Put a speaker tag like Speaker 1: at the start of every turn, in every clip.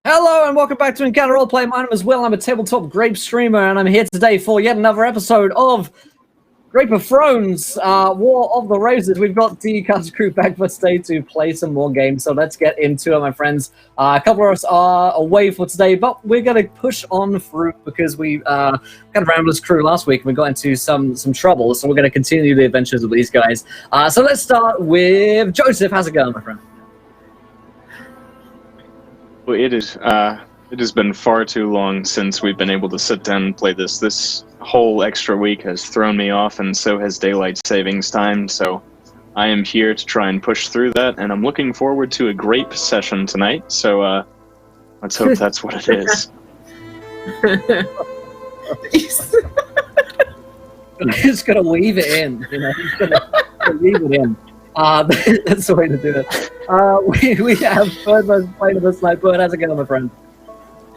Speaker 1: Hello and welcome back to Encounter Roleplay. My name is Will. I'm a tabletop grape streamer, and I'm here today for yet another episode of Grape of Thrones, War of the Roses. We've got the cast crew back for today to play some more games, so let's get into it, my friends. A couple of us are away for today, but we're going to push on through because we kind of ran with this crew last week and we got into some trouble, so we're going to continue the adventures with these guys. So let's start with Joseph. How's it going, my friend?
Speaker 2: Well, it has been far too long since we've been able to sit down and play this. This whole extra week has thrown me off, and so has daylight savings time, so I am here to try and push through that, and I'm looking forward to a grape session tonight, so let's hope that's what it is.
Speaker 1: He's going to weave it in, you know, he's going to weave it in. That's the way to do it. We have Bird playing this night. Bird, how's it going, my friend?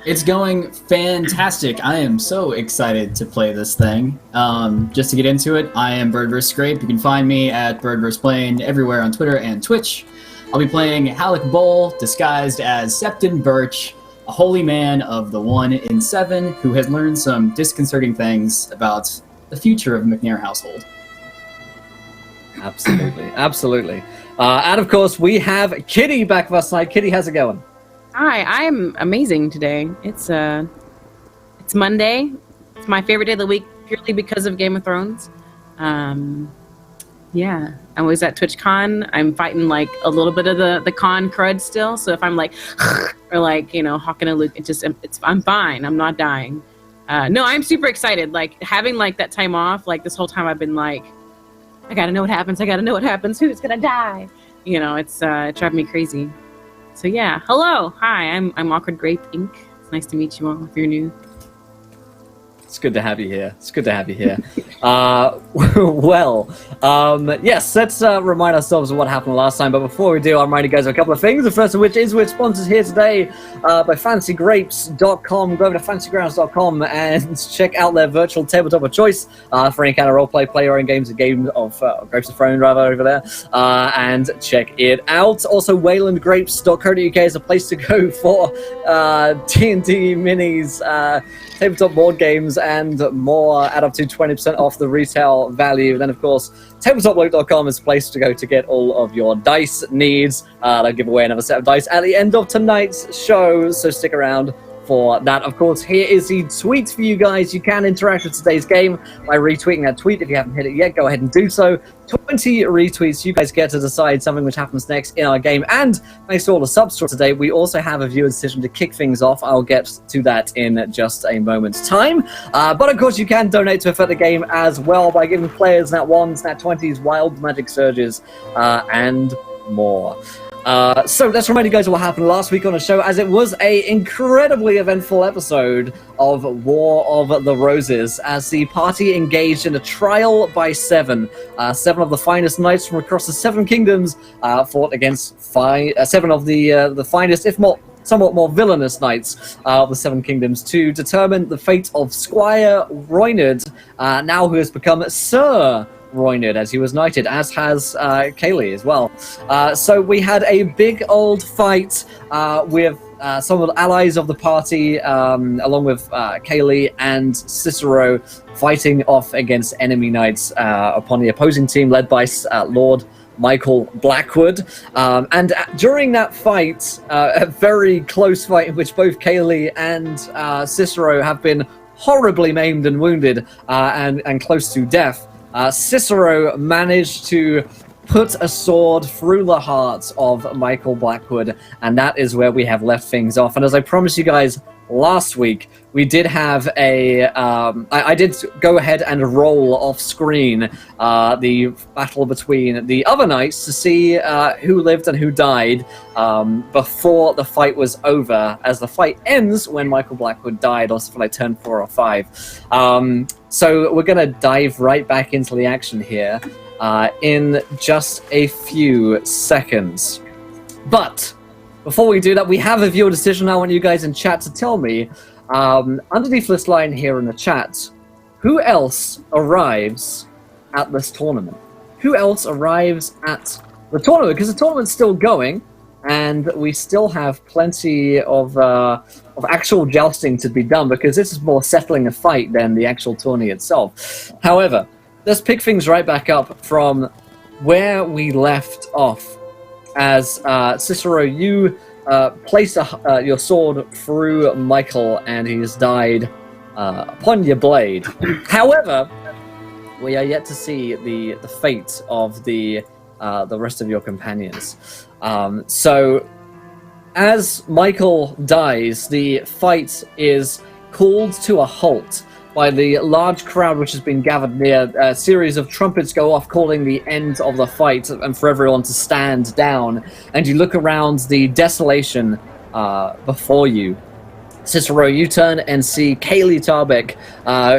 Speaker 3: It's going fantastic. I am so excited to play this thing. Just to get into it, I am Bird vs. Grape. You can find me at Bird vs. Playing everywhere on Twitter and Twitch. I'll be playing Halleck Bull, disguised as Septon Birch, a holy man of the 1 in 7 who has learned some disconcerting things about the future of the McNair household.
Speaker 1: Absolutely, absolutely. And of course, we have Kitty back with us tonight. Kitty, how's it going?
Speaker 4: Hi, I'm amazing today. It's Monday. It's my favorite day of the week purely because of Game of Thrones. Yeah, I was at TwitchCon. I'm fighting like a little bit of the con crud still. So if I'm like, or like, you know, hawking a Luke, I'm fine. I'm not dying. No, I'm super excited. Like having like that time off. Like this whole time I've been like, I gotta know what happens. I gotta know what happens. Who's gonna die? You know, it's driving me crazy. So yeah, hello, hi. I'm Awkward Grape Inc. It's nice to meet you all if you're new.
Speaker 1: It's good to have you here. It's good to have you here. Yes, let's remind ourselves of what happened last time. But before we do, I'm reminding you guys of a couple of things. The first of which is we're sponsored here today by FancyGrapes.com. Go over to FancyGrounds.com and check out their virtual tabletop of choice for any kind of roleplay, play your own games, a game of Grapes of Thrones, rather, over there. And check it out. Also, WaylandGrapes.co.uk is a place to go for D&D minis, tabletop board games, and more, at up to 20% off the retail value. Then, of course, tabletoploot.com is a place to go to get all of your dice needs. They'll give away another set of dice at the end of tonight's show, so stick around for that. Of course, here is the tweet for you guys. You can interact with today's game by retweeting that tweet. If you haven't hit it yet, go ahead and do so. 20 retweets, you guys get to decide something which happens next in our game. And thanks to all the subs for today, we also have a viewer decision to kick things off. I'll get to that in just a moment's time. But of course, you can donate to affect the game as well by giving players nat 1s, nat 20s, wild magic surges, and more. So let's remind you guys of what happened last week on the show, as it was a incredibly eventful episode of War of the Roses, as the party engaged in a trial by 7. 7 of the finest knights from across the 7 kingdoms fought against 7 of the finest, if not somewhat more villainous knights of the 7 kingdoms, to determine the fate of Squire Roynard, now who has become Sir Roynard, as he was knighted, as has Kaylee as well. So we had a big old fight with some of the allies of the party, along with Kaylee and Cicero, fighting off against enemy knights upon the opposing team led by Lord Michael Blackwood. And during that fight, a very close fight in which both Kaylee and Cicero have been horribly maimed and wounded and close to death, Cicero managed to put a sword through the heart of Michael Blackwood, and that is where we have left things off. And as I promised you guys last week, we did have I did go ahead and roll off screen the battle between the other knights to see who lived and who died before the fight was over, as the fight ends when Michael Blackwood died, also for like turn 4 or 5. So we're going to dive right back into the action here in just a few seconds. But before we do that, we have a viewer decision. I want you guys in chat to tell me, underneath this line here in the chat, who else arrives at this tournament? Who else arrives at the tournament? Because the tournament's still going, and we still have plenty of actual jousting to be done, because this is more settling a fight than the actual tourney itself. However, let's pick things right back up from where we left off. As Cicero, you place your sword through Michael, and he has died upon your blade. However, we are yet to see the fate of the rest of your companions. So, as Michael dies, the fight is called to a halt by the large crowd which has been gathered near. A series of trumpets go off calling the end of the fight and for everyone to stand down. And you look around the desolation before you. Cicero, you turn and see Kaylee Tarbeck,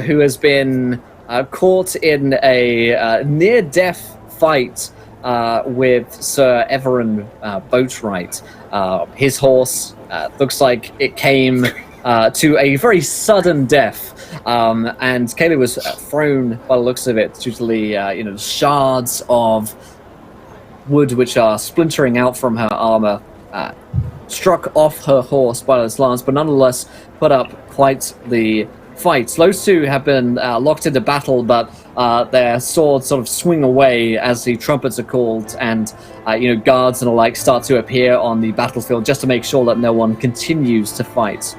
Speaker 1: who has been caught in a near-death fight with Sir Everin Boatwright. His horse looks like it came to a very sudden death. And Kaylee was thrown, by the looks of it, due to the shards of wood which are splintering out from her armor, struck off her horse by this lance, but nonetheless put up quite the fight. Those two have been locked into battle, but their swords sort of swing away as the trumpets are called, and guards and the like start to appear on the battlefield just to make sure that no one continues to fight.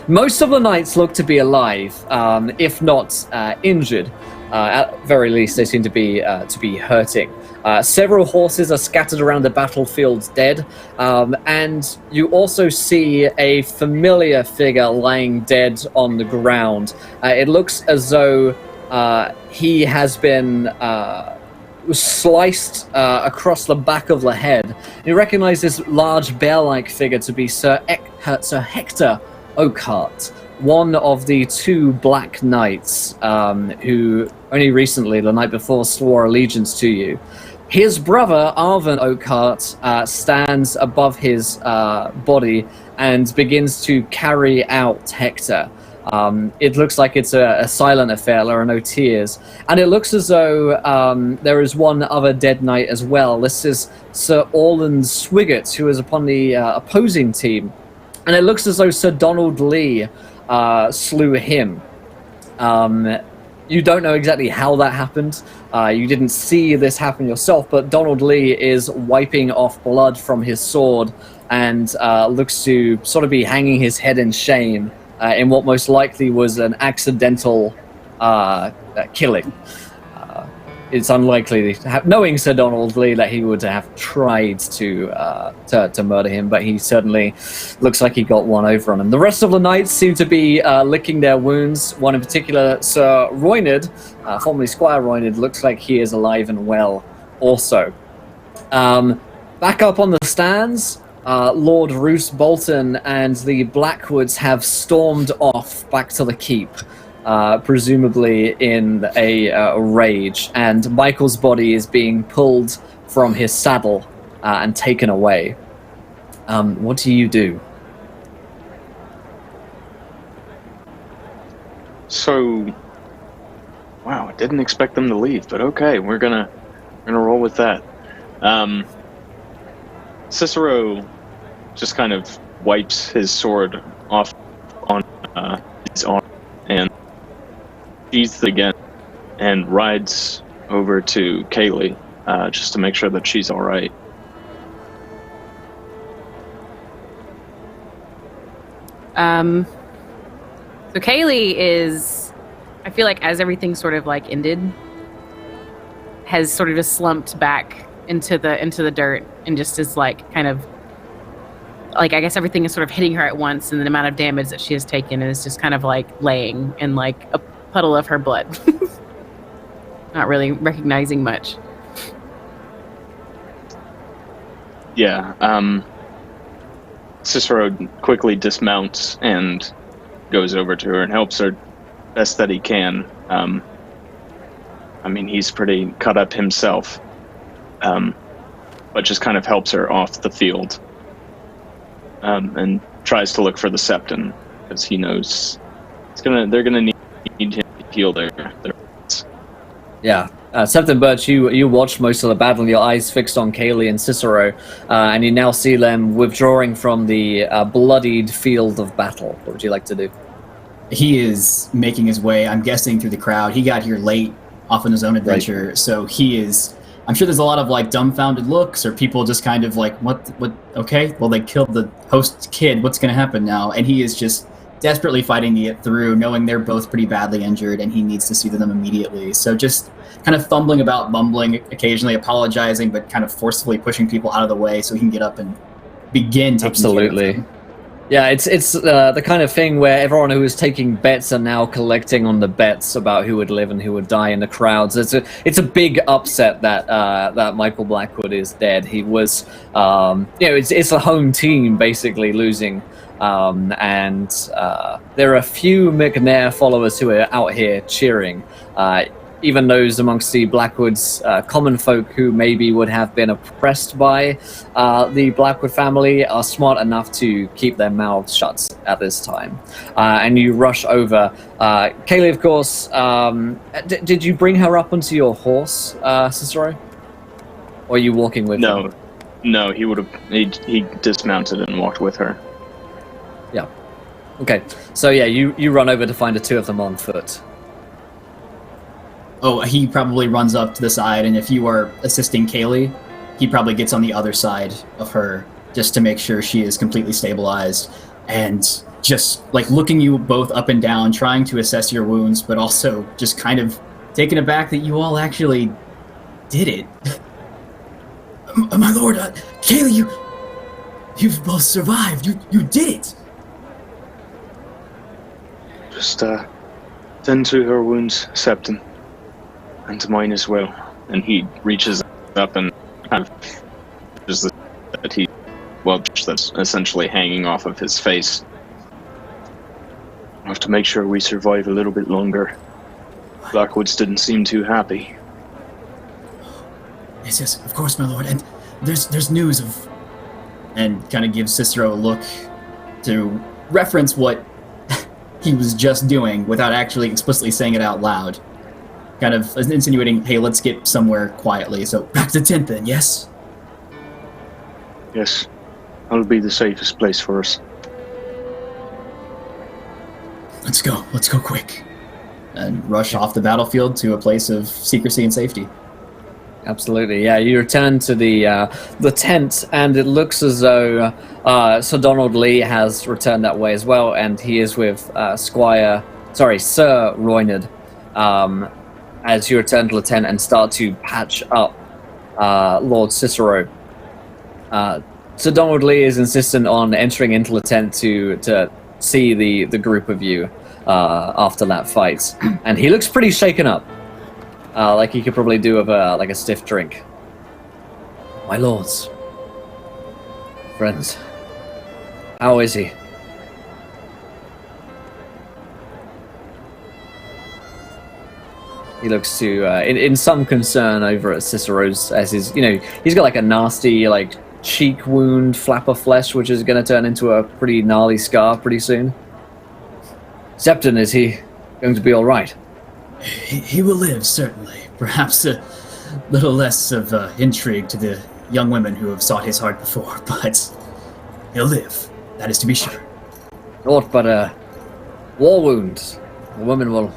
Speaker 1: Most of the knights look to be alive, if not injured. At very least, they seem to be hurting. Several horses are scattered around the battlefield dead, and you also see a familiar figure lying dead on the ground. It looks as though he has been sliced across the back of the head. You recognize this large bear-like figure to be Sir Hector Oakhart, one of the two Black Knights who only recently, the night before, swore allegiance to you. His brother, Arvin Oakhart, stands above his body and begins to carry out Hector. It looks like it's a silent affair. There are no tears. And it looks as though there is one other dead knight as well. This is Sir Orland Swigert, who is upon the opposing team. And it looks as though Sir Donald Lee slew him. You don't know exactly how that happened. You didn't see this happen yourself, but Donald Lee is wiping off blood from his sword and looks to sort of be hanging his head in shame in what most likely was an accidental killing. It's unlikely, knowing Sir Donald Lee, that he would have tried to murder him, but he certainly looks like he got one over on him. The rest of the knights seem to be licking their wounds. One in particular, Sir Roynard, formerly Squire Roynard, looks like he is alive and well also. Back up on the stands, Lord Roose Bolton and the Blackwoods have stormed off back to the keep. Presumably in a rage, and Michael's body is being pulled from his saddle and taken away. What do you do?
Speaker 2: So, wow, I didn't expect them to leave, but okay, we're gonna roll with that. Cicero just kind of wipes his sword off on his arm and sheaths it again and rides over to Kaylee just to make sure that she's all right.
Speaker 4: So Kaylee is, I feel like as everything sort of like ended, has sort of just slumped back into the dirt and just is like kind of like, I guess everything is sort of hitting her at once, and the amount of damage that she has taken is just kind of like laying in like a puddle of her blood. Not really recognizing much.
Speaker 2: Yeah, Cicero quickly dismounts and goes over to her and helps her best that he can. I mean, he's pretty cut up himself, but just kind of helps her off the field, and tries to look for the Septon, because he knows they're gonna need him to heal their.
Speaker 1: Yeah, Septon Birch, you watched most of the battle, your eyes fixed on Kaylee and Cicero, and you now see them withdrawing from the bloodied field of battle. What would you like to do?
Speaker 3: He is making his way, I'm guessing, through the crowd. He got here late off on his own adventure, right. So he is... I'm sure there's a lot of like dumbfounded looks or people just kind of like, what, okay, well they killed the host kid, what's going to happen now? And he is just desperately fighting to get through, knowing they're both pretty badly injured and he needs to see them immediately. So just kind of fumbling about, mumbling, occasionally apologizing, but kind of forcefully pushing people out of the way so he can get up and begin taking
Speaker 1: Absolutely.
Speaker 3: care of them.
Speaker 1: Yeah, it's the kind of thing where everyone who is taking bets are now collecting on the bets about who would live and who would die in the crowds. It's a big upset that that Michael Blackwood is dead. He was, it's a home team basically losing, and there are a few McNair followers who are out here cheering. Even those amongst the Blackwoods common folk who maybe would have been oppressed by the Blackwood family are smart enough to keep their mouths shut at this time. And you rush over. Kaylee, of course, did you bring her up onto your horse, Cicero? Or are you walking with him?
Speaker 2: No, he dismounted and walked with her.
Speaker 1: Yeah. Okay, so yeah, you run over to find the two of them on foot.
Speaker 3: Oh, he probably runs up to the side, and if you are assisting Kaylee, he probably gets on the other side of her just to make sure she is completely stabilized, and just like looking you both up and down, trying to assess your wounds, but also just kind of taken aback that you all actually did it. My lord, Kaylee, you've both survived. You did it.
Speaker 2: Just tend to her wounds, Septon. And to mine as well. And he reaches up and kind of just that's essentially hanging off of his face. I have to make sure we survive a little bit longer. Blackwoods didn't seem too happy.
Speaker 3: Yes, of course, my lord. And there's news of... And kind of gives Cicero a look to reference what he was just doing without actually explicitly saying it out loud. Kind of insinuating, hey, let's get somewhere quietly. So back to the tent then, yes?
Speaker 2: Yes. That'll be the safest place for us.
Speaker 3: Let's go quick. And rush off the battlefield to a place of secrecy and safety.
Speaker 1: Absolutely, yeah. You return to the tent, and it looks as though Sir Donald Lee has returned that way as well, and he is with Sir Roynard. As you return to the tent and start to patch up Lord Cicero. Sir Donald Lee is insistent on entering into the tent to see the group of you after that fight. And he looks pretty shaken up. Like he could probably do with a stiff drink. My lords. Friends. How is he? He looks to, in some concern over at Cicero's, as his, he's got like a nasty, cheek wound, flap of flesh, which is going to turn into a pretty gnarly scar pretty soon. Septon, is he going to be all right?
Speaker 3: He will live, certainly. Perhaps a little less of intrigue to the young women who have sought his heart before, but he'll live. That is to be sure.
Speaker 1: Naught but war wounds. The women will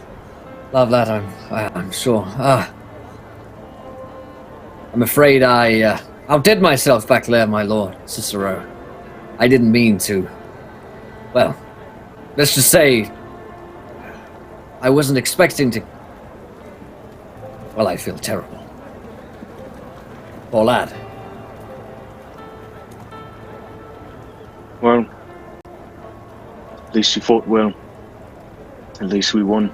Speaker 1: love that, I'm sure. I'm afraid I outdid myself back there, my lord, Cicero. I didn't mean to. Well, let's just say I wasn't expecting to... Well, I feel terrible. Poor lad.
Speaker 2: Well, at least you fought well. At least we won.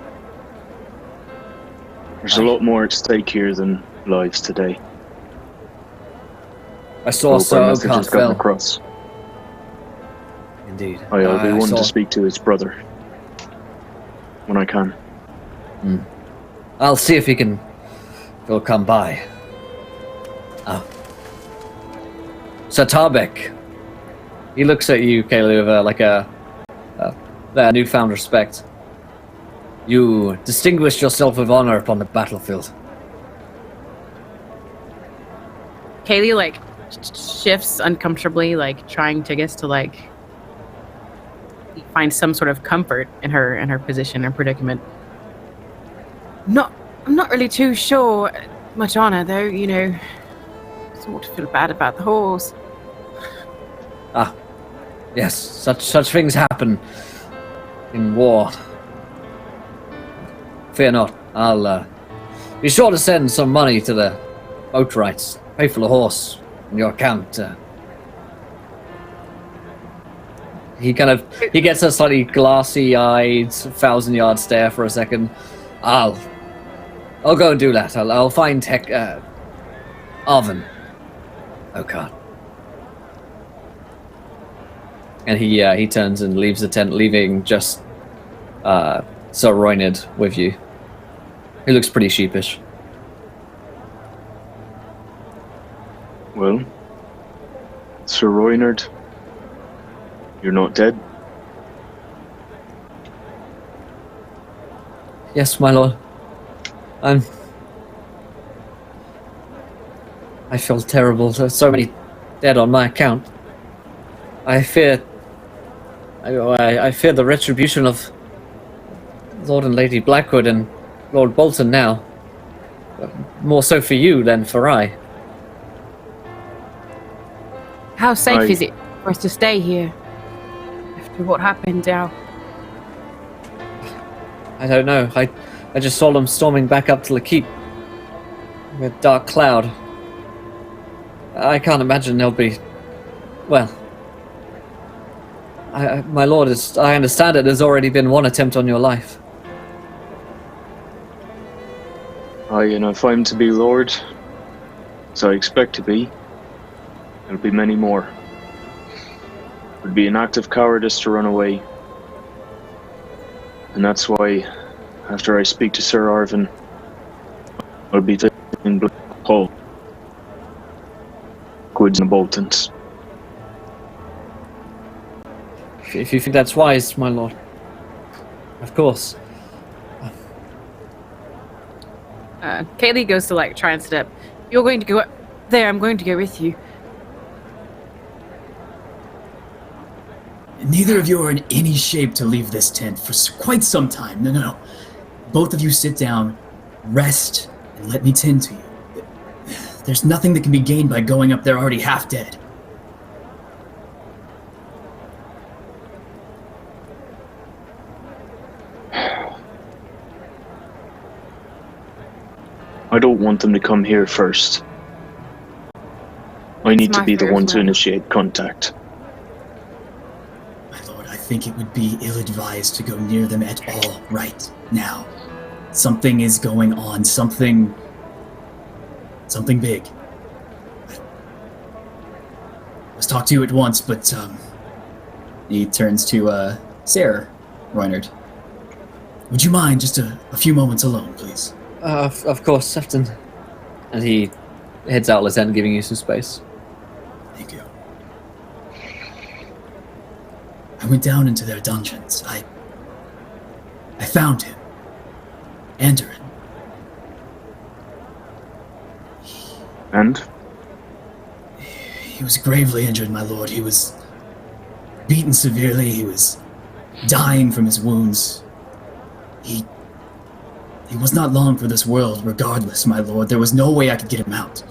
Speaker 2: There's a lot more at stake here than lives today.
Speaker 1: I saw Sir Oakheart fell.
Speaker 2: Across.
Speaker 1: Indeed.
Speaker 2: I'll be one to speak to his brother when I can.
Speaker 1: I'll see if he'll come by. Sir Tarbek. He looks at you, Kaylee, with a newfound respect. You distinguished yourself with honor upon the battlefield.
Speaker 4: Kaylee like shifts uncomfortably, like trying to guess to like find some sort of comfort in her position and predicament. I'm not really too sure. Much honor, though. You know, sort of feel bad about the horse.
Speaker 1: Ah, yes, such things happen in war. Fear not. I'll be sure to send some money to the boat rights. Pay for the horse in your account. He gets a slightly glassy-eyed, 1,000-yard stare for a second. I'll go and do that. I'll find Arvin. Oh God. And he turns and leaves the tent, leaving just Sir Roynard with you. He looks pretty sheepish.
Speaker 2: Well, Sir Roynard, you're not dead?
Speaker 1: Yes, my lord. I feel terrible. There's so many dead on my account. I fear the retribution of Lord and Lady Blackwood and Lord Bolton now. More so for you than for I.
Speaker 4: How safe is it for us to stay here after what happened now?
Speaker 1: I don't know. I just saw them storming back up to the keep with dark cloud. I can't imagine they'll be... Well... my lord, I understand it, there's already been one attempt on your life.
Speaker 2: Aye, and if I'm to be lord, as I expect to be, there'll be many more. It would be an act of cowardice to run away. And that's why, after I speak to Sir Arvin, I'll be taking Blackpool, Quid's and Boltons.
Speaker 1: If you think that's wise, my lord. Of course.
Speaker 4: Kaylee goes to like try and sit up. You're going to go up there. I'm going to go with you.
Speaker 3: Neither of you are in any shape to leave this tent for quite some time. No. Both of you sit down, rest, and let me tend to you. There's nothing that can be gained by going up there already half dead.
Speaker 2: I don't want them to come here first. I need to be the one to initiate contact.
Speaker 3: My lord, I think it would be ill-advised to go near them at all right now. Something is going on, something big. Let's talk to you at once, but he turns to Sarah Roynard. Would you mind just a few moments alone, please?
Speaker 1: Of course, Sefton. And he heads out the tent, giving you some space.
Speaker 3: Thank you. I went down into their dungeons. I found him. Andorin.
Speaker 2: And?
Speaker 3: He was gravely injured, my lord. He was beaten severely. He was dying from his wounds. He was not long for this world, regardless, my lord. There was no way I could get him out.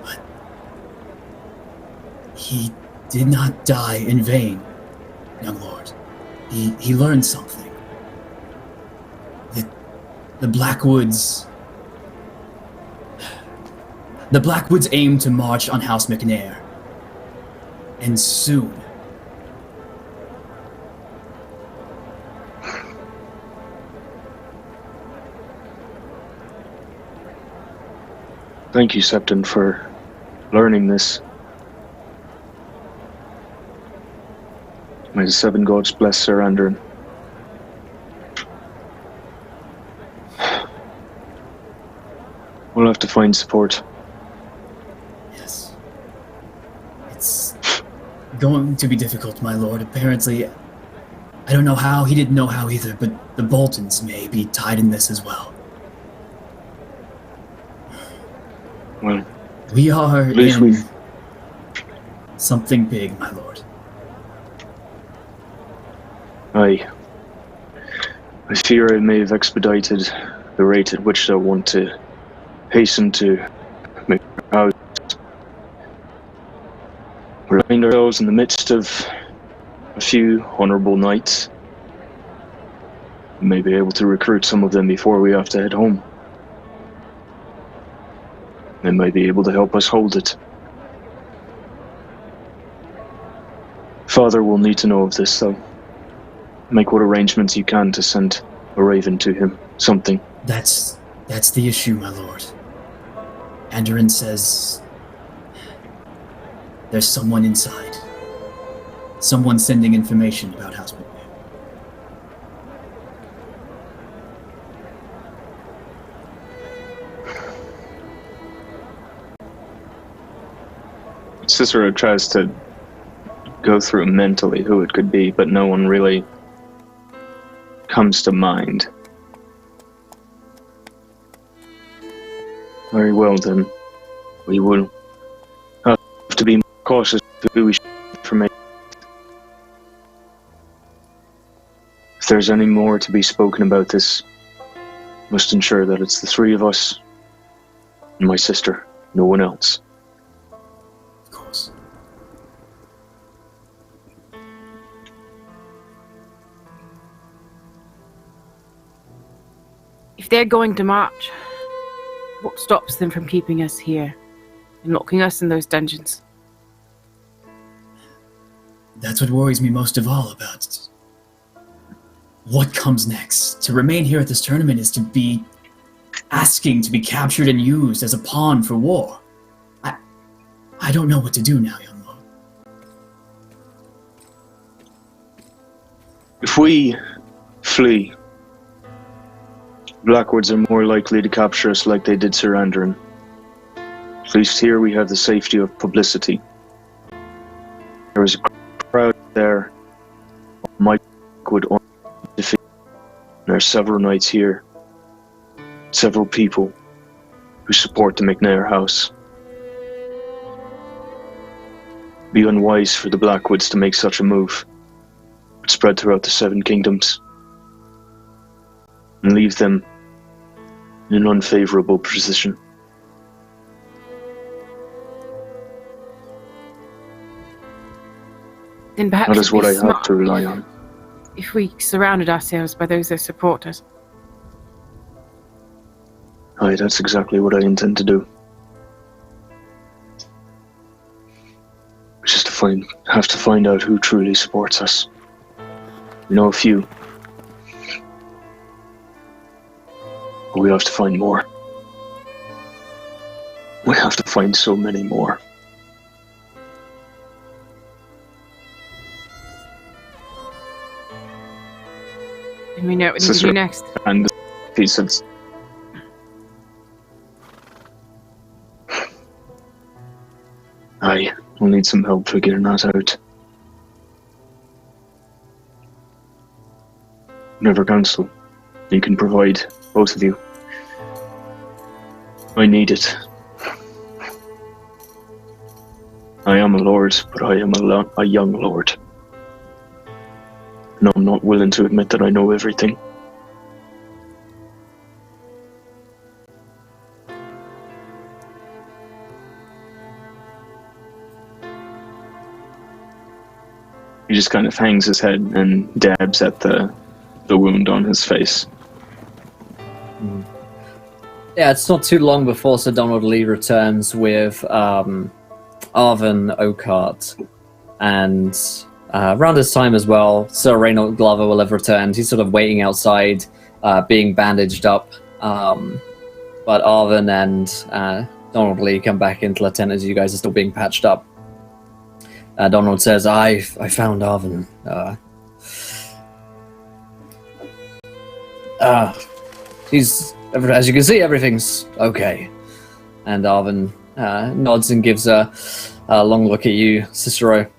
Speaker 3: But he did not die in vain, young lord. He learned something. The Blackwoods aim to march on House McNair. And soon.
Speaker 2: Thank you, Septon, for learning this. May the seven gods bless Sir Andorin. We'll have to find support.
Speaker 3: Yes. It's going to be difficult, my lord. Apparently, I don't know how, he didn't know how either, but the Boltons may be tied in this as well.
Speaker 2: Well,
Speaker 3: We are
Speaker 2: at least
Speaker 3: in
Speaker 2: we've...
Speaker 3: something big, my lord.
Speaker 2: I fear I may have expedited the rate at which I want to hasten to make our house. We find ourselves in the midst of a few honorable knights. We may be able to recruit some of them before we have to head home. They might be able to help us hold it. Father will need to know of this, though. Make what arrangements you can to send a raven to him. Something.
Speaker 3: That's the issue, my lord. Andoran says there's someone inside. Someone sending information about House McMahon.
Speaker 2: Cicero tries to go through mentally who it could be, but no one really comes to mind. Very well then. We will have to be more cautious with who we share information. If there's any more to be spoken about this, must ensure that it's the three of us and my sister, no one else.
Speaker 3: Of course.
Speaker 4: If they're going to march, what stops them from keeping us here and locking us in those dungeons?
Speaker 3: That's what worries me most of all about what comes next. To remain here at this tournament is to be asking to be captured and used as a pawn for war. I don't know what to do now, young lord.
Speaker 2: If we flee, Blackwoods are more likely to capture us like they did Sir Andoran. At least here we have the safety of publicity. There was a crowd there. Mike would defeat. There are several knights here. Several people who support the McNair house. It'd be unwise for the Blackwoods to make such a move. It would spread throughout the Seven Kingdoms and leave them in an unfavorable position.
Speaker 4: Then perhaps
Speaker 2: That is
Speaker 4: it'd
Speaker 2: what
Speaker 4: be
Speaker 2: I have
Speaker 4: smart
Speaker 2: to rely on.
Speaker 4: if we surrounded ourselves by those that support us.
Speaker 2: Aye, that's exactly what I intend to do. Just have to find out who truly supports us. We know a few. But we have to find more. We have to find so many more.
Speaker 4: And we know what we need to do next.
Speaker 2: And he said, "Aye, we'll need some help figuring that out." Never cancel. You can provide, both of you. I need it. I am a lord, but I am a young lord. And I'm not willing to admit that I know everything. He just kind of hangs his head and dabs at the wound on his face.
Speaker 1: Yeah, it's not too long before Sir Donald Lee returns with Arvin Oakart. And around this time as well, Sir Reynold Glover will have returned. He's sort of waiting outside, being bandaged up. But Arvin and Donald Lee come back into the tent as you guys are still being patched up. Donald says, I found Arvin. He's, as you can see, everything's okay. And Arvin nods and gives a long look at you, Cicero.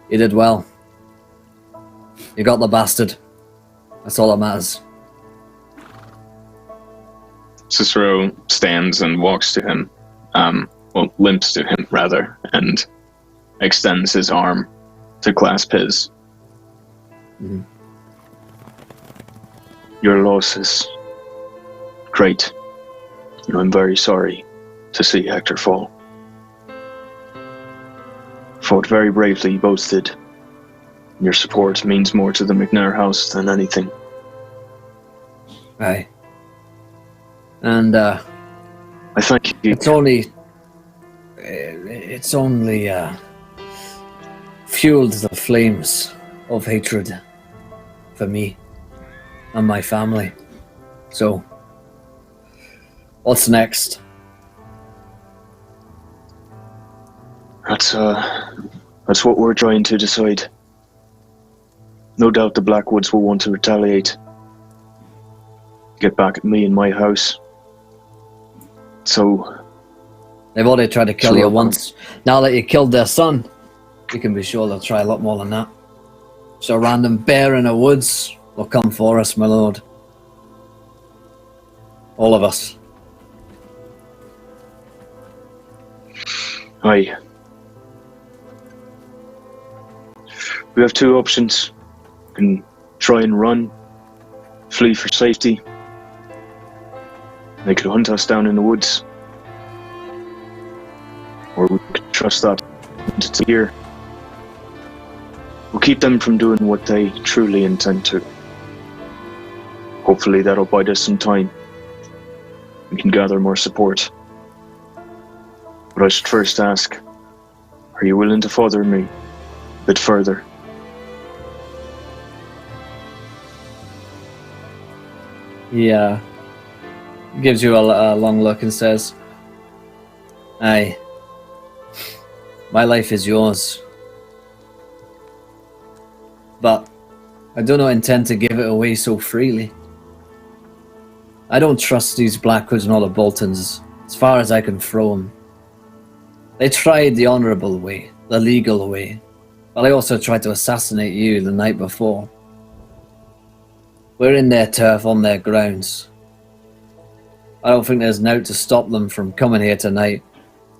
Speaker 1: You did well. You got the bastard. That's all that matters.
Speaker 2: Cicero stands and walks to him, limps to him, rather, and extends his arm to clasp his.
Speaker 1: Mm-hmm.
Speaker 2: Your loss is great, and I'm very sorry to see Hector fall. Fought very bravely, you both did. Your support means more to the McNair house than anything.
Speaker 1: Aye. And,
Speaker 2: I thank you.
Speaker 1: It's only fueled the flames of hatred for me and my family. So, what's next?
Speaker 2: That's what we're trying to decide. No doubt the Blackwoods will want to retaliate. Get back at me in my house. So...
Speaker 1: They've already tried to kill
Speaker 2: So
Speaker 1: you
Speaker 2: welcome.
Speaker 1: once. Now that you killed their son, you can be sure they'll try a lot more than that. So a random bear in the woods will come for us, my lord. All of us.
Speaker 2: Aye. We have two options. We can try and run, flee for safety. They could hunt us down in the woods. Or we could trust that entity here. We'll keep them from doing what they truly intend to. Hopefully that'll buy us some time. We can gather more support. But I should first ask, are you willing to father me a bit further?
Speaker 1: He gives you a long look and says, Aye, my life is yours. But I do not intend to give it away so freely. I don't trust these Blackwoods and all the Boltons as far as I can throw them. They tried the honourable way, the legal way, but they also tried to assassinate you the night before. We're in their turf, on their grounds. I don't think there's no to stop them from coming here tonight,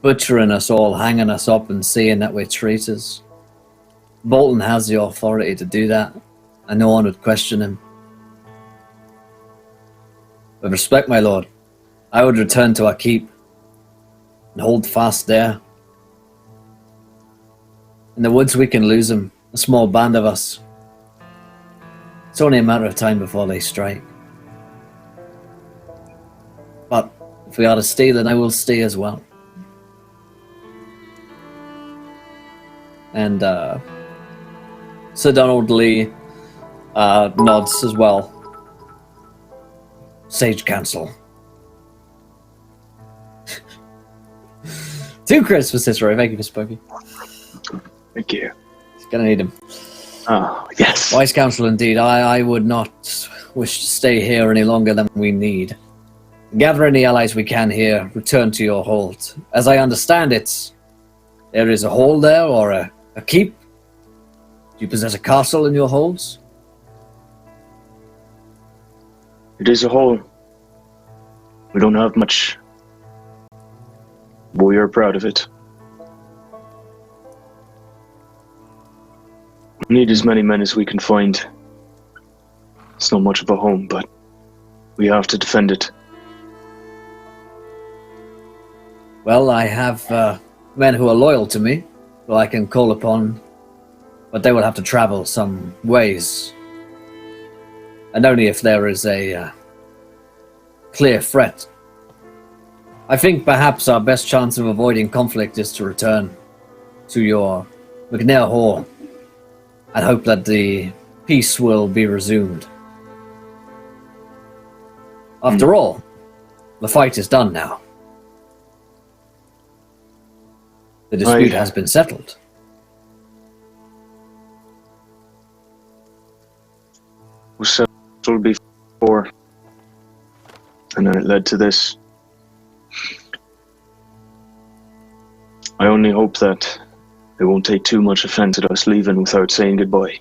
Speaker 1: butchering us all, hanging us up and saying that we're traitors. Bolton has the authority to do that, and no one would question him. With respect, my lord, I would return to our keep and hold fast there. In the woods we can lose them, a small band of us. It's only a matter of time before they strike. But if we are to stay, then I will stay as well. And Sir Donald Lee nods as well. Sage Council. 2 crits for Cicero. Thank you for Spooky.
Speaker 2: Thank you.
Speaker 1: He's gonna need him.
Speaker 2: Oh, yes.
Speaker 1: Wise counsel indeed. I would not wish to stay here any longer than we need. Gather any allies we can here, return to your hold. As I understand it, there is a hold there, or a keep? Do you possess a castle in your holds?
Speaker 2: It is a whole. We don't have much, but we are proud of it. We need as many men as we can find. It's not much of a home, but we have to defend it.
Speaker 1: Well, I have men who are loyal to me, who I can call upon, but they will have to travel some ways. And only if there is a clear threat. I think perhaps our best chance of avoiding conflict is to return to your McNair Hall and hope that the peace will be resumed. After all, the fight is done now. The dispute has been settled.
Speaker 2: Was settled before, and then it led to this. I only hope that they won't take too much offense at us leaving without saying goodbye.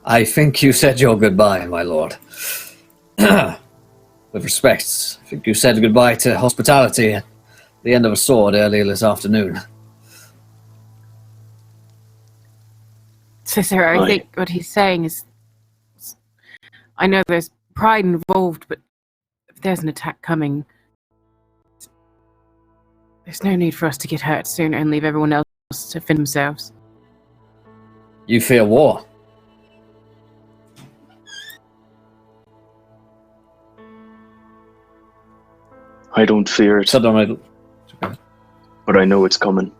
Speaker 1: I think you said your goodbye, my lord. With respect, I think you said goodbye to hospitality at the end of a sword earlier this afternoon.
Speaker 4: Cicero, I think what he's saying is... I know there's pride involved, but if there's an attack coming, there's no need for us to get hurt soon and leave everyone else to fend themselves.
Speaker 1: You fear war?
Speaker 2: I don't fear it, but I know it's coming.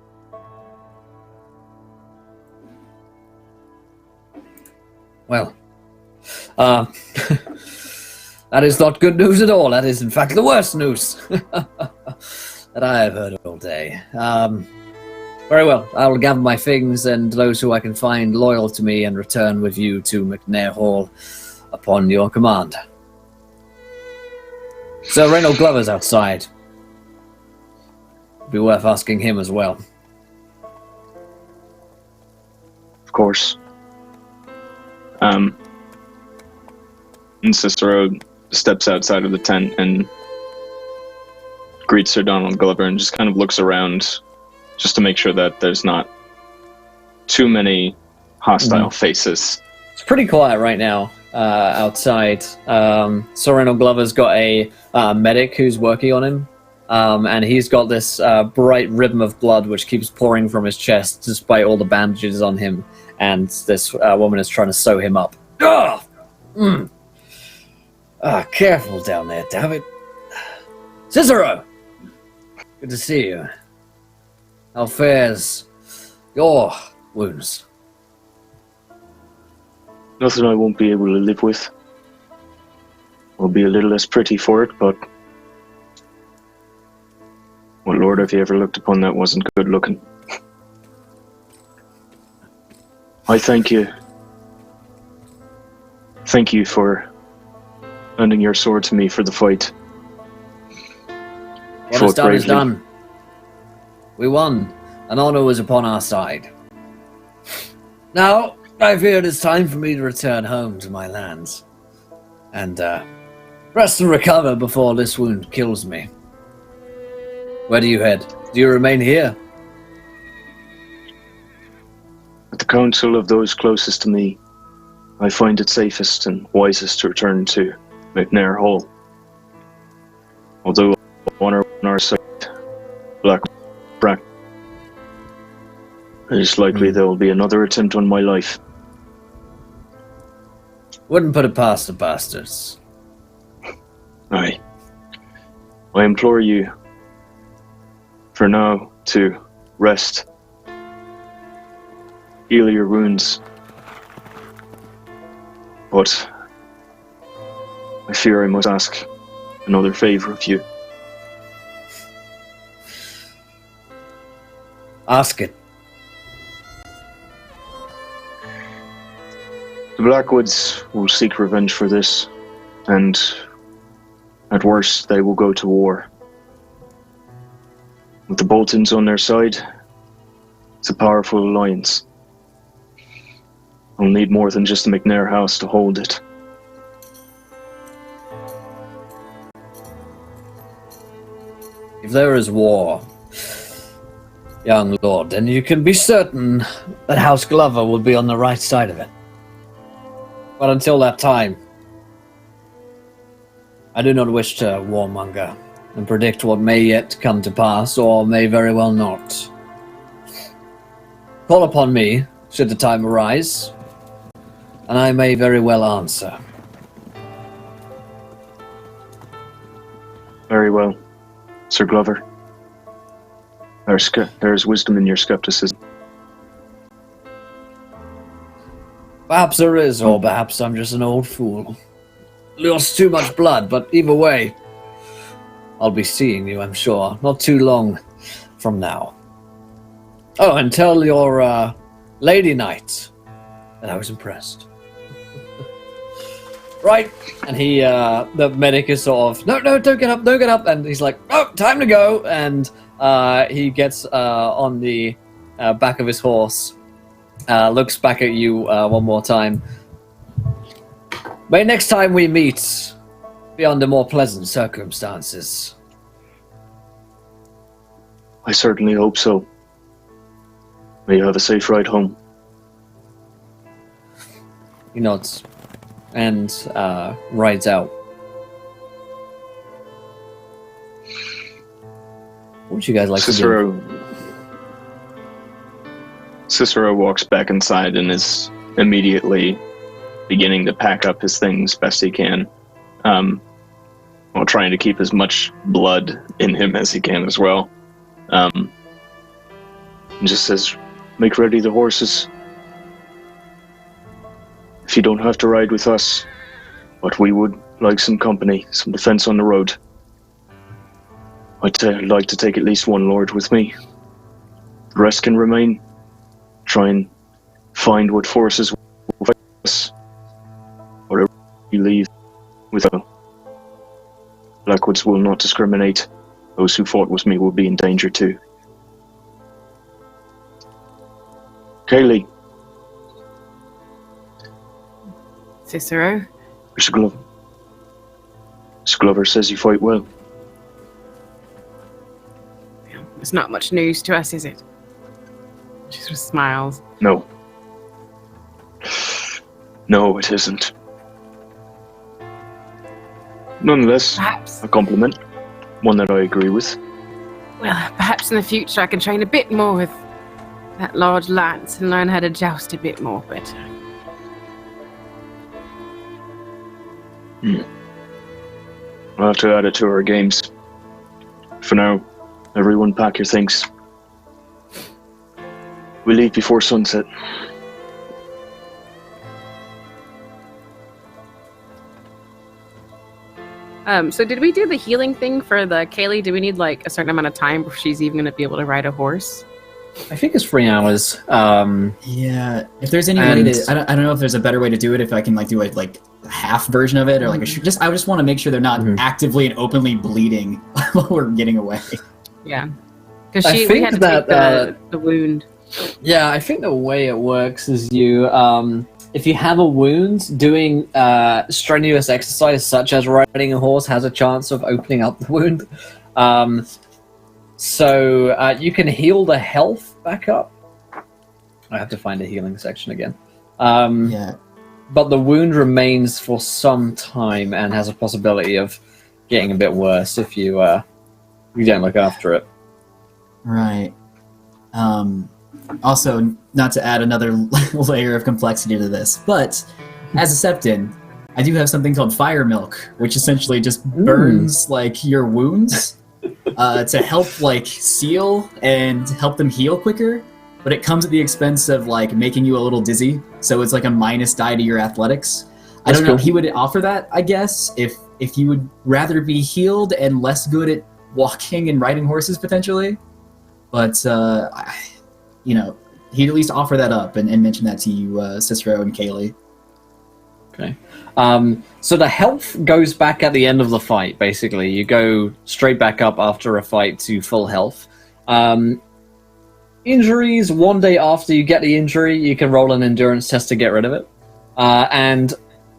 Speaker 1: Well, that is not good news at all. That is, in fact, the worst news that I have heard all day. Very well. I will gather my things and those who I can find loyal to me and return with you to McNair Hall upon your command. Sir Reynold Glover's outside. It'd be worth asking him as well.
Speaker 2: Of course. And Cicero steps outside of the tent and greets Sir Donald Glover and just kind of looks around just to make sure that there's not too many hostile faces.
Speaker 1: It's pretty quiet right now outside. Sir Reynold Glover's got a medic who's working on him, and he's got this bright ribbon of blood which keeps pouring from his chest despite all the bandages on him, and this woman is trying to sew him up. Careful down there, damn it. Cicero! Good to see you. How fares your wounds?
Speaker 2: Nothing I won't be able to live with. I'll be a little less pretty for it, but what lord have you ever looked upon that wasn't good looking? I thank you. Thank you for lending your sword to me for the fight.
Speaker 1: What is done is done. We won. An honor was upon our side. Now, I fear it is time for me to return home to my lands. And, rest and recover before this wound kills me. Where do you head? Do you remain here?
Speaker 2: At the counsel of those closest to me, I find it safest and wisest to return to McNair Hall. Although honor on our side, Black it is likely there will be another attempt on my life.
Speaker 1: Wouldn't put it past the bastards.
Speaker 2: Aye. I implore you, for now, to rest. Heal your wounds. But I fear I must ask another favor of you.
Speaker 1: Ask it.
Speaker 2: The Blackwoods will seek revenge for this, and at worst, they will go to war. With the Boltons on their side, it's a powerful alliance. I'll need more than just the McNair house to hold it.
Speaker 1: If there is war, young lord, then you can be certain that House Glover will be on the right side of it. But until that time, I do not wish to warmonger and predict what may yet come to pass, or may very well not. Call upon me, should the time arise, and I may very well answer.
Speaker 2: Very well, Sir Glover. There's wisdom in your skepticism.
Speaker 1: Perhaps there is, or perhaps I'm just an old fool. Lost too much blood, but either way, I'll be seeing you, I'm sure, not too long from now. Oh, and tell your lady knight that I was impressed. Right, and he, the medic is sort of, no, don't get up, and he's like, oh, time to go, and he gets on the back of his horse, looks back at you one more time, May next time we meet be under more pleasant circumstances.
Speaker 5: I certainly hope so. May you have a safe ride home.
Speaker 1: He nods and rides out. What would you guys like to do?
Speaker 2: Cicero walks back inside and is immediately beginning to pack up his things best he can, while trying to keep as much blood in him as he can as well. And just says, make ready the horses. If you don't have to ride with us, but we would like some company, some defense on the road. I'd like to take at least one lord with me. The rest can remain. Try and find what forces will fight us. Whatever you leave with us. Blackwoods will not discriminate. Those who fought with me will be in danger too. Kaylee.
Speaker 4: Cicero?
Speaker 5: Mr. Glover. Mr. Glover says you fight well.
Speaker 4: It's not much news to us, is it? She sort of smiles.
Speaker 5: No. No, it isn't. Nonetheless,
Speaker 4: Perhaps.
Speaker 5: a compliment. One that I agree with.
Speaker 4: Well, perhaps in the future I can train a bit more with that large lance and learn how to joust a bit more better.
Speaker 5: I'll have to add it to our games. For now, everyone pack your things. We leave before sunset.
Speaker 4: So did we do the healing thing for the Kaylee? Do we need like a certain amount of time before she's even going to be able to ride a horse?
Speaker 1: I think it's 3 hours.
Speaker 3: Yeah, if there's any way to, I don't know if there's a better way to do it. If I can like do it like a half version of it, or like I just want to make sure they're not actively and openly bleeding while we're getting away.
Speaker 4: Yeah, because
Speaker 1: I
Speaker 4: we had to
Speaker 1: think
Speaker 4: take the wound.
Speaker 1: Yeah, I think the way it works is you, if you have a wound, doing strenuous exercise such as riding a horse has a chance of opening up the wound. So you can heal the health back up. I have to find a healing section again.
Speaker 3: Yeah.
Speaker 1: But the wound remains for some time and has a possibility of getting a bit worse if you don't look after it.
Speaker 3: Right. Also, not to add another layer of complexity to this, but as a Septon, I do have something called Fire Milk, which essentially just burns like your wounds to help like seal and help them heal quicker. But it comes at the expense of like making you a little dizzy, so it's like a minus die to your athletics. I don't know. He would offer that, I guess, if you would rather be healed and less good at walking and riding horses potentially. But you know, he'd at least offer that up and mention that to you, Cicero and Kaylee.
Speaker 1: Okay. So the health goes back at the end of the fight, basically. You go straight back up after a fight to full health. Injuries, 1 day after you get the injury, you can roll an endurance test to get rid of it. And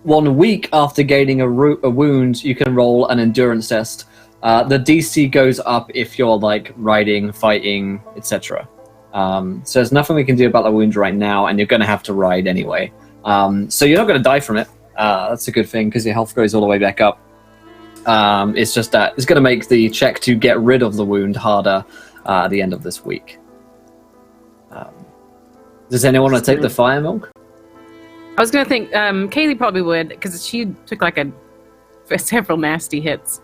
Speaker 1: 1 week after gaining a wound, you can roll an endurance test. The DC goes up if you're like riding, fighting, etc. So there's nothing we can do about the wound right now, and you're going to have to ride anyway. So you're not going to die from it. That's a good thing, because your health goes all the way back up. It's just that it's going to make the check to get rid of the wound harder at the end of this week. Does anyone want to take the fire milk?
Speaker 4: I was going to think Kaylee probably would, because she took like several nasty hits.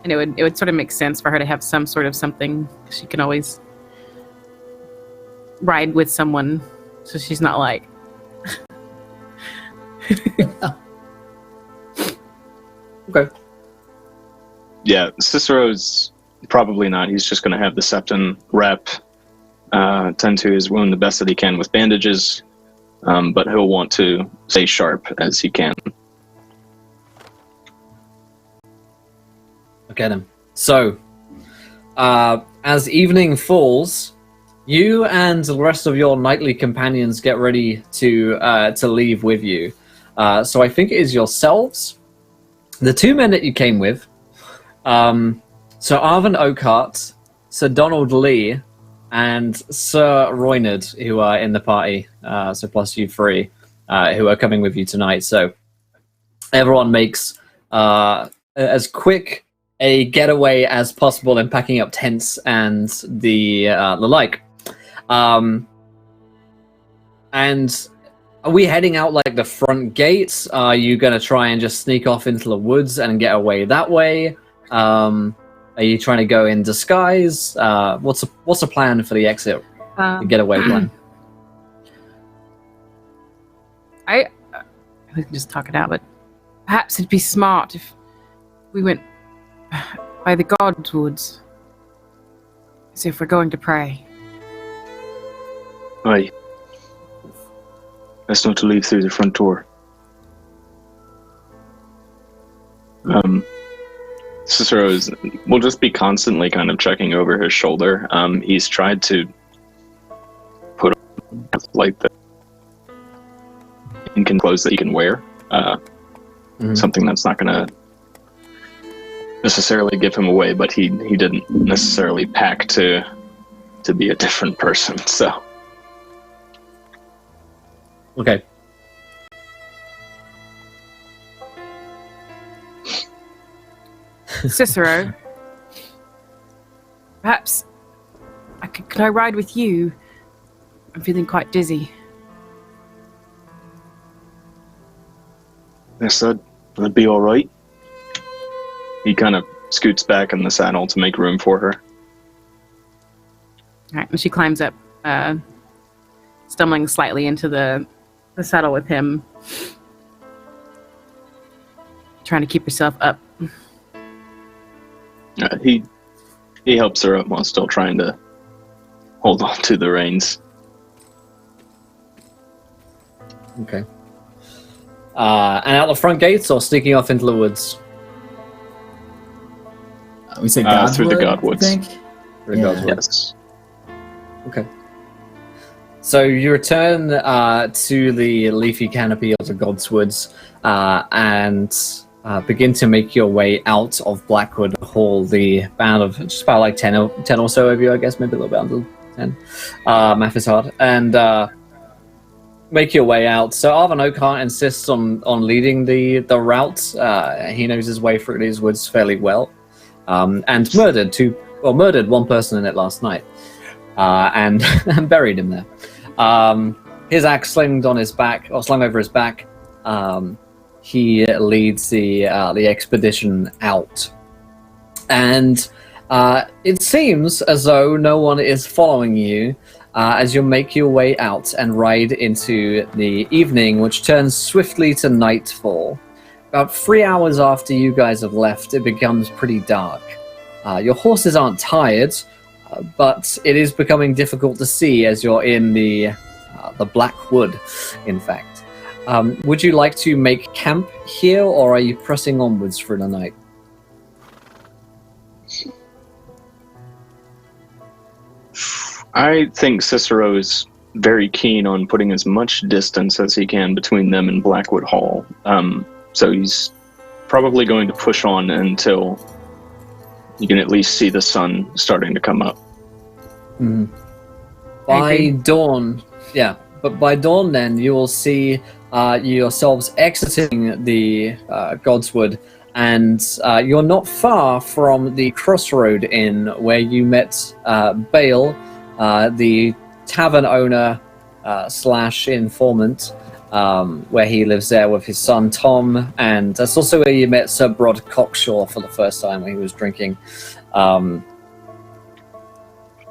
Speaker 4: And it would sort of make sense for her to have some sort of something. She can always ride with someone, so she's not like...
Speaker 1: Okay.
Speaker 2: Yeah, Cicero's probably not. He's just going to have the Septon rep tend to his wound the best that he can with bandages, but he'll want to stay sharp as he can.
Speaker 1: Okay then. So, as evening falls, you and the rest of your knightly companions get ready to leave with you. So I think it is yourselves, the two men that you came with, Sir Arvin Oakhart, Sir Donald Lee, and Sir Roynard, who are in the party, so plus you three, who are coming with you tonight. So everyone makes as quick a getaway as possible in packing up tents and the like. And are we heading out like the front gates? Are you going to try and just sneak off into the woods and get away that way? Are you trying to go in disguise? What's the plan for the exit? The getaway plan?
Speaker 4: I we can just talk it out, but perhaps it'd be smart if we went by the God's Woods, as if we're going to pray.
Speaker 5: Aye. Best not to leave through the front door. Cicero will just be constantly kind of checking over his shoulder. He's tried to put on like the clothes that he can wear. Something that's not going to necessarily give him away, but he didn't necessarily pack to be a different person. So
Speaker 1: okay.
Speaker 4: Cicero, perhaps could I ride with you? I'm feeling quite dizzy.
Speaker 5: yes, that'd be all right.
Speaker 2: He kind of scoots back in the saddle to make room for her.
Speaker 4: All right, and she climbs up, stumbling slightly into the saddle with him, trying to keep herself up.
Speaker 2: He helps her up while still trying to hold on to the reins.
Speaker 1: Okay. And out the front gates or sneaking off into the woods?
Speaker 3: We say
Speaker 2: through the
Speaker 3: Godwood,
Speaker 2: Godwoods.
Speaker 3: I think.
Speaker 1: Through Godwood.
Speaker 2: Yes.
Speaker 1: Okay. So you return to the leafy canopy of the God's Woods and begin to make your way out of Blackwood Hall, the band of just about like 10 or so of you, I guess, maybe a little bit under 10. Math is hard. And make your way out. So Arvin Oakhart insists on leading the route. He knows his way through these woods fairly well. And murdered one person in it last night. And buried him there. His axe slung over his back. He leads the expedition out, and it seems as though no one is following you as you make your way out and ride into the evening, which turns swiftly to nightfall. About 3 hours after you guys have left, it becomes pretty dark. Your horses aren't tired, but it is becoming difficult to see as you're in the Black Wood, in fact. Would you like to make camp here, or are you pressing onwards through the night?
Speaker 2: I think Cicero is very keen on putting as much distance as he can between them and Blackwood Hall. So he's probably going to push on until you can at least see the sun starting to come up.
Speaker 1: Mm. By dawn, but by dawn then you will see yourselves exiting the Godswood, and you're not far from the Crossroad Inn where you met Bale, the tavern owner / informant, where he lives there with his son Tom, and that's also where you met Sir Brod Cockshaw for the first time when he was drinking.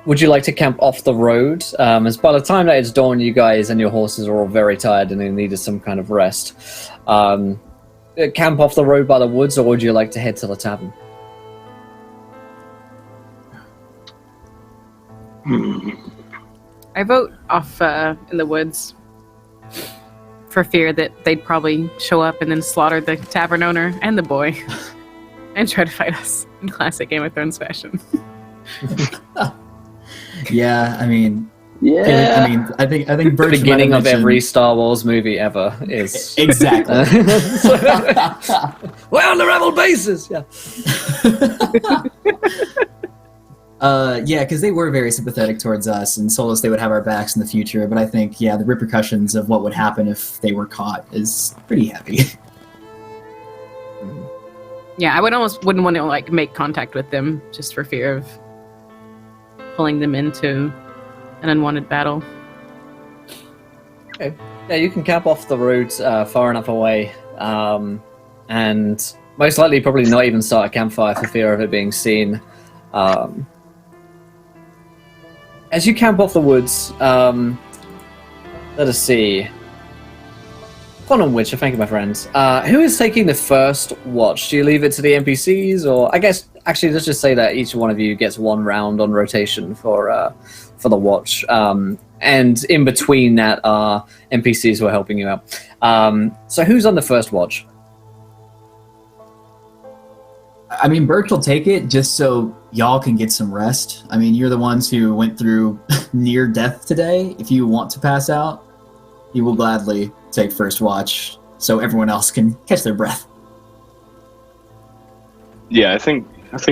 Speaker 1: Would you like to camp off the road? As by the time that it's dawn, you guys and your horses are all very tired and they needed some kind of rest. Camp off the road by the woods, or would you like to head to the tavern?
Speaker 4: I vote off in the woods for fear that they'd probably show up and then slaughter the tavern owner and the boy and try to fight us in classic Game of Thrones fashion.
Speaker 3: Yeah, I mean,
Speaker 5: Yeah.
Speaker 3: I mean, I think
Speaker 1: The
Speaker 3: Birch
Speaker 1: beginning
Speaker 3: might
Speaker 1: of
Speaker 3: have
Speaker 1: every
Speaker 3: mentioned-
Speaker 1: Star Wars movie ever is
Speaker 3: Exactly.
Speaker 1: We're on the rebel bases. Yeah.
Speaker 3: Yeah, because they were very sympathetic towards us and told us they would have our backs in the future. But I think, yeah, the repercussions of what would happen if they were caught is pretty heavy.
Speaker 4: Yeah, I wouldn't want to like make contact with them just for fear of pulling them into an unwanted battle.
Speaker 1: Yeah, you can cap off the road far enough away, and most likely probably not even start a campfire for fear of it being seen. As you camp off the woods, let us see. Fun on Witcher, thank you, my friends. Who is taking the first watch? Do you leave it to the NPCs, or I guess actually let's just say that each one of you gets one round on rotation for the watch, and in between that are NPCs who are helping you out. So who's on the first watch?
Speaker 3: I mean, Birch will take it just so y'all can get some rest. I mean, you're the ones who went through near death today. If you want to pass out, you will gladly take first watch so everyone else can catch their breath.
Speaker 5: Yeah, I think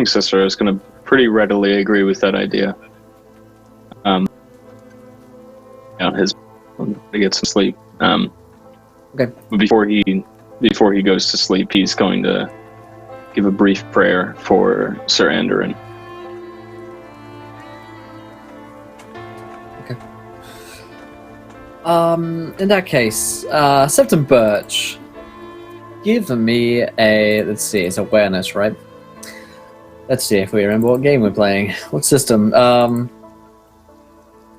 Speaker 5: Cicero is going to pretty readily agree with that idea. His to get some sleep.
Speaker 1: Okay.
Speaker 5: Before he goes to sleep, he's going to give a brief prayer for Sir Andorin.
Speaker 1: In that case, Septum Birch, give me a, let's see, it's awareness, right? Let's see if we remember what game we're playing. What system?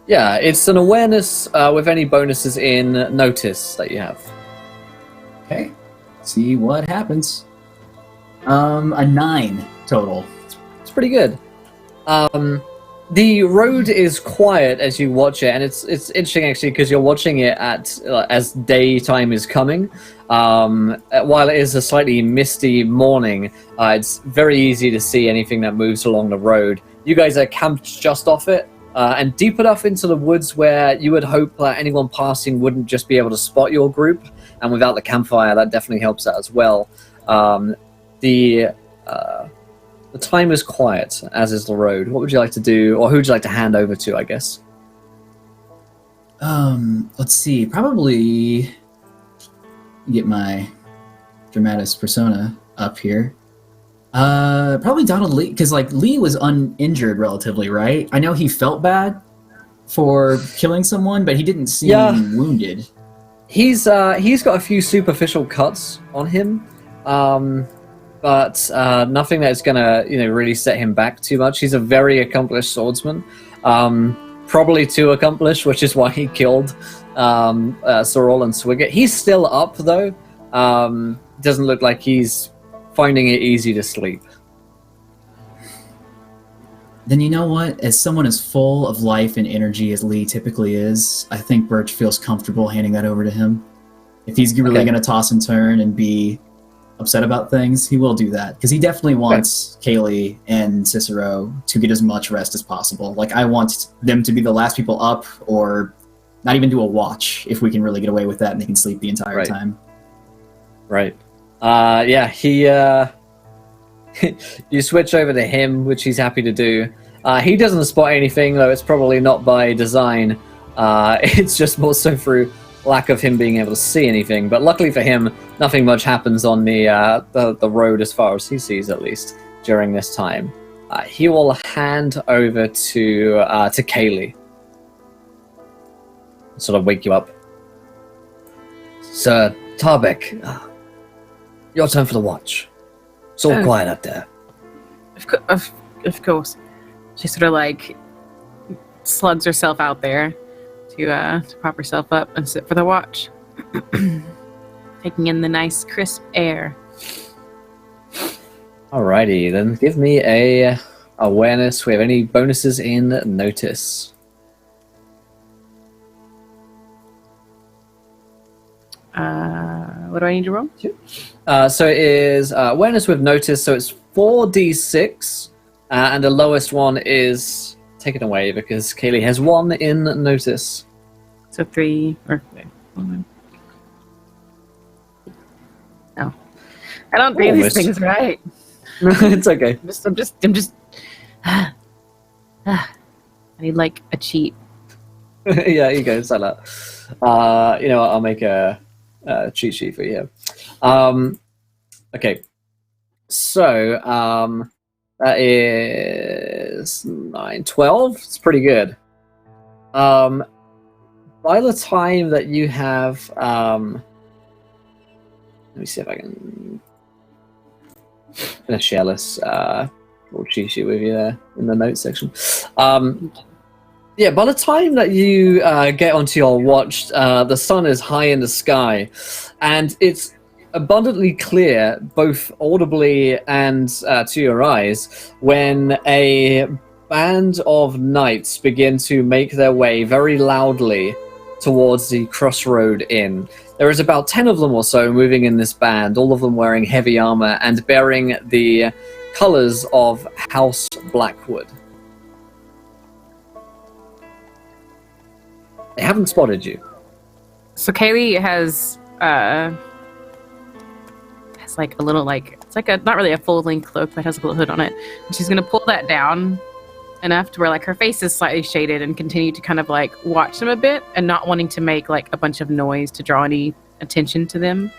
Speaker 1: Yeah, it's an awareness with any bonuses in notice that you have.
Speaker 3: Okay, see what happens. A 9 total.
Speaker 1: It's pretty good. The road is quiet as you watch it, and it's interesting actually because you're watching it at as daytime is coming. While it is a slightly misty morning, it's very easy to see anything that moves along the road. You guys are camped just off it, and deep enough into the woods where you would hope that anyone passing wouldn't just be able to spot your group. And without the campfire, that definitely helps out as well. The time is quiet, as is the road. What would you like to do, or who would you like to hand over to, I guess?
Speaker 3: Let's see. Probably get my dramatis persona up here. Probably Donald Lee, because like Lee was uninjured relatively, right? I know he felt bad for killing someone, but he didn't seem wounded.
Speaker 1: He's got a few superficial cuts on him, but nothing that's gonna really set him back too much. He's a very accomplished swordsman, probably too accomplished, which is why he killed Sir Roland Swigert. He's still up though. Doesn't look like he's finding it easy to sleep.
Speaker 3: Then you know what? As someone as full of life and energy as Lee typically is, I think Birch feels comfortable handing that over to him. If he's really going to toss and turn and be upset about things, he will do that. Because he definitely wants Kaylee and Cicero to get as much rest as possible. Like, I want them to be the last people up, or not even do a watch, if we can really get away with that and they can sleep the entire time.
Speaker 1: Right. He... you switch over to him, which he's happy to do. He doesn't spot anything, though it's probably not by design. It's just more so through lack of him being able to see anything. But luckily for him, nothing much happens on the road as far as he sees, at least, during this time. He will hand over to Kaylee. Sort of wake you up. Sir Tarbeck, your turn for the watch. It's all quiet up there.
Speaker 4: Of course. She sort of like slugs herself out there to prop herself up and sit for the watch. Taking in the nice crisp air.
Speaker 1: Alrighty, then give me a awareness. We have any bonuses in notice?
Speaker 4: What do I need to roll?
Speaker 1: So it is awareness with notice, so it's 4d6, and the lowest one is take it away because Kaylee has 1 in notice.
Speaker 4: So 3 or no. I don't do these
Speaker 1: Almost.
Speaker 4: things right.
Speaker 1: It's okay.
Speaker 4: I'm just I need like a cheat.
Speaker 1: Yeah, you go. It's like that. You know what? I'll make a cheat sheet for you. Okay. So, that is 9, 12. It's pretty good. By the time that you have, let me see if I can. I'm gonna share this little cheat sheet with you there in the notes section. Yeah, by the time that you get onto your watch, the sun is high in the sky, and it's abundantly clear, both audibly and to your eyes, when a band of knights begin to make their way very loudly towards the Crossroad Inn. There is about 10 of them or so moving in this band, all of them wearing heavy armor and bearing the colors of House Blackwood. They haven't spotted you.
Speaker 4: So Kaylee has like a little it's like a not really a full length cloak, but has a little hood on it. And she's gonna pull that down enough to where like her face is slightly shaded and continue to kind of like watch them a bit and not wanting to make like a bunch of noise to draw any attention to them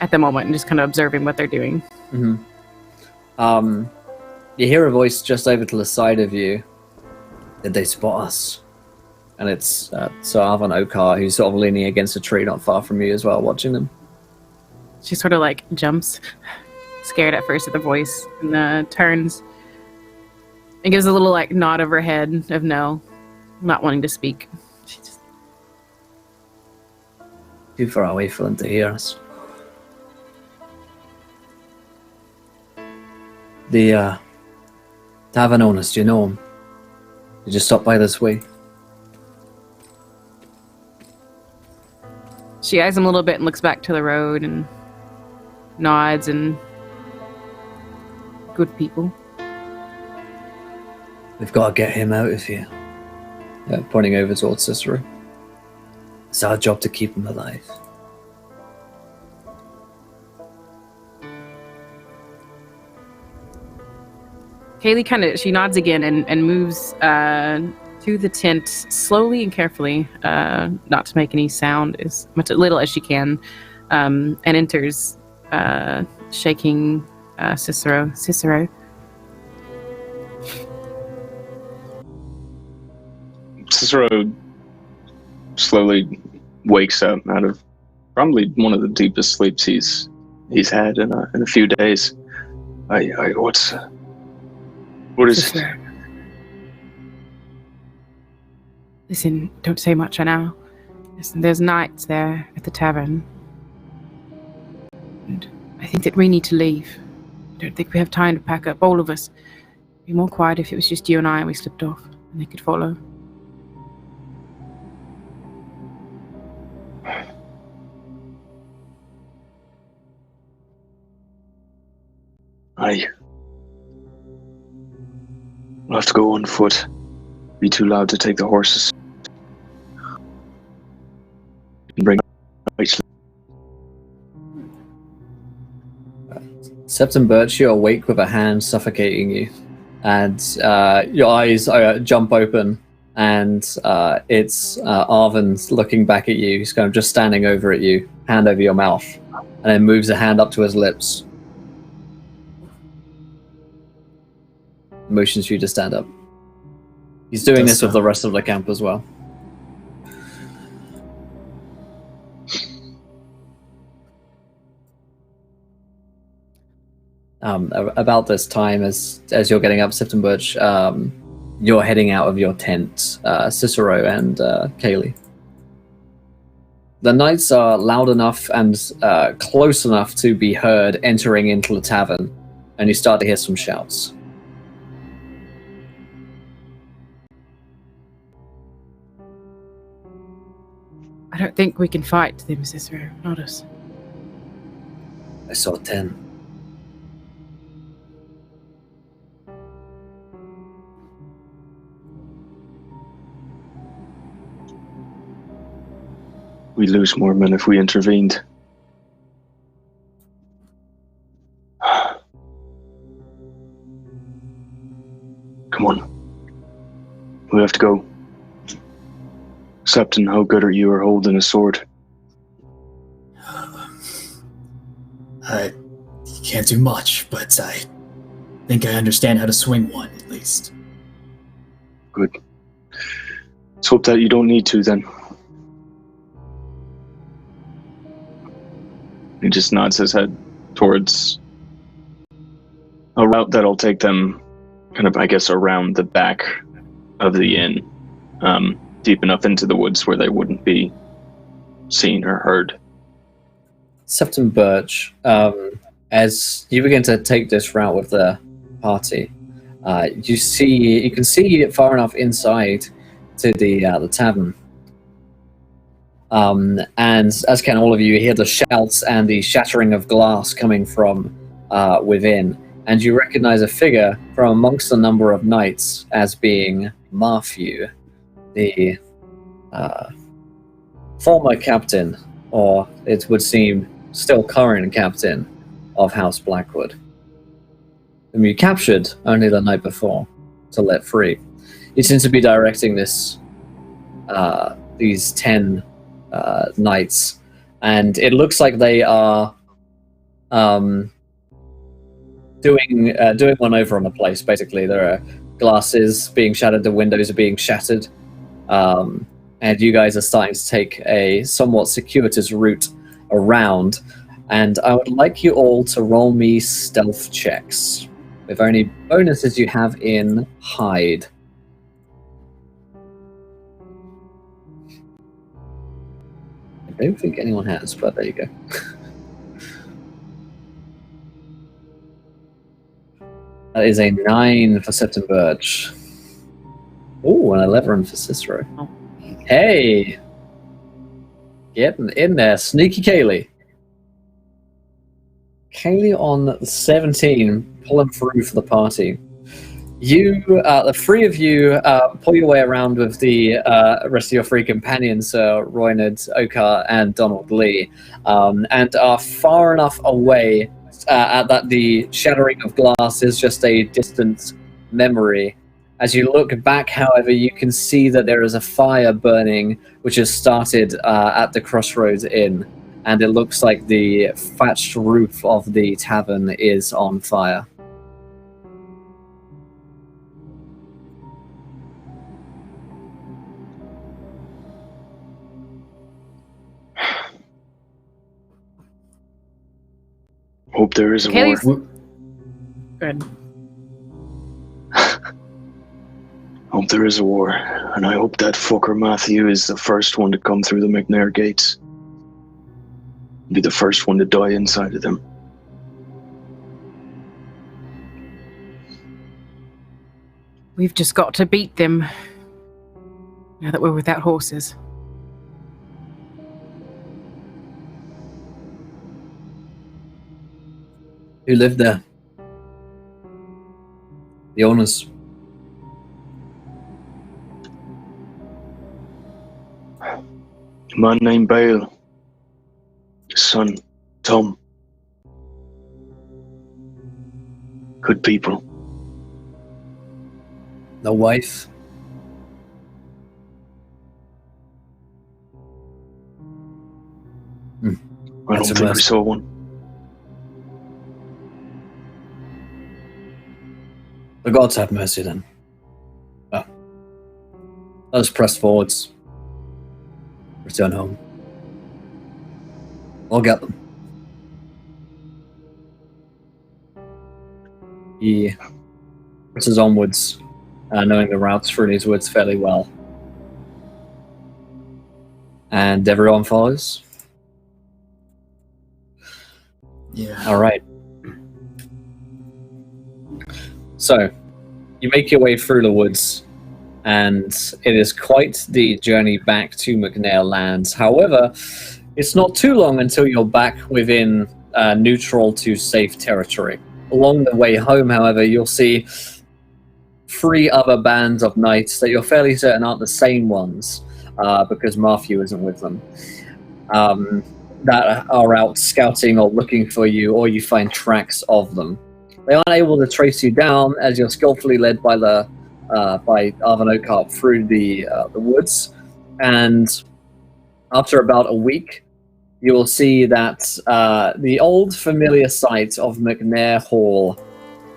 Speaker 4: at the moment, and just kind of observing what they're doing.
Speaker 1: Mm-hmm. You hear a voice just over to the side of you. Did they spot us? And it's Sir Arvon Okar, who's sort of leaning against a tree not far from you as well, watching them.
Speaker 4: She sort of like jumps, scared at first at the voice, and turns and gives a little like nod of her head of no, not wanting to speak. She just
Speaker 1: Too far away for them to hear us. The tavern owners, do you know him? Did you stop by this way?
Speaker 4: She eyes him a little bit and looks back to the road and nods, and good people.
Speaker 1: We've got to get him out of here. Pointing over towards Cicero. It's our job to keep him alive.
Speaker 4: Kaylee she nods again and moves to the tent slowly and carefully, not to make any sound, as little as she can, and enters, shaking Cicero. Cicero.
Speaker 5: Cicero slowly wakes up out of probably one of the deepest sleeps he's had in a few days. What is it?
Speaker 4: Listen, don't say much for now. Listen, there's knights there at the tavern, and I think that we need to leave. I don't think we have time to pack up, all of us. It'd be more quiet if it was just you and I and we slipped off, and they could follow.
Speaker 5: We'll have to go on foot. Be too loud to take the horses. Bring
Speaker 1: Septon Birch, you're awake with a hand suffocating you, and your eyes jump open, and it's Arvin looking back at you. He's kind of just standing over at you, hand over your mouth, and then moves a hand up to his lips. Motions for you to stand up. He's doing this with the rest of the camp as well. About this time, as you're getting up, Sifton Birch, you're heading out of your tent, Cicero and Kaylee. The knights are loud enough and close enough to be heard entering into the tavern, and you start to hear some shouts.
Speaker 4: I don't think we can fight them, Cicero. Not us.
Speaker 1: I saw 10.
Speaker 5: we'd lose more men if we intervened. Come on. We have to go. Captain, how good are you at holding a sword?
Speaker 3: I can't do much, but I think I understand how to swing one, at least.
Speaker 5: Good. Let's hope that you don't need to, then. He just nods his head towards a route that'll take them kind of, I guess, around the back of the inn, deep enough into the woods where they wouldn't be seen or heard.
Speaker 1: Septon Birch, as you begin to take this route with the party, you can see it far enough inside to the tavern. And as can all of you, hear the shouts and the shattering of glass coming from within, and you recognize a figure from amongst a number of knights as being Matthew, the former captain, or it would seem still current captain of House Blackwood, whom you captured only the night before to let free. He seems to be directing these 10 knights, and it looks like they are doing one over on the place. Basically, there are glasses being shattered, the windows are being shattered, and you guys are starting to take a somewhat circuitous route around. And I would like you all to roll me stealth checks with any bonuses you have in hide. I don't think anyone has, but there you go. That is a 9 for Septon Birch. Oh, an 11 for Cicero.
Speaker 4: Oh.
Speaker 1: Hey! Getting in there. Sneaky Kaylee. Kaylee on 17, pulling through for the party. You, the three of you, pull your way around with the rest of your three companions, Roynard, Okar, and Donald Lee, and are far enough away that the shattering of glass is just a distant memory. As you look back, however, you can see that there is a fire burning, which has started at the Crossroads Inn, and it looks like the thatched roof of the tavern is on fire.
Speaker 5: Hope there is a
Speaker 4: Kaylee's-
Speaker 5: war.
Speaker 4: Good.
Speaker 5: Hope there is a war, and I hope that fucker Matthew is the first one to come through the McNair gates. Be the first one to die inside of them.
Speaker 4: We've just got to beat them. Now that we're without horses.
Speaker 1: Who lived there? The owners.
Speaker 5: A man named Bale. His son, Tom. Good people.
Speaker 1: The wife.
Speaker 5: I
Speaker 1: That's
Speaker 5: don't
Speaker 1: a
Speaker 5: think we
Speaker 1: mercy.
Speaker 5: saw one.
Speaker 1: The gods have mercy then. Well, let us press forwards. Return home. I'll get them. He presses onwards, knowing the routes through these woods fairly well. And everyone follows?
Speaker 3: Yeah.
Speaker 1: Alright. So, you make your way through the woods, and it is quite the journey back to McNair Lands. However, it's not too long until you're back within neutral to safe territory. Along the way home, however, you'll see 3 other bands of knights that you're fairly certain aren't the same ones, because Matthew isn't with them. that are out scouting or looking for you, or you find tracks of them. They aren't able to trace you down as you're skillfully led by Arvan Oakharp through the woods, and after about a week, you will see that the old familiar site of McNair Hall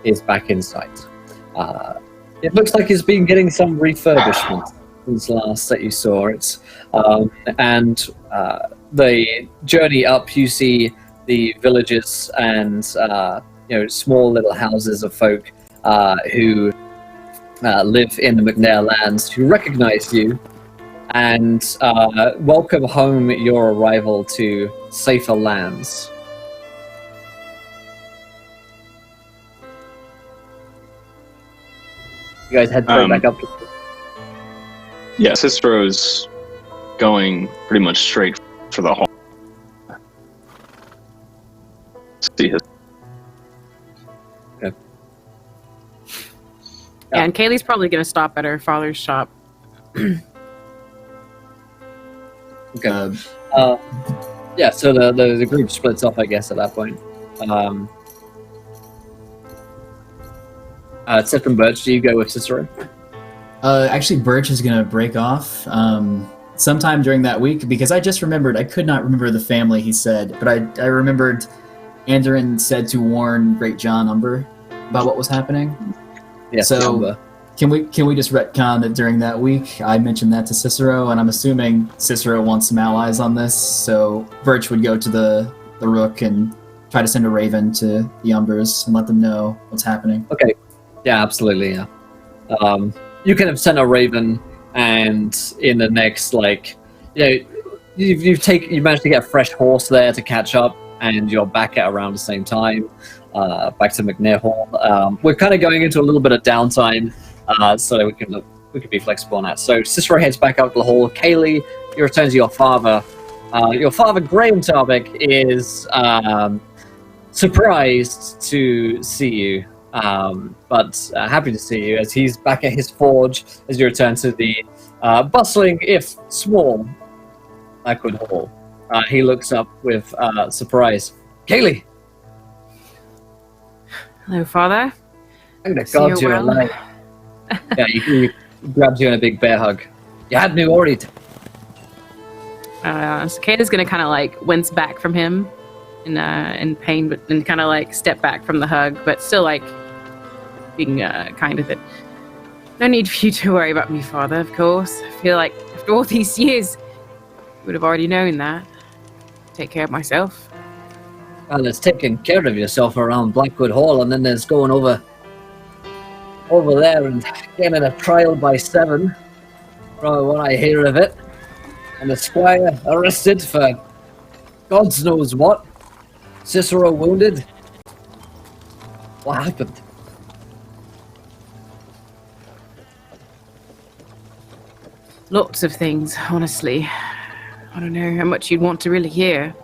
Speaker 1: is back in sight. It looks like it's been getting some refurbishment since last that you saw it. And the journey up, you see the villages and small little houses of folk who live in the McNair lands who recognize you and welcome home your arrival to safer lands. You guys head straight back up.
Speaker 2: Yeah, Cicero's going pretty much straight for the hall. See his.
Speaker 1: Okay.
Speaker 4: Yeah, and Kaylee's probably going to stop at her father's shop.
Speaker 1: Okay. Yeah, so the group splits off, I guess, at that point. Seth and Birch, do you go with Cicero?
Speaker 3: Actually, Birch is going to break off sometime during that week, because I just remembered, I could not remember the family he said, but I remembered Andoran said to warn Great John Umber about what was happening.
Speaker 1: Yes,
Speaker 3: so
Speaker 1: Umber.
Speaker 3: Can we just retcon that during that week I mentioned that to Cicero, and I'm assuming Cicero wants some allies on this, so Birch would go to the Rook and try to send a raven to the Umbers and let them know what's happening.
Speaker 1: Okay. Yeah, absolutely, yeah. You can have sent a raven, and in the next, you managed to get a fresh horse there to catch up, and you're back at around the same time, back to McNair Hall. We're kind of going into a little bit of downtime, so that we can be flexible on that. So Cicero heads back out to the hall. Kaylee, you return to your father. Your father, Graham Tarbick, is surprised to see you. But happy to see you as he's back at his forge as you return to the bustling, if small, Blackwood Hall. He looks up with surprise. Kaylee!
Speaker 4: Hello, Father.
Speaker 1: I'm gonna guard you alive. Yeah, he grabs you in a big bear hug. You had me worried.
Speaker 4: So Kayla's gonna kind of wince back from him in pain, but then kind of step back from the hug, but still being kind of it. No need for you to worry about me, Father, of course. I feel like after all these years, you would have already known that. Take care of myself.
Speaker 1: Well, there's taking care of yourself around Blackwood Hall, and then there's going over there and getting a trial by 7, from what I hear of it. And the squire arrested for God's knows what. Cicero wounded. What happened?
Speaker 4: Lots of things, honestly. I don't know how much you'd want to really hear.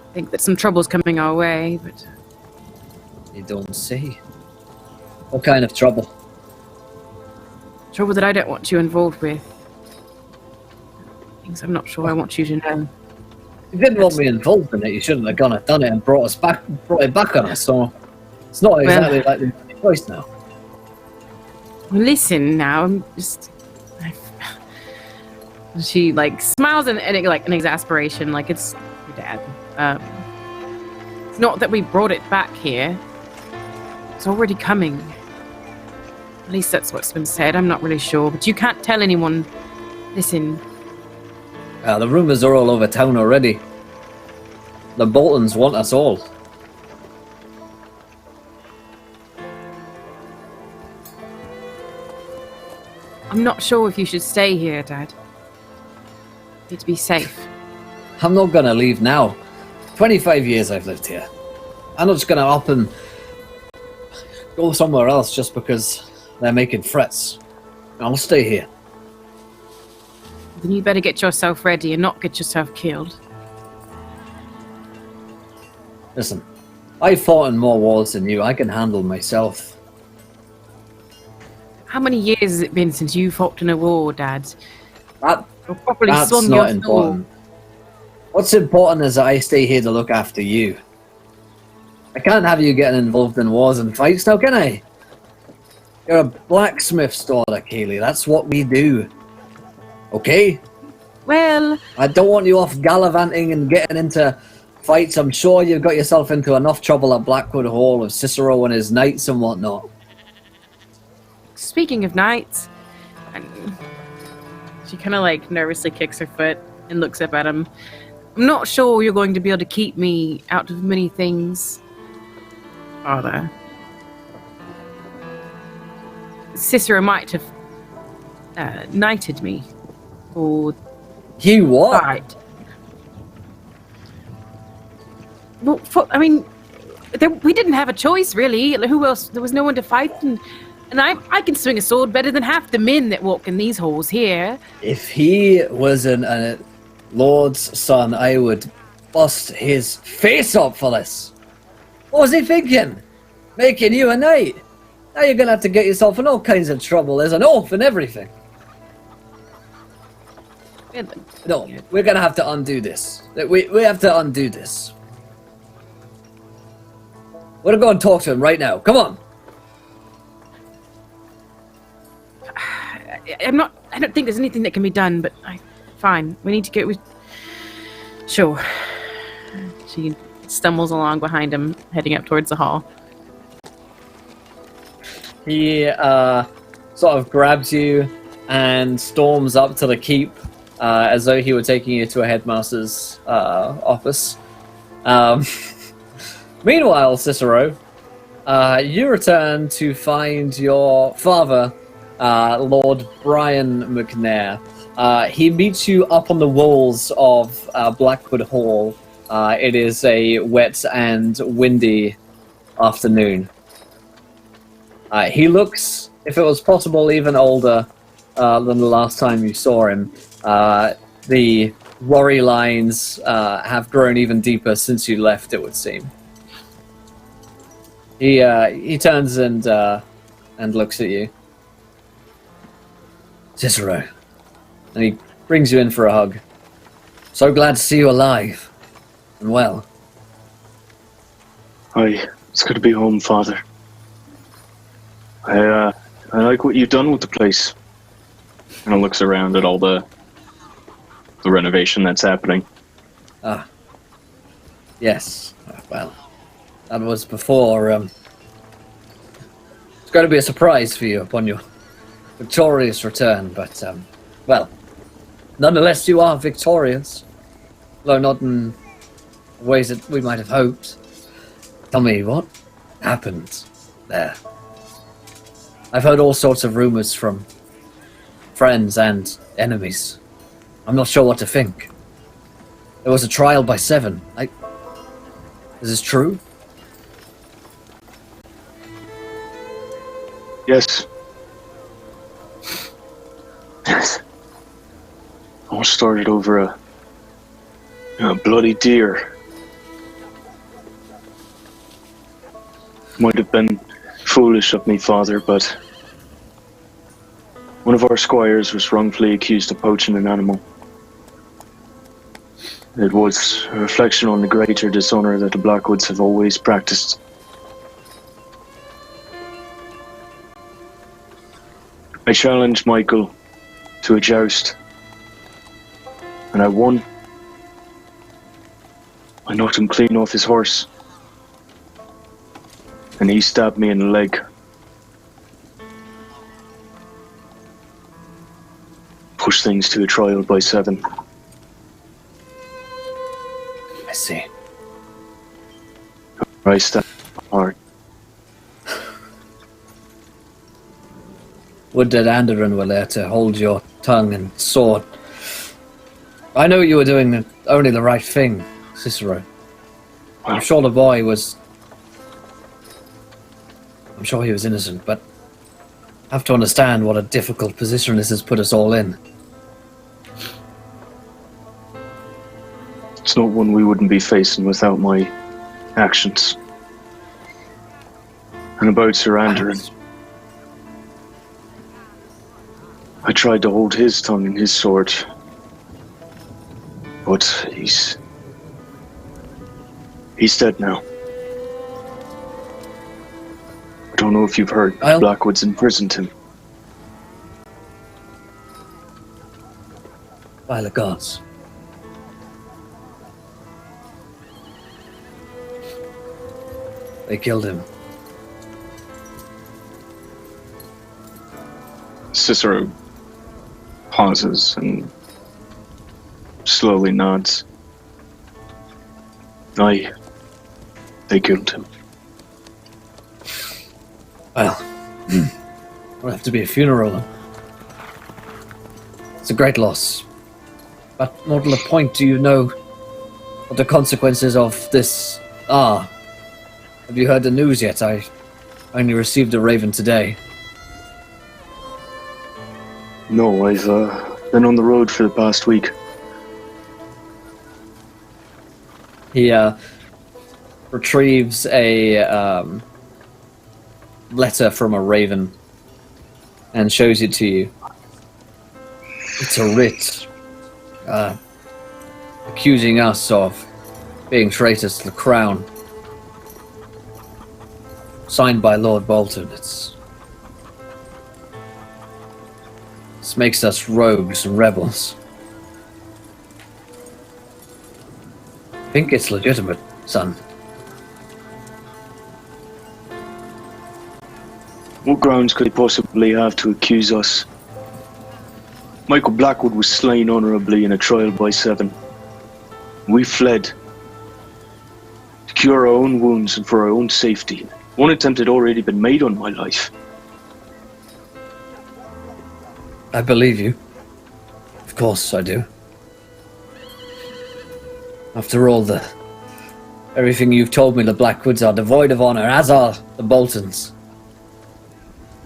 Speaker 4: I think that some trouble's coming our way, but...
Speaker 1: You don't say. What kind of trouble?
Speaker 4: Trouble that I don't want you involved with. Things I'm not sure I want you to know.
Speaker 1: If you didn't want me involved in it, you shouldn't have gone and done it and brought it back on us, so it's not exactly like the choice now.
Speaker 4: Well, listen now, I'm just... She smiles in an exasperation, it's your dad. It's not that we brought it back here. It's already coming. At least that's what's been said. I'm not really sure, but you can't tell anyone. Listen.
Speaker 1: The rumors are all over town already. The Boltons want us all.
Speaker 4: I'm not sure if you should stay here, Dad. You need to be safe.
Speaker 1: I'm not gonna leave now. 25 years I've lived here. I'm not just gonna up and go somewhere else just because they're making threats. I'll stay here.
Speaker 4: Then you better get yourself ready and not get yourself killed.
Speaker 1: Listen, I fought in more wars than you. I can handle myself.
Speaker 4: How many years has it been since you fought in a war, Dad?
Speaker 1: That
Speaker 4: Or properly
Speaker 1: That's
Speaker 4: swung
Speaker 1: not
Speaker 4: your sword.
Speaker 1: important. What's important is that I stay here to look after you. I can't have you getting involved in wars and fights now, can I? You're a blacksmith's daughter, Kaylee. That's what we do. Okay?
Speaker 4: Well,
Speaker 1: I don't want you off gallivanting and getting into fights. I'm sure you've got yourself into enough trouble at Blackwood Hall with Cicero and his knights and whatnot.
Speaker 4: speaking of knights, and she kind of like nervously kicks her foot and looks up at him. I'm not sure you're going to be able to keep me out of many things, Father. Cicero might have knighted me, or
Speaker 1: You what?
Speaker 4: died. Well, we didn't have a choice, really. Who else? There was no one to fight, and I can swing a sword better than half the men that walk in these halls here.
Speaker 1: If he was a lord's son, I would bust his face up for this. What was he thinking? Making you a knight? Now you're gonna have to get yourself in all kinds of trouble. There's an oath and everything. No, we're gonna have to undo this. We have to undo this. We're gonna go and talk to him right now. Come on.
Speaker 4: I don't think there's anything that can be done, but fine. We need to go. Sure. She stumbles along behind him, heading up towards the hall.
Speaker 1: He sort of grabs you and storms up to the keep as though he were taking you to a headmaster's office. Meanwhile, Cicero, you return to find your father, Lord Brian McNair. He meets you up on the walls of Blackwood Hall. It is a wet and windy afternoon. He looks, if it was possible, even older than the last time you saw him. The worry lines have grown even deeper since you left, it would seem. He turns and looks at you. Cicero. And he brings you in for a hug. So glad to see you alive and well.
Speaker 5: Hi, it's good to be home, Father. I like what you've done with the place. And looks around at all the renovation that's happening.
Speaker 1: Ah. Yes. Well, that was before. It's going to be a surprise for you upon your victorious return, but, well, nonetheless, you are victorious. Though not in ways that we might have hoped. Tell me, what happened there? I've heard all sorts of rumors from friends and enemies. I'm not sure what to think. There was a trial by 7. Is this true?
Speaker 5: Yes. All started over a bloody deer. Might have been foolish of me, Father, but one of our squires was wrongfully accused of poaching an animal. It was a reflection on the greater dishonor that the Blackwoods have always practiced. I challenged Michael to a joust, and I won. I knocked him clean off his horse, and he stabbed me in the leg. Pushed things to a trial by 7.
Speaker 1: I see.
Speaker 5: I stabbed hard.
Speaker 1: Would that Anderin were there to hold your tongue and sword. I know you were doing only the right thing, Cicero. I'm sure the boy was... I'm sure he was innocent, but I have to understand what a difficult position this has put us all in.
Speaker 5: It's not one we wouldn't be facing without my actions. And about Sir Anderin, I tried to hold his tongue and his sword, but he's dead now. I don't know if you've heard, Blackwood's imprisoned him.
Speaker 1: By the gods. They killed him.
Speaker 5: Cicero pauses and slowly nods. Aye, they killed him.
Speaker 1: Well, will have to be a funeral. It's a great loss. But more to the point, do you know what the consequences of this are? Have you heard the news yet? I only received a raven today.
Speaker 5: No, I've been on the road for the past week.
Speaker 1: He retrieves a letter from a raven and shows it to you. It's a writ accusing us of being traitors to the crown. Signed by Lord Bolton. This makes us rogues and rebels. I think it's legitimate, son.
Speaker 5: What grounds could he possibly have to accuse us? Michael Blackwood was slain honourably in a trial by 7. We fled to cure our own wounds and for our own safety. One attempt had already been made on my life.
Speaker 1: I believe you. Of course I do. After all, everything you've told me, the Blackwoods are devoid of honor, as are the Boltons.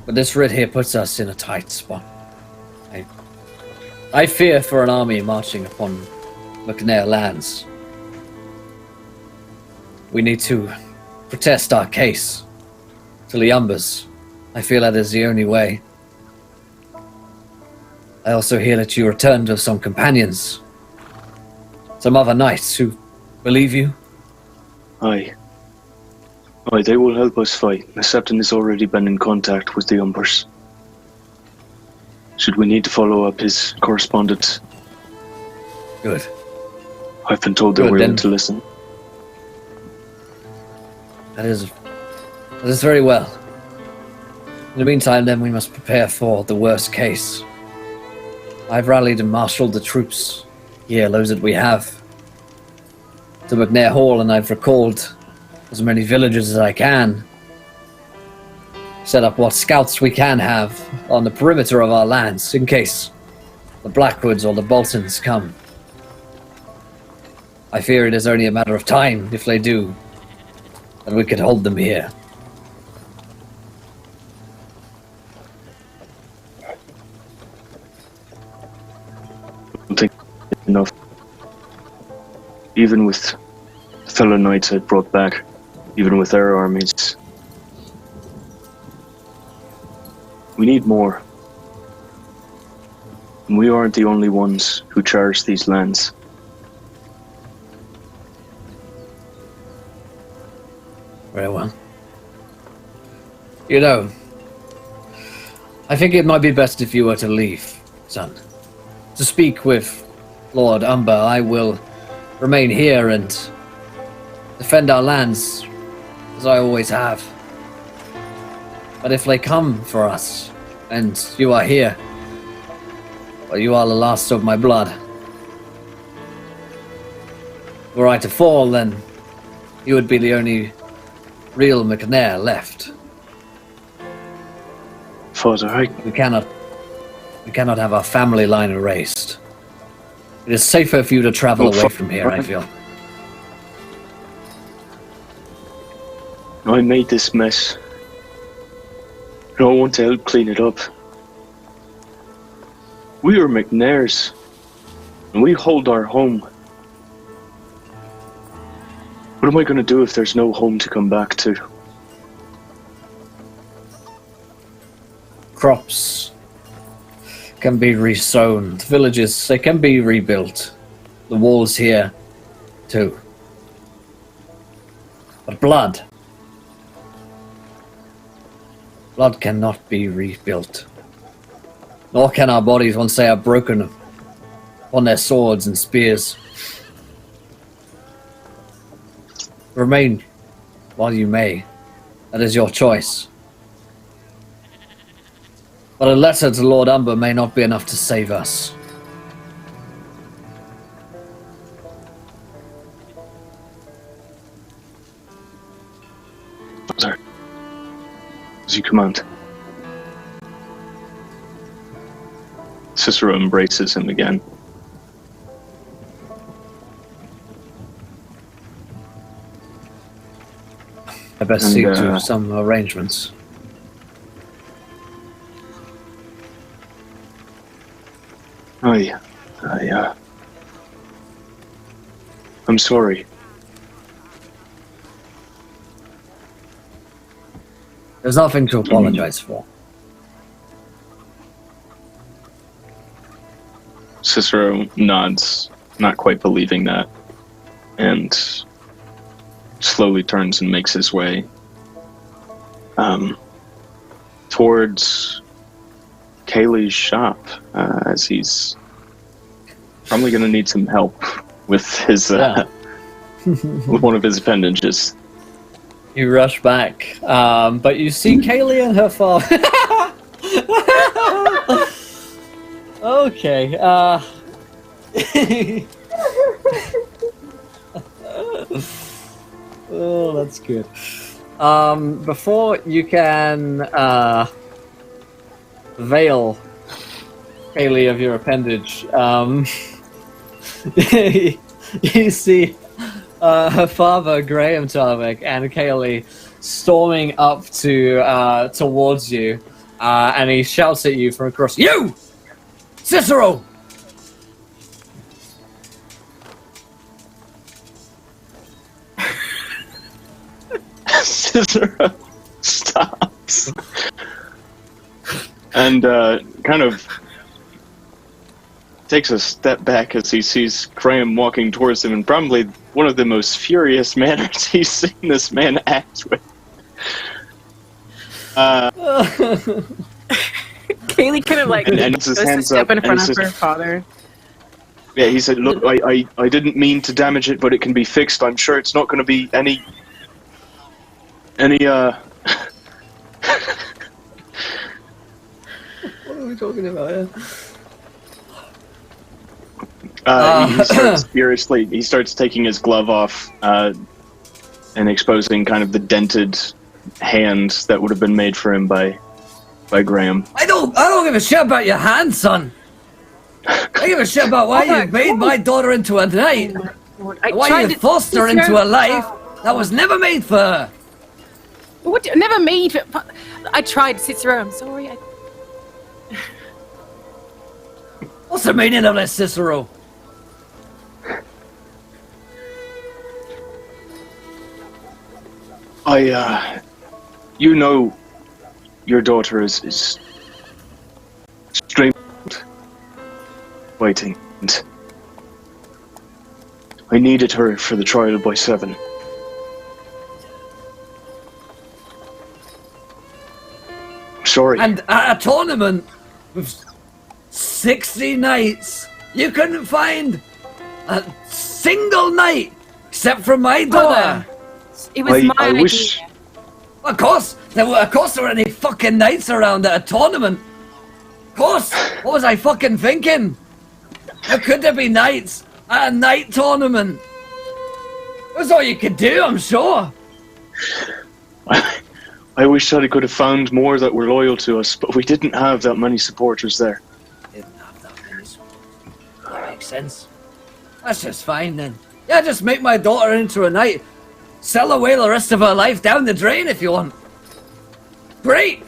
Speaker 1: But this writ here puts us in a tight spot. I fear for an army marching upon McNair lands. We need to protest our case to the Umbers. I feel that is the only way. I also hear that you returned with some companions. Some other knights who believe you?
Speaker 5: Aye. Aye, they will help us fight. The Septon has already been in contact with the Umbers. Should we need to follow up his correspondence?
Speaker 1: Good.
Speaker 5: I've been told they're willing to listen.
Speaker 1: That is very well. In the meantime, then, we must prepare for the worst case. I've rallied and marshaled the troops here, those that we have, to McNair Hall, and I've recalled as many villagers as I can. Set up what scouts we can have on the perimeter of our lands, in case the Blackwoods or the Boltons come. I fear it is only a matter of time, if they do, that we could hold them here.
Speaker 5: I don't think enough. Even with fellow knights I brought back, even with their armies, we need more. And we aren't the only ones who charge these lands.
Speaker 1: Very well. You know, I think it might be best if you were to leave, son. To speak with Lord Umber, I will remain here and defend our lands, as I always have. But if they come for us, and you are here, well, you are the last of my blood. Were I to fall, then you would be the only real McNair left.
Speaker 5: Father,
Speaker 1: We cannot have our family line erased. It is safer for you to travel away from here, I feel.
Speaker 5: I made this mess. And I want to help clean it up. We are McNairs, and we hold our home. What am I going to do if there's no home to come back to?
Speaker 1: Crops can be resown. Villages, they can be rebuilt. the walls here, too. But blood cannot be rebuilt. Nor can our bodies once they are broken on their swords and spears. Remain while you may. That is your choice. But a letter to Lord Umber may not be enough to save us.
Speaker 5: Sir, as you command. Cicero embraces him again.
Speaker 1: I best see to some arrangements.
Speaker 5: I'm sorry.
Speaker 1: There's nothing to apologize for.
Speaker 5: Cicero nods, not quite believing that, and slowly turns and makes his way towards Kaylee's shop, as he's probably going to need some help with his with one of his appendages.
Speaker 1: You rush back, but you see Kaylee and her father. Okay. Oh, that's good. Before you can veil Kaylee of your appendage, you see her father, Graham Tarvik, and Kaylee storming up to towards you, and he shouts at you from across. You! Cicero!
Speaker 5: Cicero stops and kind of takes a step back as he sees Graham walking towards him in probably one of the most furious manners he's seen this man act with.
Speaker 4: Kaylee kind of like
Speaker 5: and his
Speaker 4: goes to
Speaker 5: hands
Speaker 4: step
Speaker 5: up
Speaker 4: in
Speaker 5: and
Speaker 4: front
Speaker 5: he
Speaker 4: of
Speaker 5: says-
Speaker 4: her father.
Speaker 5: Yeah, he said, look, I didn't mean to damage it, but it can be fixed. I'm sure it's not going to be any
Speaker 1: What are we talking about here?
Speaker 5: He starts furiously. He starts taking his glove off and exposing kind of the dented hand that would have been made for him by Graham.
Speaker 1: I don't give a shit about your hand, son. I give a shit about why you made my daughter into a knight. Why you forced her into a life that was never made for her.
Speaker 4: What? Never made. I tried, Cicero. I'm sorry.
Speaker 1: What's the meaning of this, Cicero?
Speaker 5: You know, your daughter is extremely waiting, and I needed her for the trial by 7. I'm sorry.
Speaker 1: And at a tournament with 60 knights, you couldn't find a single knight except for my daughter.
Speaker 4: It was my
Speaker 5: I
Speaker 4: idea.
Speaker 5: wish.
Speaker 1: Of course, there were any fucking knights around at a tournament. Of course, what was I fucking thinking? How could there be knights at a knight tournament? That's all you could do, I'm sure.
Speaker 5: I wish that I could have found more that were loyal to us, but we didn't have that many supporters there.
Speaker 1: Didn't have that many supporters. That makes sense. That's just fine then. Yeah, just make my daughter into a knight. Sell away the rest of her life down the drain if you want. Great!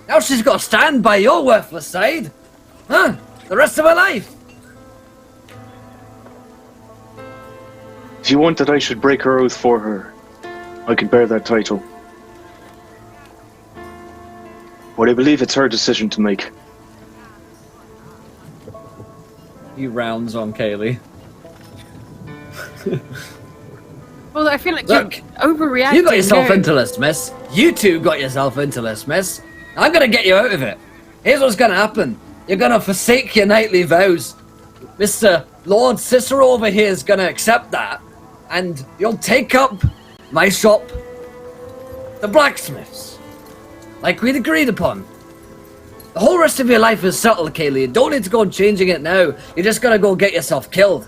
Speaker 1: Now she's got to stand by your worthless side. Huh? The rest of her life.
Speaker 5: If you want that I should break her oath for her, I could bear that title. But I believe it's her decision to make.
Speaker 1: He rounds on Kaylee.
Speaker 4: Well, I feel like
Speaker 1: Look,
Speaker 4: you're overreacting.
Speaker 1: You got yourself
Speaker 4: no.
Speaker 1: into this, miss. You two got yourself into this, miss. I'm gonna get you out of it. Here's what's gonna happen. You're gonna forsake your knightly vows. Mr. Lord Cicero over here is gonna accept that. And you'll take up my shop, the blacksmith's, like we'd agreed upon. The whole rest of your life is settled, Kaylee. You don't need to go and changing it now. You're just gonna go get yourself killed.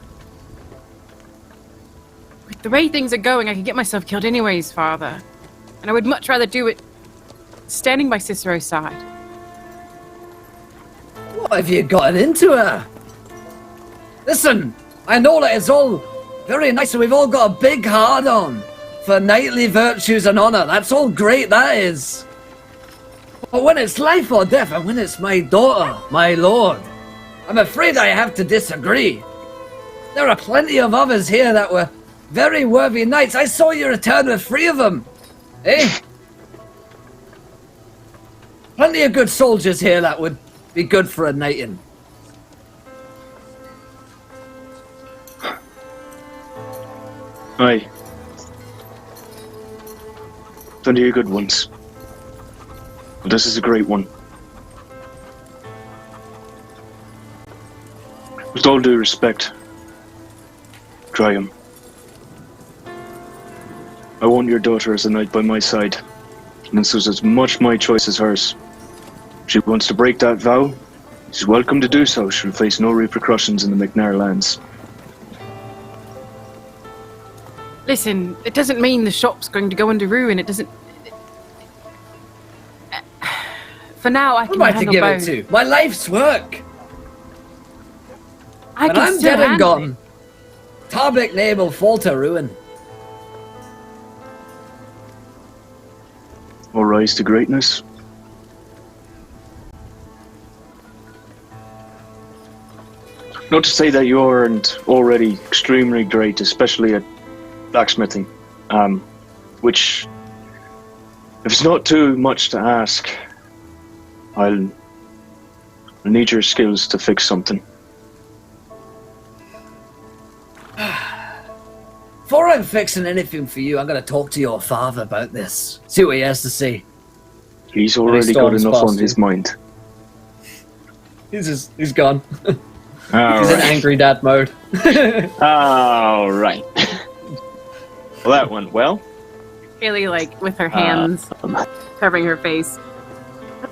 Speaker 4: With the way things are going, I could get myself killed anyways, Father. And I would much rather do it standing by Cicero's side.
Speaker 1: What have you gotten into her? Listen, I know that it's all very nice and we've all got a big heart on for knightly virtues and honor. That's all great, that is. But when it's life or death, and when it's my daughter, my lord, I'm afraid I have to disagree. There are plenty of others here that were very worthy knights. I saw you return with 3 of them. Eh? Plenty of good soldiers here that would be good for a knighting.
Speaker 5: Aye. Plenty of good ones. But this is a great one. With all due respect, Graham, I want your daughter as a knight by my side, and this was as much my choice as hers. If she wants to break that vow, she's welcome to do so. She'll face no repercussions in the McNair lands.
Speaker 4: Listen, it doesn't mean the shop's going to go under ruin. It doesn't... For now, I
Speaker 1: Who
Speaker 4: can
Speaker 1: am I to
Speaker 4: handle
Speaker 1: give
Speaker 4: both.
Speaker 1: it to? My life's work.
Speaker 4: I
Speaker 1: When
Speaker 4: can
Speaker 1: I'm
Speaker 4: still
Speaker 1: dead and
Speaker 4: handle
Speaker 1: gone, Tarbeck name will fall to ruin.
Speaker 5: Or rise to greatness. Not to say that you aren't already extremely great, especially at blacksmithing, which, if it's not too much to ask, I'll need your skills to fix something.
Speaker 1: Before I'm fixing anything for you, I'm going to talk to your father about this. See what he has to say.
Speaker 5: He's already got
Speaker 1: storms
Speaker 5: enough
Speaker 1: past
Speaker 5: on
Speaker 1: you.
Speaker 5: his mind.
Speaker 1: He's gone.
Speaker 5: All
Speaker 1: He's in angry dad mode.
Speaker 5: All right. Well, that went well.
Speaker 4: Kaylee, like, with her hands covering her face. I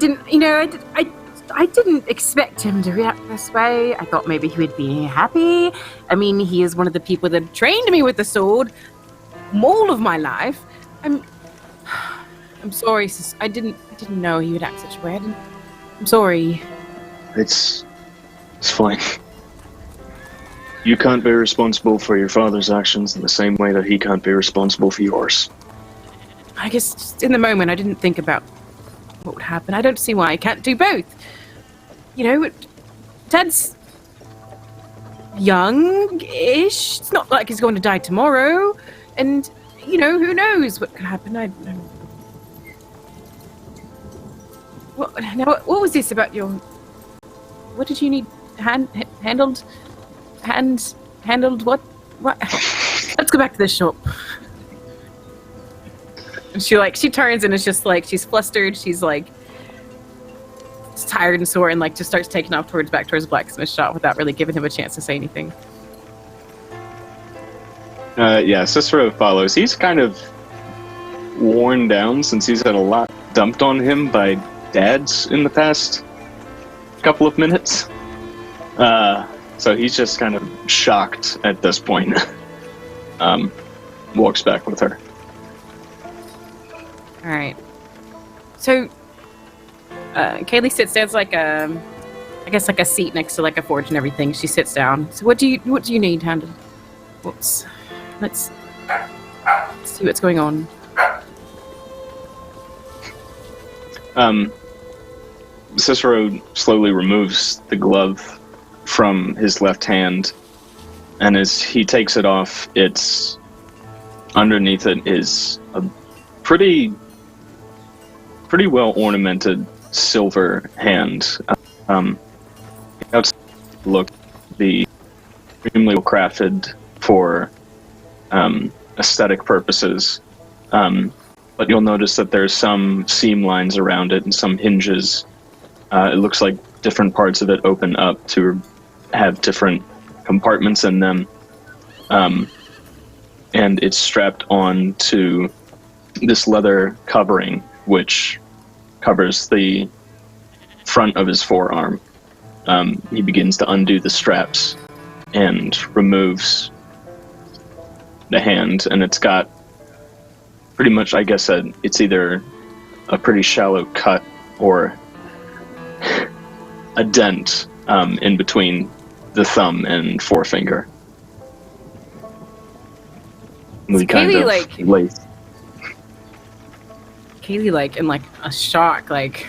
Speaker 4: didn't expect him to react this way. I thought maybe he would be happy. I mean, he is one of the people that trained me with the sword all of my life. I'm sorry, sis. I didn't know he would act such a way. I'm sorry.
Speaker 5: It's fine. You can't be responsible for your father's actions in the same way that he can't be responsible for yours.
Speaker 4: I guess just in the moment I didn't think about what would happen. I don't see why I can't do both. You know, Dad's young-ish. It's not like he's going to die tomorrow. And, you know, who knows what could happen. What was this about your... What did you need handled what? Let's go back to the shop. And she turns and it's just like she's flustered, she's like tired and sore and like just starts taking off back towards the blacksmith shop without really giving him a chance to say anything.
Speaker 5: Yeah, Cicero follows. He's kind of worn down since he's had a lot dumped on him by dads in the past couple of minutes. So he's just kind of shocked at this point. Walks back with her.
Speaker 4: All right. So Kaylee sits down. It's like I guess like a seat next to like a forge and everything. She sits down. So what do you need handled? Whoops. Let's see what's going on.
Speaker 5: Cicero slowly removes the glove from his left hand, and as he takes it off, it's underneath it is a pretty well ornamented silver hand. Outside look the extremely well crafted for aesthetic purposes. But you'll notice that there's some seam lines around it and some hinges. It looks like different parts of it open up to have different compartments in them. And it's strapped on to this leather covering, which covers the front of his forearm. He begins to undo the straps and removes the hand, and it's got pretty much, I guess, it's either a pretty shallow cut or a dent in between the thumb and forefinger. We kind
Speaker 4: Kaylee,
Speaker 5: of
Speaker 4: like-
Speaker 5: lace.
Speaker 4: Kaylee, like, in, like, a shock, like...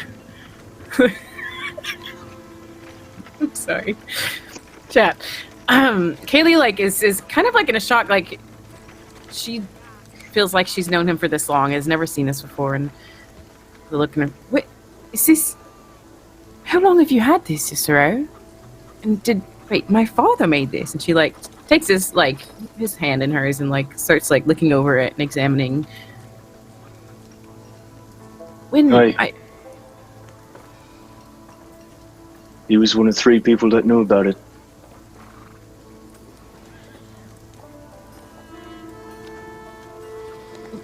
Speaker 4: I'm sorry. Chat. Kaylee, like, is kind of, like, in a shock, like, she feels like she's known him for this long, has never seen this before, and looking at her, wait, is this... How long have you had this, Cicero? And wait, my father made this, and she, like, takes his, like, his hand in hers and, like, starts, like, looking over it and examining. When
Speaker 5: Right. He was one of 3 people that knew about it.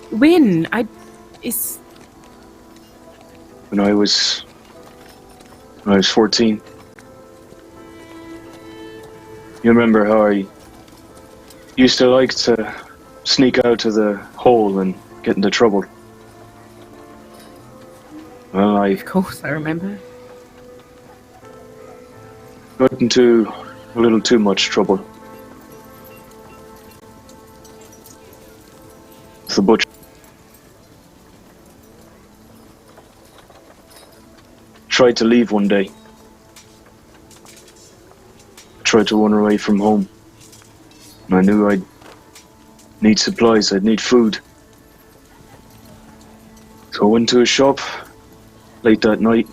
Speaker 4: When
Speaker 5: When I was 14. You remember how I used to like to sneak out to the hole and get into trouble? Well, I
Speaker 4: of course I remember.
Speaker 5: got into a little too much trouble. The butcher tried to leave one day. I tried to run away from home. And I knew I'd need supplies, I'd need food. So I went to a shop late that night,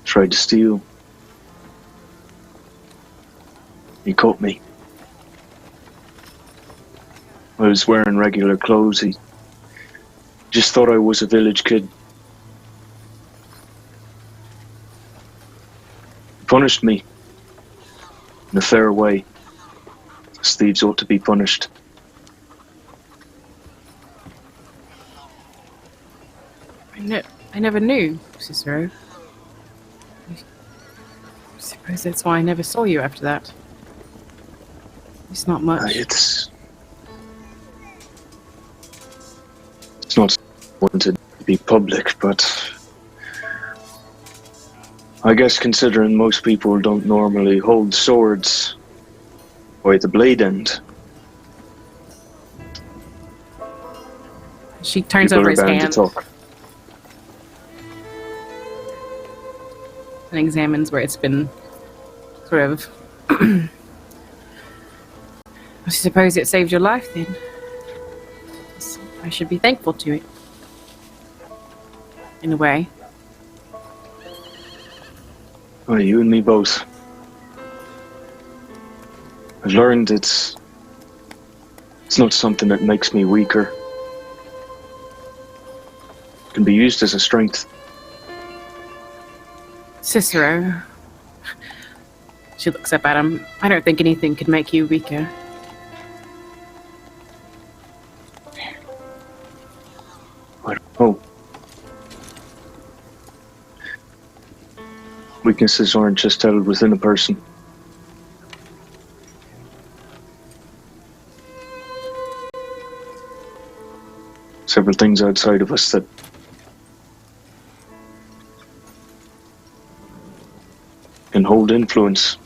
Speaker 5: tried to steal. He caught me. I was wearing regular clothes. He just thought I was a village kid. He punished me in a fair way. As thieves ought to be punished.
Speaker 4: I never knew, Cicero. I suppose that's why I never saw you after that. It's not much.
Speaker 5: It's not wanted to be public, but I guess considering most people don't normally hold swords by the blade end,
Speaker 4: She turns
Speaker 5: people
Speaker 4: over
Speaker 5: are
Speaker 4: his
Speaker 5: bound
Speaker 4: hand
Speaker 5: to talk.
Speaker 4: and examines where it's been sort of... I suppose it saved your life then. I should be thankful to it. In a way.
Speaker 5: Oh, you and me both. I've learned it's not something that makes me weaker. It can be used as a strength.
Speaker 4: Cicero. She looks up at him. I don't think anything could make you weaker.
Speaker 5: I don't know. Weaknesses aren't just held within a person. Several things outside of us that can hold influence.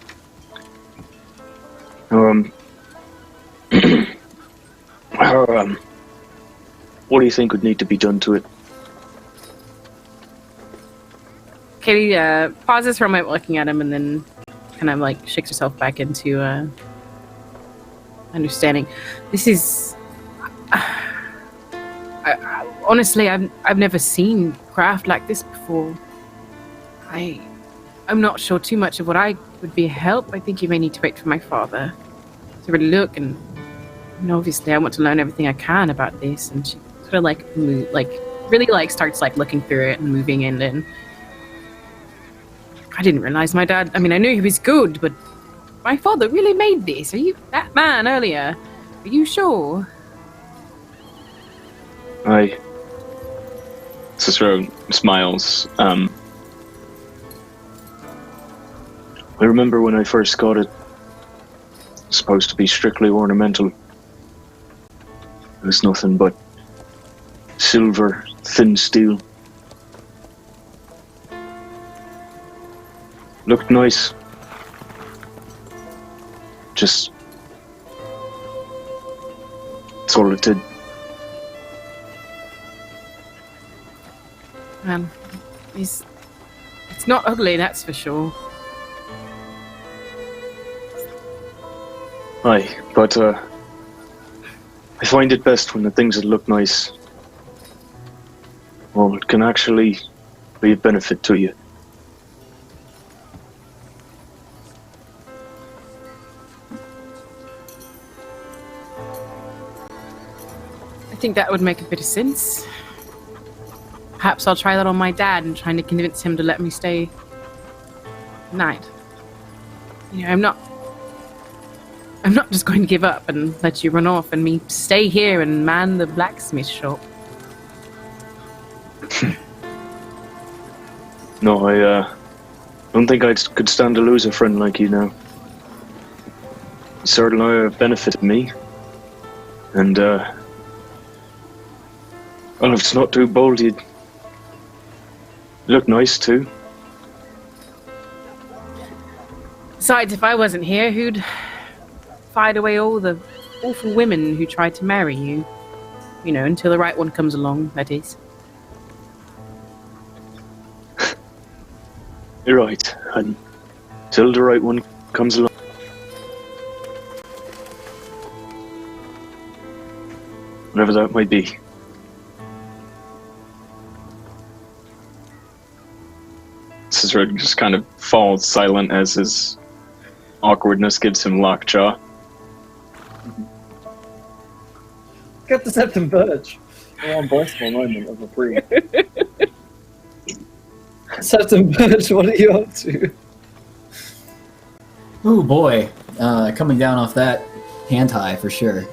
Speaker 5: What do you think would need to be done to it?
Speaker 4: Katie pauses for a moment looking at him and then kind of like shakes herself back into understanding. This is... honestly, I've never seen craft like this before. I'm not sure too much of what I would be a help. I think you may need to wait for my father to really look and And obviously, I want to learn everything I can about this. And she sort of really starts like looking through it and moving in. And I didn't realize my dad. I mean, I knew he was good, but my father really made this. Are you that man earlier? Are you sure?
Speaker 5: Cicero smiles. I remember when I first got it. It's supposed to be strictly ornamental. It was nothing but silver, thin steel. Looked nice. Just... that's all it did.
Speaker 4: It's not ugly, that's for sure.
Speaker 5: Aye, but I find it best when the things that look nice, well, it can actually be a benefit to you.
Speaker 4: I think that would make a bit of sense. Perhaps I'll try that on my dad and trying to convince him to let me stay night. You know, I'm not just going to give up and let you run off and me stay here and man the blacksmith shop.
Speaker 5: No, I don't think I could stand to lose a friend like you now. You certainly have benefited me. And, well, if it's not too bold, you look nice too.
Speaker 4: Besides, if I wasn't here, who'd fight away all the awful women who tried to marry you? You know, until the right one comes along, that is.
Speaker 5: You're right, and till the right one comes along. Whatever that might be.
Speaker 2: Cicero just kind of falls silent as his awkwardness gives him lockjaw.
Speaker 1: Get the Septum Birch. One blissful moment of reprieve. Septum Birch, what are you up to?
Speaker 3: Oh boy, coming down off that hand high for sure.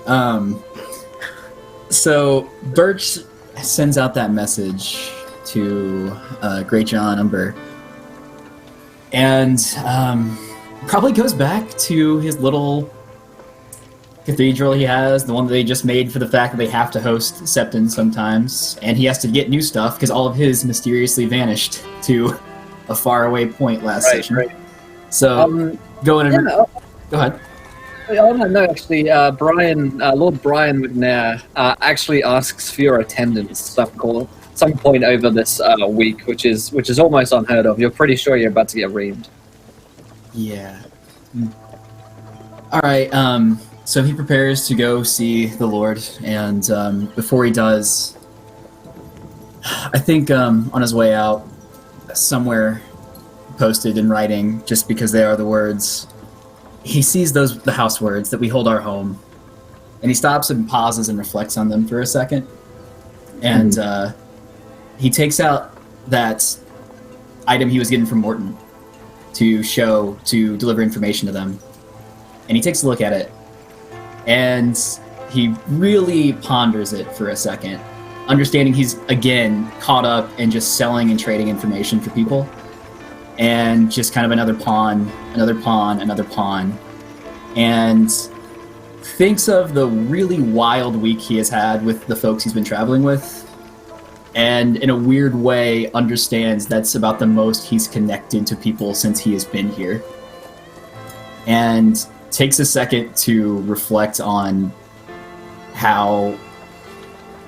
Speaker 3: So Birch sends out that message to Great John Umber, and probably goes back to his little cathedral he has, the one that they just made for the fact that they have to host Septon sometimes, and he has to get new stuff because all of his mysteriously vanished to a faraway point last session.
Speaker 1: Right.
Speaker 3: So go in and go ahead.
Speaker 1: Oh no, actually, Brian, Lord Brian McNair, actually asks for your attendance some point over this week, which is almost unheard of. You're pretty sure you're about to get reamed.
Speaker 3: Yeah. All right. So he prepares to go see the Lord, and before he does, I think on his way out, somewhere posted in writing, just because they are the words, he sees the house words that we hold our home, and he stops and pauses and reflects on them for a second, and he takes out that item he was getting from Morton to deliver information to them, and he takes a look at it, and he really ponders it for a second, understanding he's again caught up in just selling and trading information for people, and just kind of another pawn, and thinks of the really wild week he has had with the folks he's been traveling with, and in a weird way understands that's about the most he's connected to people since he has been here, and takes a second to reflect on how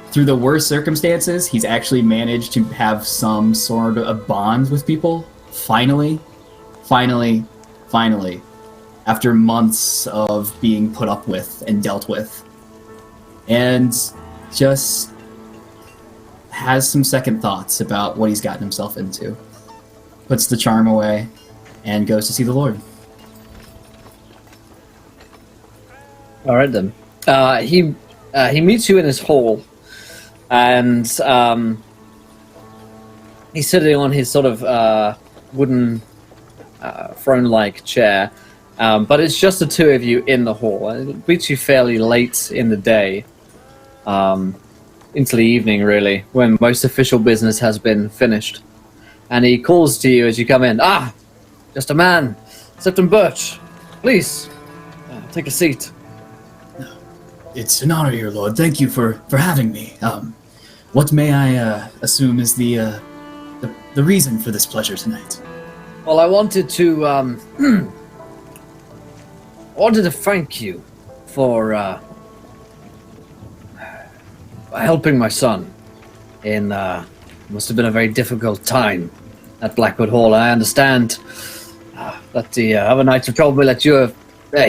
Speaker 3: through the worst circumstances he's actually managed to have some sort of a bond with people finally, after months of being put up with and dealt with, and just has some second thoughts about what he's gotten himself into, puts the charm away, and goes to see the Lord.
Speaker 1: All right then. He meets you in his hall, and he's sitting on his sort of wooden throne-like chair, but it's just the two of you in the hall. It meets you fairly late in the day, into the evening, really, when most official business has been finished. And he calls to you as you come in. Ah, just a man, Septon Birch. Please, take a seat.
Speaker 3: It's an honor, your lord. Thank you for having me. What may I assume is the reason for this pleasure tonight?
Speaker 1: Well, I wanted to thank you for helping my son in must have been a very difficult time at Blackwood Hall. I understand that the other knights have told me that you're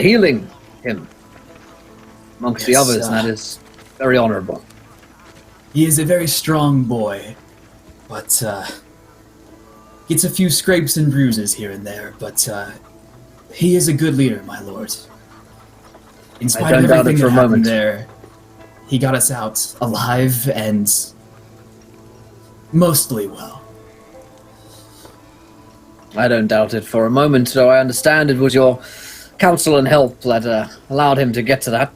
Speaker 1: healing him amongst the others, and that is very honorable.
Speaker 3: He is a very strong boy, but gets a few scrapes and bruises here and there, but he is a good leader, my lord. In spite of everything that happened there, he got us out alive and mostly well.
Speaker 1: I don't doubt it for a moment, so I understand it was your counsel and help that allowed him to get to that.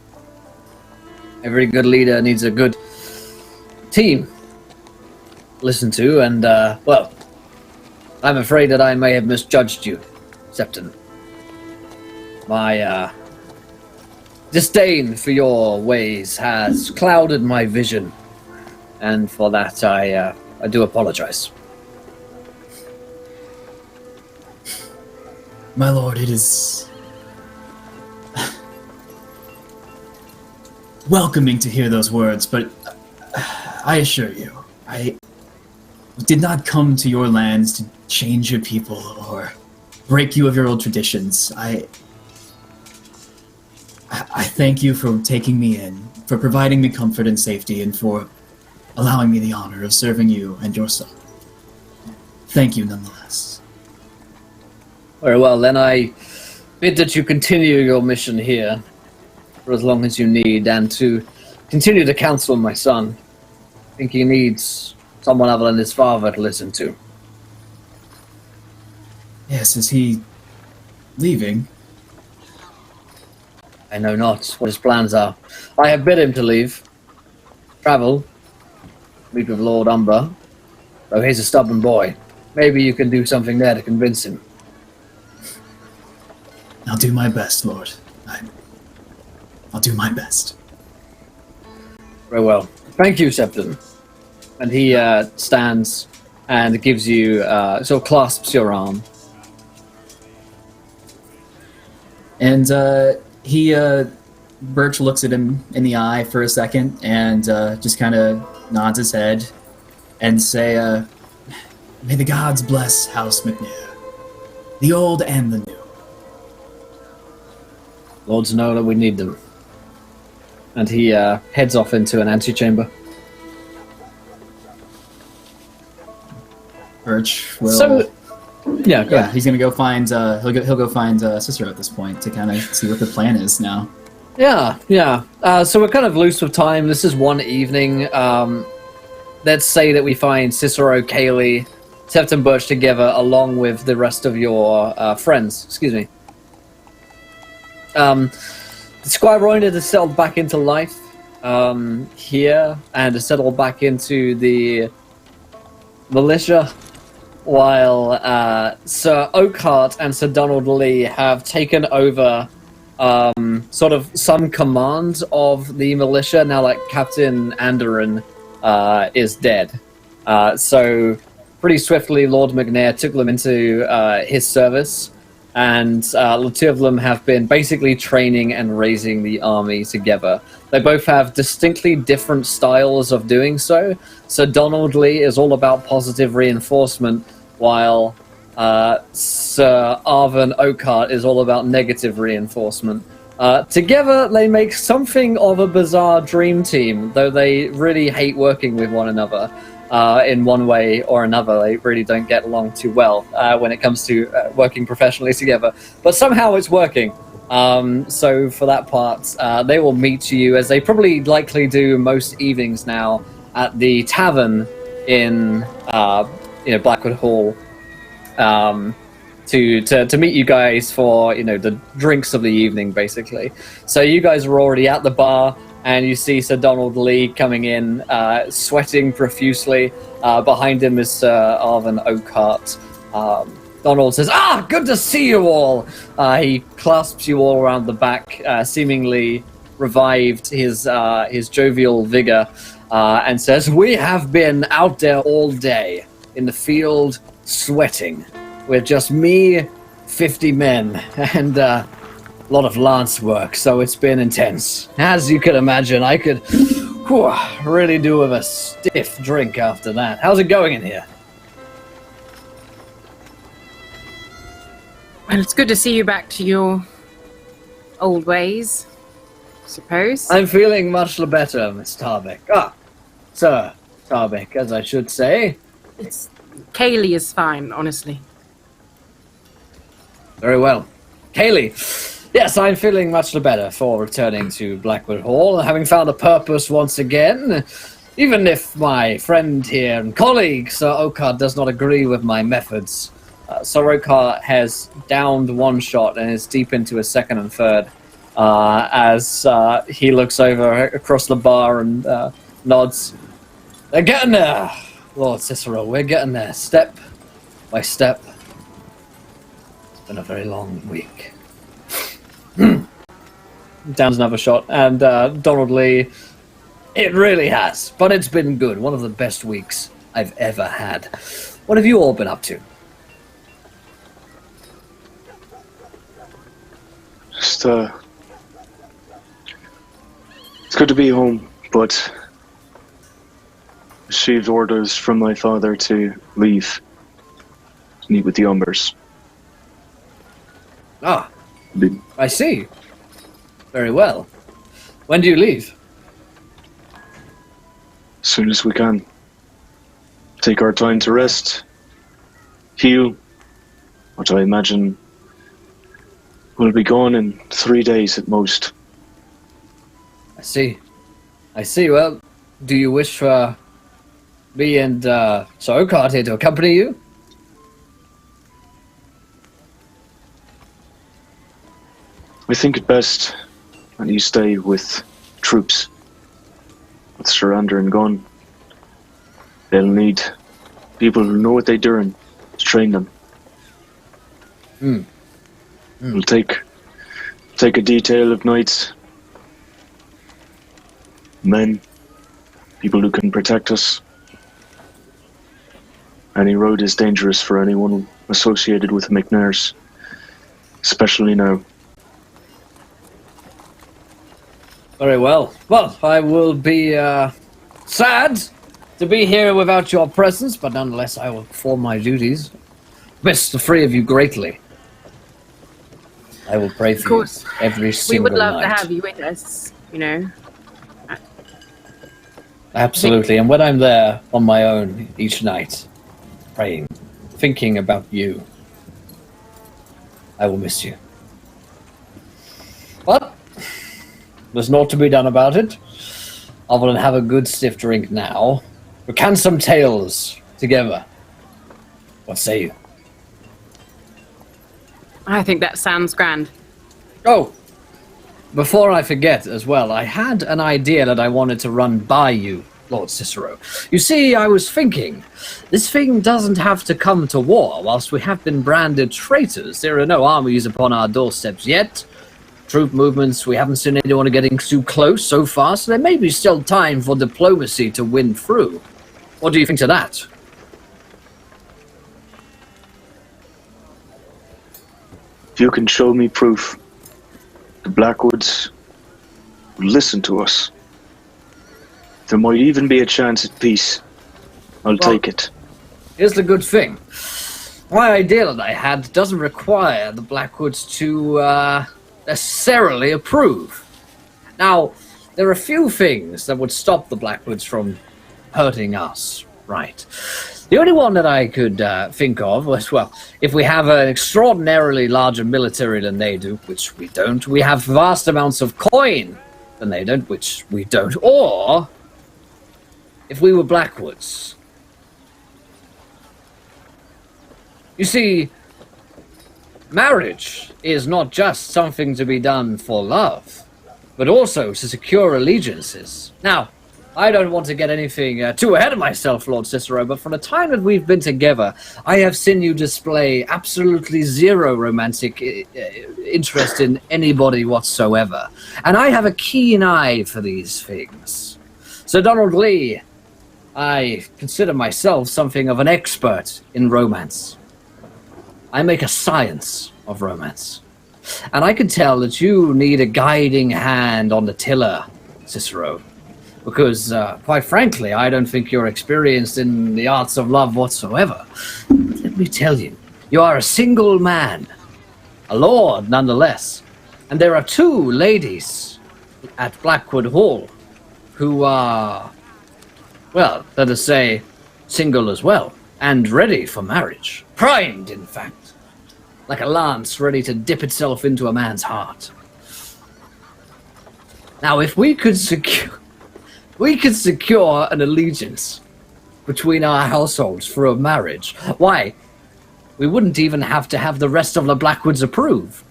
Speaker 1: Every good leader needs a good team to listen to, and, well, I'm afraid that I may have misjudged you, Septon. My, disdain for your ways has clouded my vision, and for that I do apologize.
Speaker 3: My lord, it is welcoming to hear those words, but I assure you, I did not come to your lands to change your people or break you of your old traditions. I thank you for taking me in, for providing me comfort and safety, and for allowing me the honor of serving you and your son. Thank you nonetheless.
Speaker 1: Very well, then I bid that you continue your mission here for as long as you need, and to continue to counsel my son. I think he needs someone other than his father to listen to.
Speaker 3: Yes, is he leaving?
Speaker 1: I know not what his plans are. I have bid him to leave, travel, meet with Lord Umber, though he's a stubborn boy. Maybe you can do something there to convince him.
Speaker 3: I'll do my best, Lord. I'll do my best.
Speaker 1: Very well. Thank you, Septon. And he stands and gives you, sort of clasps your arm.
Speaker 3: And Birch looks at him in the eye for a second and just kind of nods his head and say, may the gods bless House McNair, the old and the new.
Speaker 1: Lords know that we need them. And he heads off into an antechamber.
Speaker 3: Birch will.
Speaker 1: So, yeah, go ahead.
Speaker 3: He's gonna go find. He'll go find Cicero at this point to kind of see what the plan is now.
Speaker 1: Yeah. So we're kind of loose with time. This is one evening. Let's say that we find Cicero, Kaylee, Septon Birch together, along with the rest of your friends. Excuse me. The Squire Roynard has settled back into life here and has settled back into the militia, while Sir Oakhart and Sir Donald Lee have taken over sort of some command of the militia now that Captain Anderon is dead. So pretty swiftly, Lord McNair took them into his service, and the two of them have been basically training and raising the army together. They both have distinctly different styles of doing so. So Donald Lee is all about positive reinforcement, while Sir Arvin Oakhart is all about negative reinforcement. Together, they make something of a bizarre dream team, though they really hate working with one another. In one way or another, they really don't get along too well when it comes to working professionally together. But somehow it's working. So for that part, they will meet you, as they probably likely do most evenings now, at the tavern in Blackwood Hall, to meet you guys for the drinks of the evening, basically. So you guys are already at the bar, and you see Sir Donald Lee coming in, sweating profusely. Behind him is Sir Arvin Oakhart. Donald says, good to see you all. He clasps you all around the back, seemingly revived his jovial vigor, and says, we have been out there all day in the field sweating with just me, 50 men, and a lot of lance work, so it's been intense. As you can imagine, I could really do with a stiff drink after that. How's it going in here?
Speaker 4: Well, it's good to see you back to your old ways, I suppose.
Speaker 1: I'm feeling much better, Miss Tarbeck. Sir Tarbeck, as I should say.
Speaker 4: Kaylee is fine, honestly.
Speaker 1: Very well. Kaylee, yes, I'm feeling much better for returning to Blackwood Hall, having found a purpose once again. Even if my friend here and colleague, Sir Oakhart, does not agree with my methods. Sir Oakhart has downed one shot and is deep into his second and third, as he looks over across the bar and nods. They're getting there, Lord Cicero. We're getting there, step by step. It's been a very long week. Downs another shot, and Donald Lee, it really has, but it's been good. One of the best weeks I've ever had. What have you all been up to?
Speaker 5: Just, it's good to be home, but received orders from my father to leave, to meet with the Umbers.
Speaker 1: I see. Very well. When do you leave?
Speaker 5: As soon as we can. Take our time to rest, heal, which I imagine will be gone in 3 days at most.
Speaker 1: I see. Well, do you wish for me and Sir Oakhart here to accompany you?
Speaker 5: I think it best that you stay with troops. With Surrender and Gun. They'll need people who know what they're doing to train them. We'll take a detail of knights, men, people who can protect us. Any road is dangerous for anyone associated with McNairs, especially now.
Speaker 1: Very well. Well, I will be sad to be here without your presence, but nonetheless I will perform my duties. Miss the three of you greatly. I will pray for you every single night.
Speaker 4: We would love to have you with us,
Speaker 1: Absolutely, and when I'm there on my own each night, praying, thinking about you, I will miss you. But there's naught to be done about it, other than have a good stiff drink now. Recount some tales together. What say you?
Speaker 4: I think that sounds grand.
Speaker 1: Oh, before I forget as well, I had an idea that I wanted to run by you, Lord Cicero. You see, I was thinking, this thing doesn't have to come to war. Whilst we have been branded traitors, there are no armies upon our doorsteps yet. Troop movements, we haven't seen anyone getting too close so far, so there may be still time for diplomacy to win through. What do you think to that?
Speaker 5: If you can show me proof, the Blackwoods will listen to us. There might even be a chance at peace. I'll take it.
Speaker 1: Here's the good thing. My idea that I had doesn't require the Blackwoods to necessarily approve. Now, there are a few things that would stop the Blackwoods from hurting us. Right. The only one that I could think of was, well, if we have an extraordinarily larger military than they do, which we don't, we have vast amounts of coin than they don't, which we don't, or if we were Blackwoods. You see, marriage is not just something to be done for love, but also to secure allegiances. Now, I don't want to get anything too ahead of myself, Lord Cicero, but from the time that we've been together, I have seen you display absolutely zero romantic interest in anybody whatsoever. And I have a keen eye for these things. Sir Donald Lee, I consider myself something of an expert in romance. I make a science of romance. And I can tell that you need a guiding hand on the tiller, Cicero. Because, quite frankly, I don't think you're experienced in the arts of love whatsoever. But let me tell you, you are a single man, a lord nonetheless, and there are 2 ladies at Blackwood Hall who are, well, let us say, single as well, and ready for marriage. Primed, in fact, like a lance ready to dip itself into a man's heart. Now, if we could secure an allegiance between our households for a marriage, why, we wouldn't even have to have the rest of the Blackwoods approve.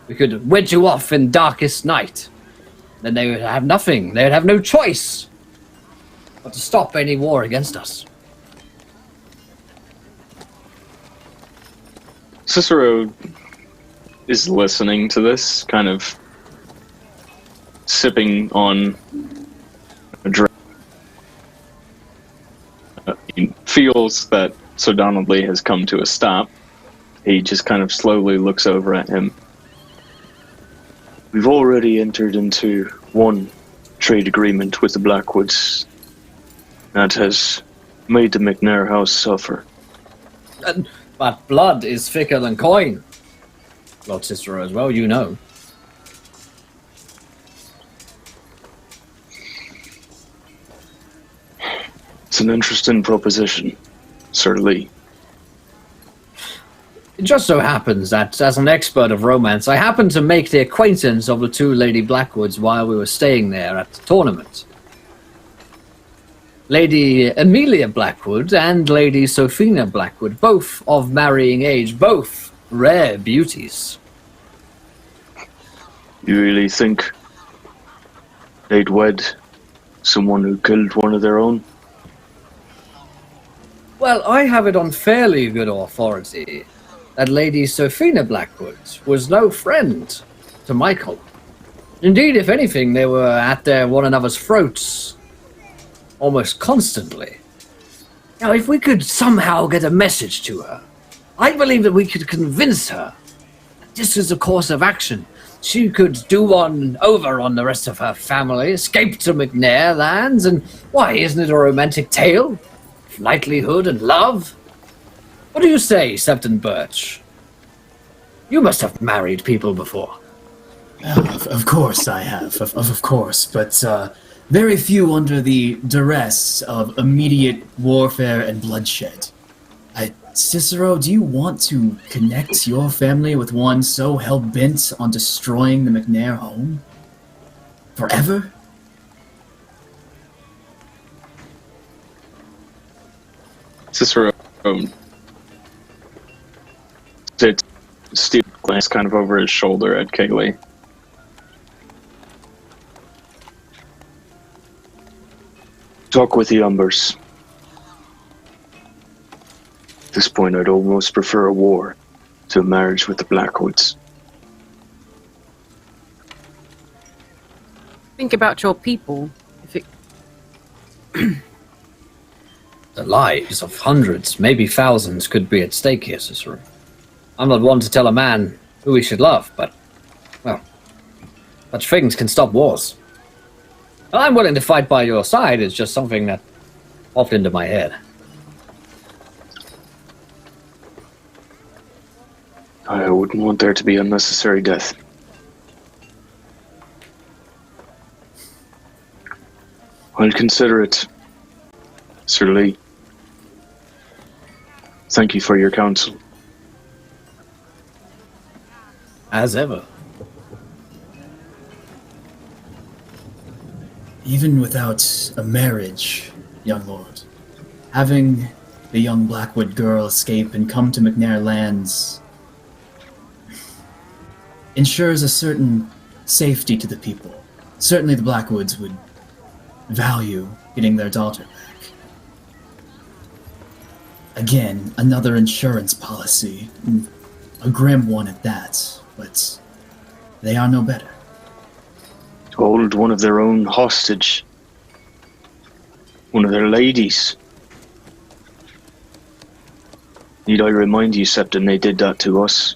Speaker 1: We could wed you off in darkest night. Then they would have nothing. They would have no choice but to stop any war against us.
Speaker 2: Cicero is listening to this, kind of sipping on a drink. He feels that Sir Donald Lee has come to a stop. He just kind of slowly looks over at him. We've already entered into one trade agreement with the Blackwoods that has made the McNair house suffer.
Speaker 1: But blood is thicker than coin, Lord Cicero, as well, you know.
Speaker 2: It's an interesting proposition, Sir Lee.
Speaker 1: It just so happens that, as an expert of romance, I happened to make the acquaintance of the 2 Lady Blackwoods while we were staying there at the tournament. Lady Amelia Blackwood and Lady Sophina Blackwood, both of marrying age, both rare beauties.
Speaker 2: You really think they'd wed someone who killed one of their own?
Speaker 1: Well, I have it on fairly good authority that Lady Sophina Blackwood was no friend to Michael. Indeed, if anything, they were at one another's throats almost constantly. Now, if we could somehow get a message to her, I believe that we could convince her that this is a course of action. She could do one over on the rest of her family, escape to McNair lands, and why, isn't it a romantic tale? Knightlyhood and love? What do you say, Septon Birch? You must have married people before.
Speaker 3: Of course I have, of course, but very few under the duress of immediate warfare and bloodshed. Cicero, do you want to connect your family with one so hell-bent on destroying the McNair home? Forever?
Speaker 2: Cicero Steve glanced kind of over his shoulder at Kaylee. Talk with the Umbers. At this point, I'd almost prefer a war to a marriage with the Blackwoods.
Speaker 4: Think about your people. If it...
Speaker 1: The lives of hundreds, maybe thousands, could be at stake here, Cicero. I'm not one to tell a man who he should love, but, well, such things can stop wars. And I'm willing to fight by your side. It's just something that popped into my head.
Speaker 2: I wouldn't want there to be unnecessary death. I'll consider it
Speaker 5: Sir Lee. Thank you for your counsel.
Speaker 1: As ever.
Speaker 3: Even without a marriage, young lord, having the young Blackwood girl escape and come to McNair lands ensures a certain safety to the people. Certainly the Blackwoods would value getting their daughter back. Again, another insurance policy. A grim one at that, but they are no better.
Speaker 5: To hold one of their own hostage. One of their ladies. Need I remind you, Septon, they did that to us.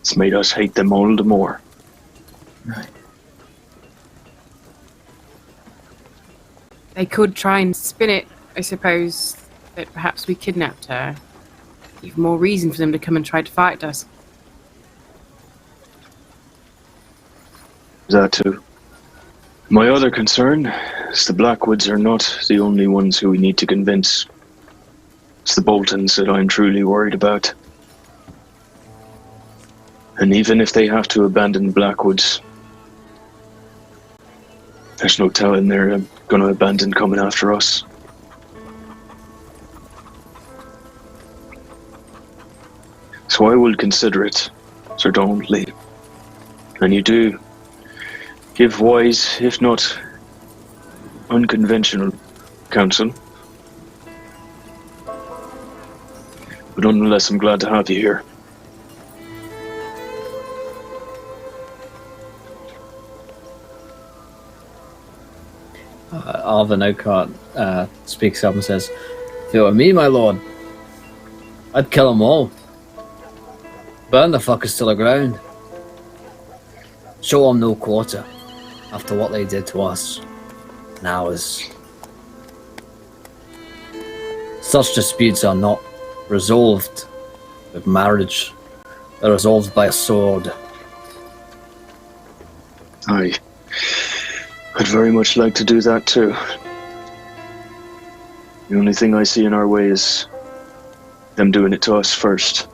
Speaker 5: It's made us hate them all the more.
Speaker 3: Right.
Speaker 4: They could try and spin it, I suppose, that perhaps we kidnapped her. Even more reason for them to come and try to fight us.
Speaker 5: That too. My other concern is the Blackwoods are not the only ones who we need to convince. It's the Boltons that I'm truly worried about. And even if they have to abandon Blackwoods, there's no telling they're going to abandon coming after us. So I will consider it, Sir Donald Lee. And you do give wise, if not unconventional, counsel. But nonetheless, I'm glad to have you here.
Speaker 1: Arvin Oakart speaks up and says, "If it were me, my lord, I'd kill them all. Burn the fuckers to the ground. Show them no quarter after what they did to us and ours. Such disputes are not resolved with marriage. They're resolved by a sword."
Speaker 5: Aye. I'd very much like to do that too. The only thing I see in our way is them doing it to us first.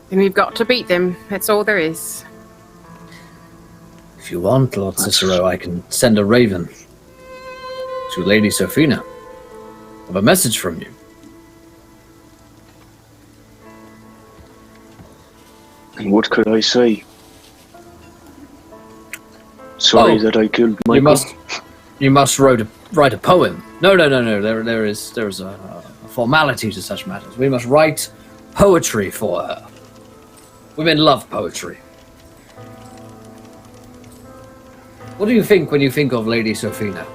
Speaker 4: Then we've got to beat them. That's all there is.
Speaker 1: If you want, Lord Cicero, I can send a raven to Lady Sophina with a message from you.
Speaker 5: And what could I say? Sorry that I killed Michael.
Speaker 1: You must write a poem. No. There is a formality to such matters. We must write poetry for her. Women love poetry. What do you think when you think of Lady Sophina?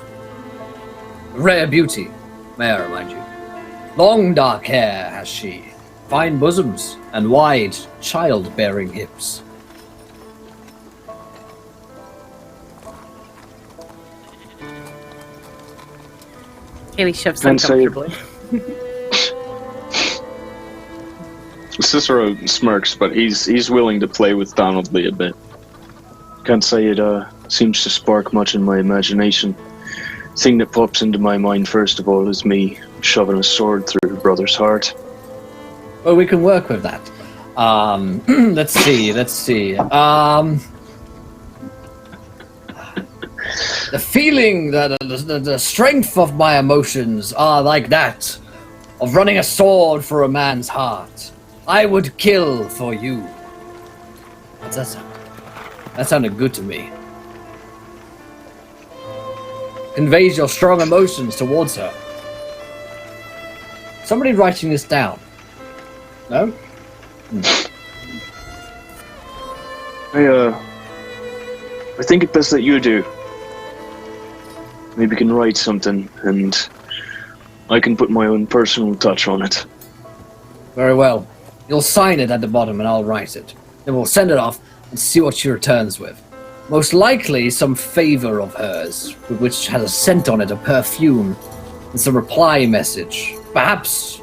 Speaker 1: Rare beauty, may I remind you. Long dark hair has she, fine bosoms, and wide, childbearing hips.
Speaker 4: Haley shoves
Speaker 5: Can't say it.
Speaker 4: uncomfortably.
Speaker 2: Cicero smirks, but he's willing to play with Donald Lee a bit.
Speaker 5: Can't say it seems to spark much in my imagination. Thing that pops into my mind first of all is me shoving a sword through her brother's heart.
Speaker 1: Well, we can work with that. Let's see. The feeling, the strength of my emotions are like that of running a sword for a man's heart. I would kill for you. How's that sound? That sounded good to me. Conveys your strong emotions towards her. Somebody writing this down? No?
Speaker 5: I think it's best that you do. Maybe you can write something, and I can put my own personal touch on it.
Speaker 1: Very well. You'll sign it at the bottom and I'll write it. Then we'll send it off and see what she returns with. Most likely some favor of hers, which has a scent on it, a perfume, and some reply message. Perhaps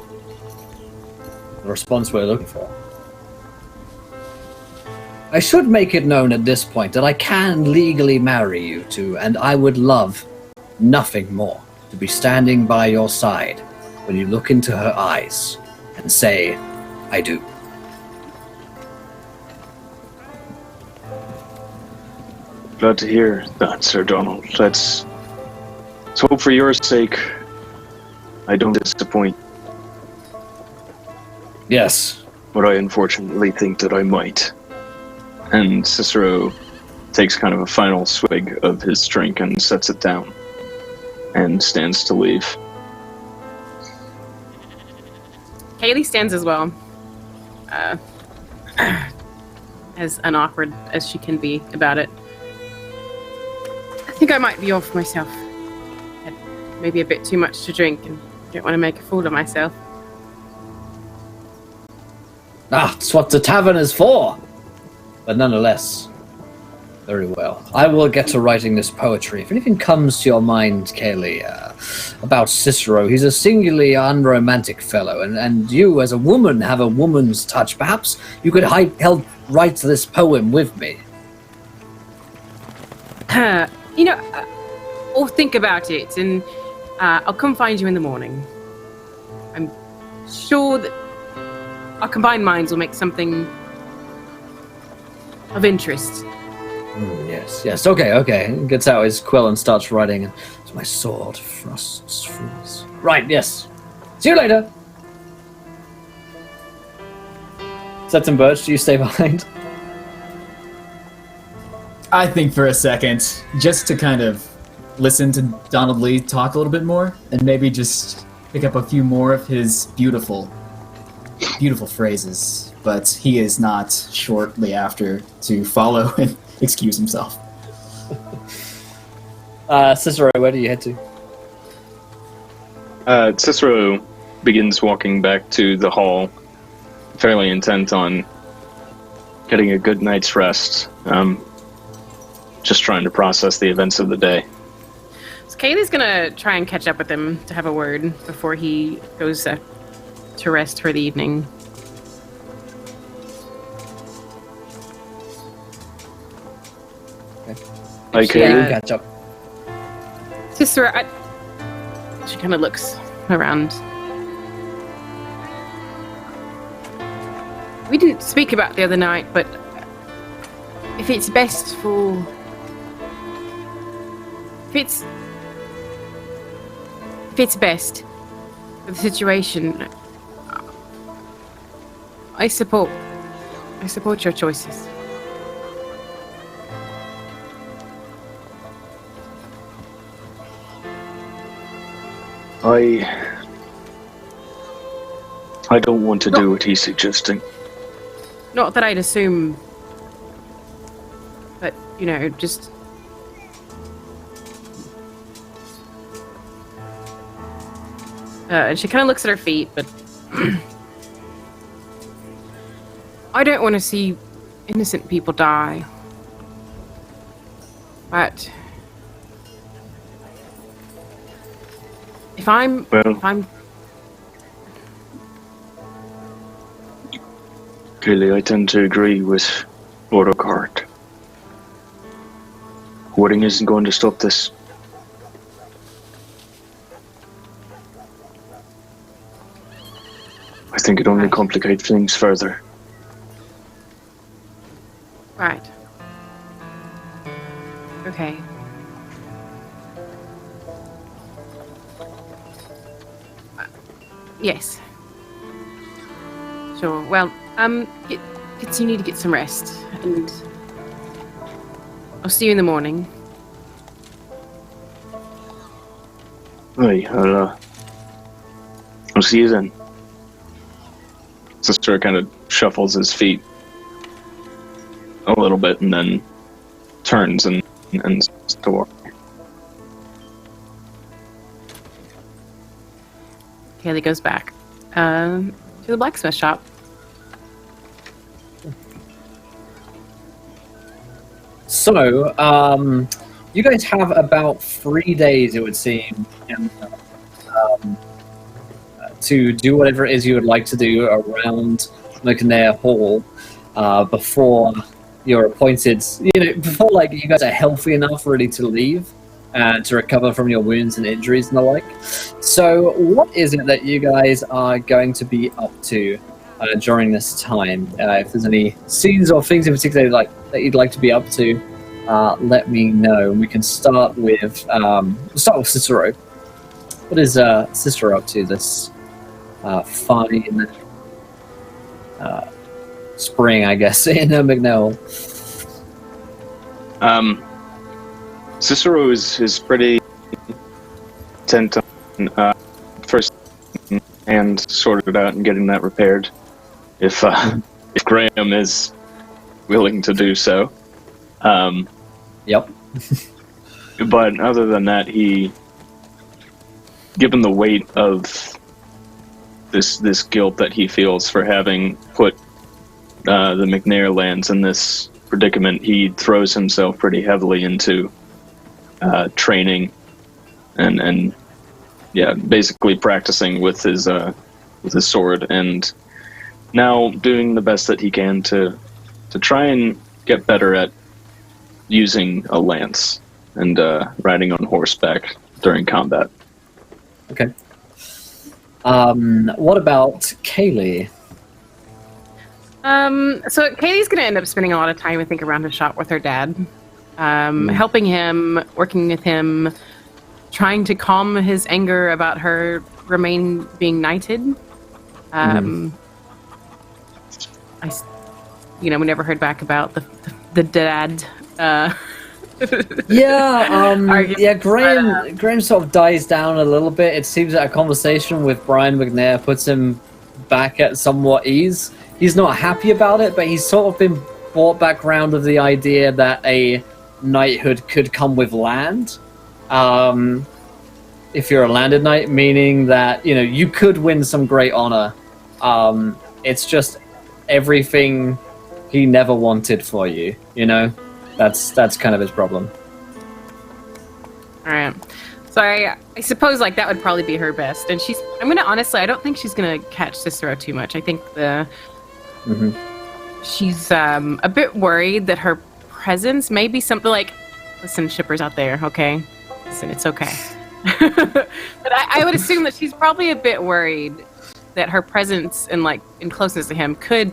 Speaker 1: the response we're looking for. I should make it known at this point that I can legally marry you two, and I would love nothing more to be standing by your side when you look into her eyes and say, I do.
Speaker 5: Glad to hear that, Sir Donald. Let's hope for your sake I don't disappoint.
Speaker 1: Yes.
Speaker 5: But I unfortunately think that I might. And Cicero takes kind of a final swig of his drink and sets it down and stands to leave.
Speaker 4: Kaylee stands as well. As unawkward as she can be about it. I think I might be off myself. Had maybe a bit too much to drink and don't want to make a fool of myself.
Speaker 1: That's what the tavern is for. But nonetheless, very well. I will get to writing this poetry. If anything comes to your mind, Kaylee, about Cicero, he's a singularly unromantic fellow, and you, as a woman, have a woman's touch. Perhaps you could help write this poem with me.
Speaker 4: Or think about it, and I'll come find you in the morning. I'm sure that our combined minds will make something of interest.
Speaker 1: Yes. Okay. Gets out his quill and starts writing. It's my sword, frost's freeze. Right, yes. See you later. Sets and Birch, do you stay behind?
Speaker 3: I think for a second, just to kind of listen to Donald Lee talk a little bit more, and maybe just pick up a few more of his beautiful phrases. But he is not shortly after to follow and excuse himself.
Speaker 1: Cicero, where do you head to?
Speaker 5: Cicero begins walking back to the hall, fairly intent on getting a good night's rest. Just trying to process the events of the day.
Speaker 4: So Kaylee's gonna try and catch up with him to have a word before he goes to rest for the evening.
Speaker 5: Okay.
Speaker 1: You catch up.
Speaker 4: Cicero, she kind of looks around. We didn't speak about the other night, but if it's best for... If it's best for the situation, I support your choices.
Speaker 5: I don't want to do what he's suggesting.
Speaker 4: Not that I'd assume, but, just... and she kind of looks at her feet, but... I don't want to see innocent people die. But... If I'm...
Speaker 5: Clearly, I tend to agree with Autocart. Hoarding isn't going to stop this. I think it only complicates things further.
Speaker 4: Right. Okay. Yes. Sure. Well, you need to get some rest, and I'll see you in the morning.
Speaker 5: Aye, I'll see you then.
Speaker 2: Sister kind of shuffles his feet a little bit and then turns and starts to walk.
Speaker 4: Kaylee goes back to the blacksmith shop.
Speaker 1: So, you guys have about 3 days, it would seem, to do whatever it is you would like to do around McNair Hall before, you're appointed, before like you guys are healthy enough ready to leave to recover from your wounds and injuries and the like. So what is it that you guys are going to be up to during this time? If there's any scenes or things in particular that you'd like to be up to, let me know. We can start with Cicero. What is Cicero up to this fine spring, I guess, in McNell?
Speaker 2: Cicero is pretty intent on first and sorted out and getting that repaired. If Graham is willing to do so.
Speaker 1: Yep.
Speaker 2: But other than that, given the weight of this guilt that he feels for having put the McNair lands in this predicament, he throws himself pretty heavily into training and basically practicing with his sword, and now doing the best that he can to try and get better at using a lance and riding on horseback during combat.
Speaker 1: Okay. What about Kaylee?
Speaker 4: So Katie's going to end up spending a lot of time, I think, around the shop with her dad, helping him, working with him, trying to calm his anger about her being knighted. We never heard back about the dad.
Speaker 1: Graham sort of dies down a little bit. It seems that a conversation with Brian McNair puts him back at somewhat ease. He's not happy about it, but he's sort of been brought back round of the idea that a knighthood could come with land. If you're a landed knight, meaning that, you could win some great honor. It's just everything he never wanted for you, That's kind of his problem.
Speaker 4: All right. So I suppose that would probably be her best. And I don't think she's gonna catch Cicero too much. I think she's a bit worried that her presence may be something like, listen, shippers out there, okay? Listen, it's okay. But I would assume that she's probably a bit worried that her presence and in closeness to him could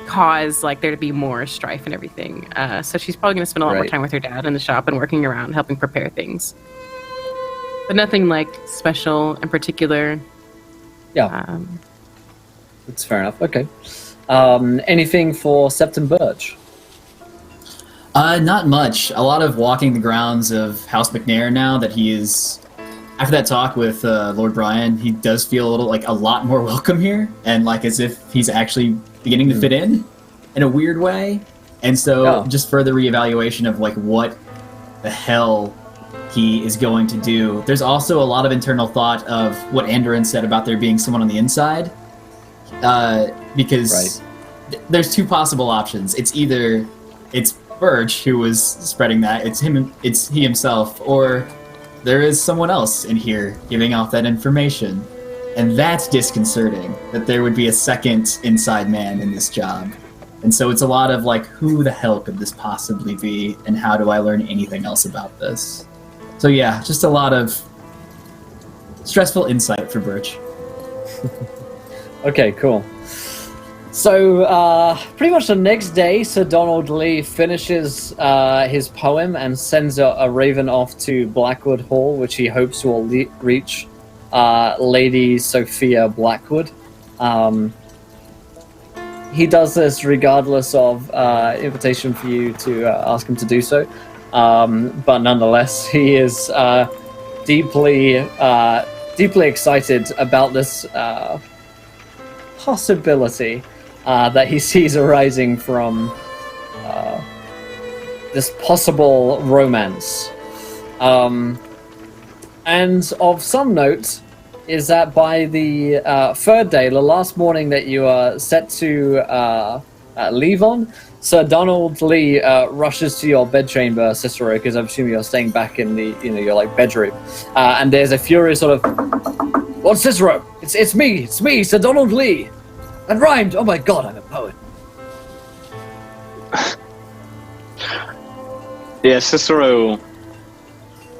Speaker 4: cause there to be more strife and everything. So she's probably going to spend a lot more time with her dad in the shop and working around, helping prepare things. But nothing special in particular.
Speaker 1: Yeah. That's fair enough. Okay. Anything for Septon Birch?
Speaker 3: Not much. A lot of walking the grounds of House McNair now that he is... After that talk with Lord Brian, he does feel a lot more welcome here, and as if he's actually beginning to fit in a weird way. And so just further reevaluation of what the hell he is going to do. There's also a lot of internal thought of what Andoran said about there being someone on the inside, because there's two possible options. It's either it's Birch who was spreading that, it's he himself, or there is someone else in here giving off that information. And that's disconcerting, that there would be a second inside man in this job. And so it's a lot of who the hell could this possibly be, and how do I learn anything else about this? So yeah, just a lot of stressful insight for Birch.
Speaker 1: Okay, cool. So, pretty much the next day, Sir Donald Lee finishes his poem and sends a raven off to Blackwood Hall, which he hopes will reach Lady Sophia Blackwood. He does this regardless of invitation for you to ask him to do so. But nonetheless, he is deeply excited about this possibility that he sees arising from this possible romance. And of some note is that by the third day, the last morning that you are set to leave on, Sir Donald Lee rushes to your bedchamber, Cicero, because I'm assuming you're staying back in the your bedroom, and there's a furious sort of, "Well, Cicero, it's me, Sir Donald Lee. That rhymed. Oh my God, I'm a poet."
Speaker 2: Yeah, Cicero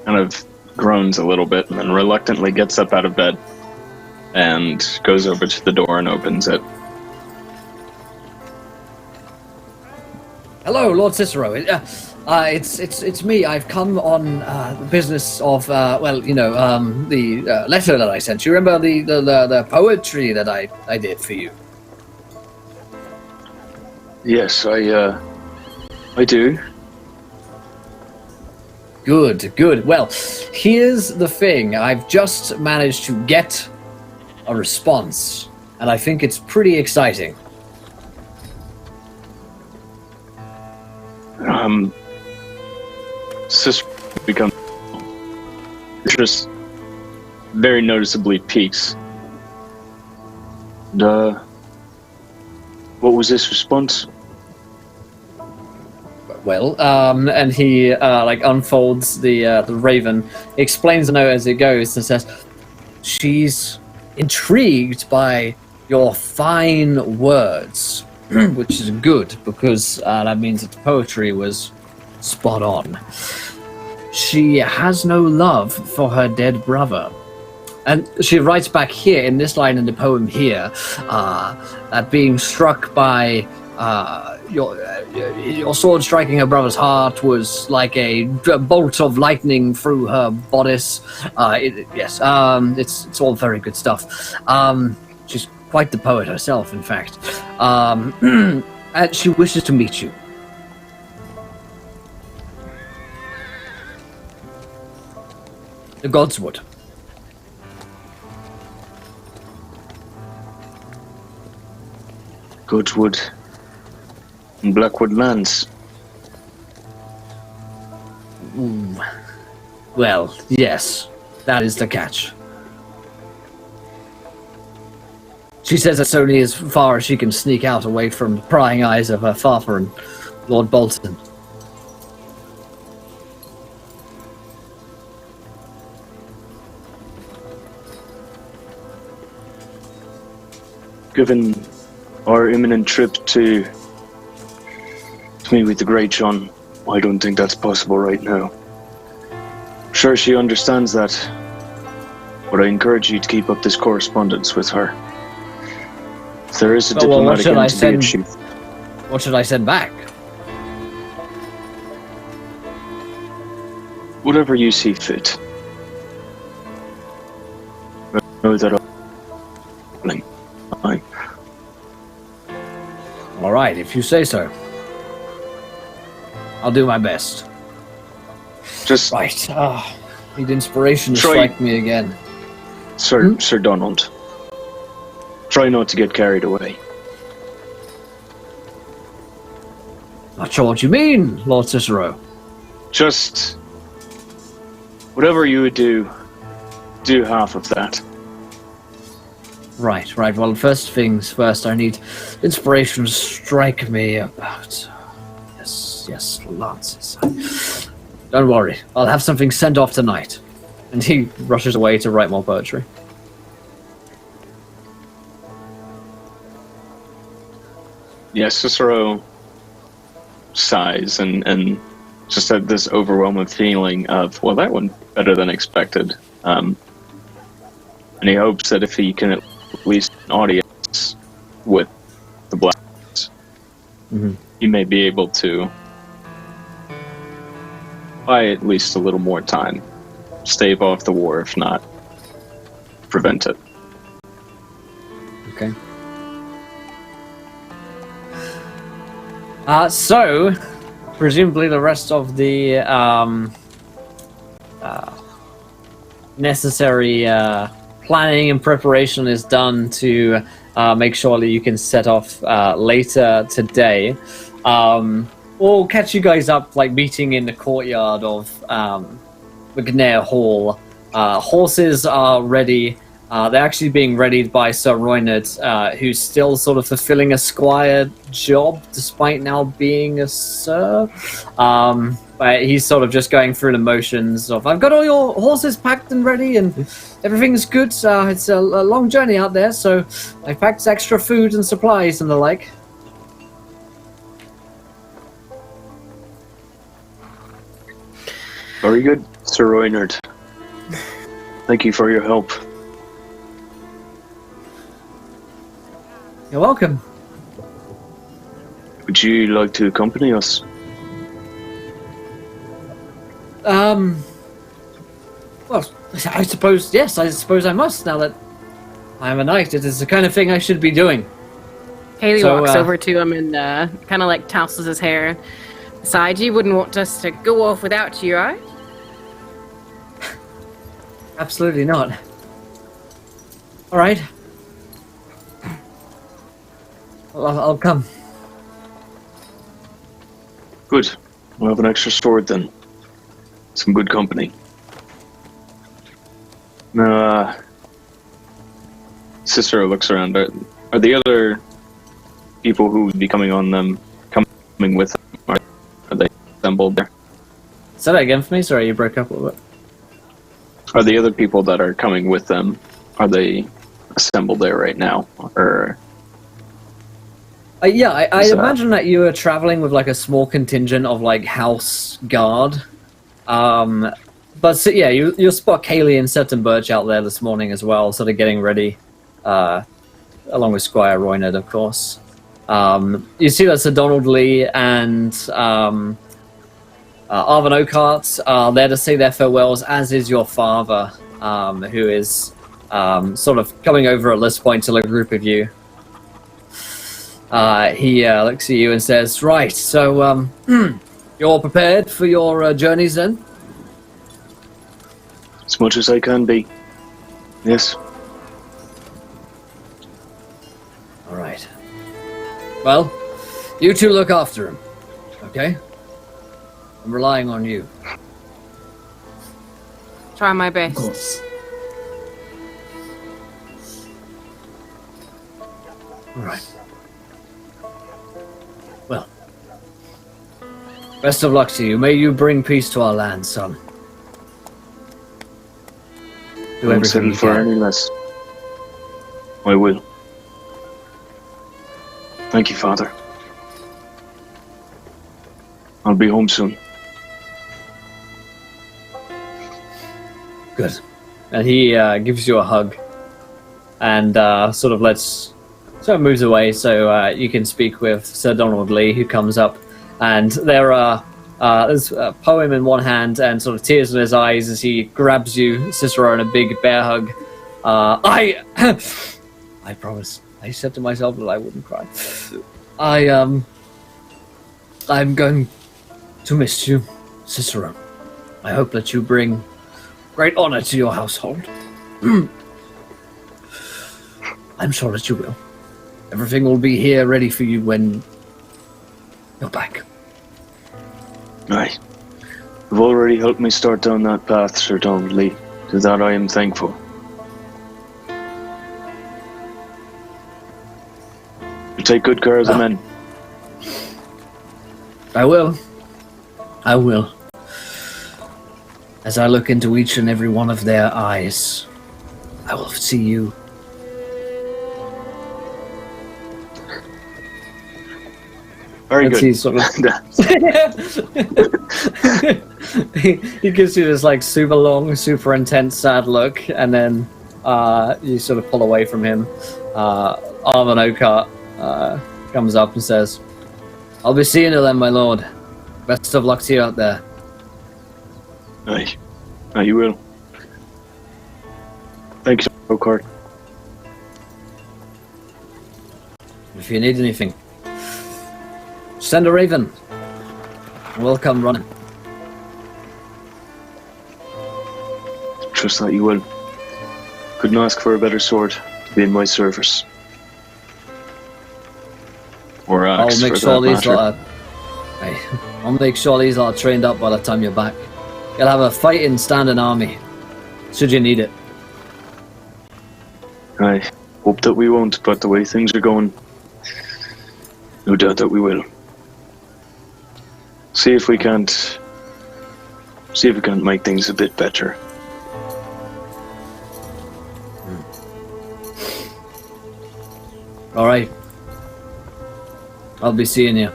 Speaker 2: kind of groans a little bit and then reluctantly gets up out of bed and goes over to the door and opens it.
Speaker 1: Hello, Lord Cicero. It's me. I've come on the business of the letter that I sent you. Remember the poetry that I did for you?
Speaker 2: Yes, I do.
Speaker 1: Good. Well, here's the thing. I've just managed to get a response, and I think it's pretty exciting.
Speaker 2: Cicero becomes just very noticeably peaks. And, what was this response?
Speaker 1: Well, and he unfolds the raven, explains the note as it goes, and says, "She's intrigued by your fine words," which is good because that means that the poetry was spot on. "She has no love for her dead brother." And she writes back here in this line in the poem here that being struck by your sword striking her brother's heart was like a bolt of lightning through her bodice. It's all very good stuff. She's quite the poet herself, in fact. And she wishes to meet you. The gods would.
Speaker 2: Godswood and Blackwood lands.
Speaker 1: Well, yes, that is the catch. She says it's only as far as she can sneak out away from the prying eyes of her father and Lord Bolton.
Speaker 2: Given our imminent trip to meet with the Great John, I don't think that's possible right now. Sure, she understands that, but I encourage you to keep up this correspondence with her. If there is a diplomatic end to be achieved.
Speaker 1: What should I send back?
Speaker 2: Whatever you see fit. Know that I
Speaker 1: All right, if you say so. I'll do my best.
Speaker 2: just
Speaker 1: Right. Need inspiration to
Speaker 2: Troy.
Speaker 1: strike me again.
Speaker 2: Sir Donald. Try not to get carried away.
Speaker 1: Not sure what you mean, Lord Cicero.
Speaker 2: Just whatever you would do half of that.
Speaker 1: Right. Well, first things first, I need inspiration to strike me about... Yes, Lances. Don't worry, I'll have something sent off tonight. And he rushes away to write more poetry.
Speaker 2: Yeah, Cicero sighs and just had this overwhelming feeling of, well, that went better than expected. And he hopes that if he can at least an audience with the Blacks, he may be able to buy at least a little more time, stave off the war, if not prevent it.
Speaker 1: Okay. So, presumably the rest of the necessary planning and preparation is done to make sure that you can set off later today. We'll catch you guys up, meeting in the courtyard of McNair Hall. Horses are ready. They're actually being readied by Sir Roynard, who's still sort of fulfilling a squire job, despite now being a sir. But he's sort of just going through the motions of, I've got all your horses packed and ready, and everything's good. It's a long journey out there, so I packed extra food and supplies and the like.
Speaker 5: Very good, Sir Reynard. Thank you for your help.
Speaker 1: You're welcome.
Speaker 5: Would you like to accompany us?
Speaker 1: Well, I suppose, yes, I suppose I must, now that I am a knight. It is the kind of thing I should be doing.
Speaker 4: Haley
Speaker 1: So,
Speaker 4: walks over to him and kind of like tousles his hair. Besides, you wouldn't want us to go off without you, right?
Speaker 1: Absolutely not. All right. Well, I'll come.
Speaker 5: Good. We'll have an extra sword then. Some good company. Now, Cicero looks around. Are the other people who would be coming on them coming with them? Are they assembled there?
Speaker 1: Say that again for me. Sorry, you broke up a little bit.
Speaker 5: Are the other people that are coming with them, are they assembled there right now? Or
Speaker 1: Yeah, I
Speaker 5: Is that-
Speaker 1: imagine that you were traveling with like a small contingent of like house guard. But so, yeah, you'll spot Kaylee and Seth and Birch out there this morning as well, sort of getting ready, along with Squire Roynard, of course. You see that Sir Donald Lee and Arvin Oakart are there to say their farewells, as is your father, who is sort of coming over at this point to a group of you. He looks at you and says, "Right, so you're all prepared for your journeys then?"
Speaker 5: as much as I can be. Yes.
Speaker 1: All right. Well, you two look after him, okay? I'm relying on you.
Speaker 4: Try my
Speaker 3: Of
Speaker 4: best.
Speaker 3: course.
Speaker 1: All right. Well, best of luck to you. May you bring peace to our land, son. Do
Speaker 5: Don't
Speaker 1: everything
Speaker 5: settle
Speaker 1: you
Speaker 5: for
Speaker 1: can.
Speaker 5: any less. I will. Thank you, Father. I'll be home soon.
Speaker 1: Good. And he gives you a hug and sort of moves away so you can speak with Sir Donald Lee, who comes up, and there's a poem in one hand and sort of tears in his eyes as he grabs you, Cicero, in a big bear hug. I promise. I said to myself that I wouldn't cry. I'm going to miss you, Cicero. I hope that you bring great honor to your household. I'm sure that you will. Everything will be here ready for you when you're back.
Speaker 5: Aye. You've already helped me start down that path, Sir Donald Lee. To that I am thankful. You take good care of the men.
Speaker 1: I will. I will. As I look into each and every one of their eyes, I will see you.
Speaker 5: Very
Speaker 1: As
Speaker 5: good.
Speaker 1: he sort of he gives you this like super long, super intense, sad look, and then you sort of pull away from him. Arvin Oakart comes up and says, "I'll be seeing you then, my lord. Best of luck to you out there."
Speaker 5: Aye. Aye, you will. Thank you, Oakart.
Speaker 1: If you need anything, send a raven. We'll come running.
Speaker 5: Trust that you will. Couldn't ask for a better sword to be in my service. Or
Speaker 1: I'll
Speaker 5: axe,
Speaker 1: make
Speaker 5: for
Speaker 1: sure
Speaker 5: that
Speaker 1: these
Speaker 5: matter.
Speaker 1: I'll make sure these are trained up by the time you're back. You'll have a fighting standing army, should you need it.
Speaker 5: I hope that we won't, but the way things are going, no doubt that we will. See if we can't make things a bit better.
Speaker 1: All right. I'll be seeing you.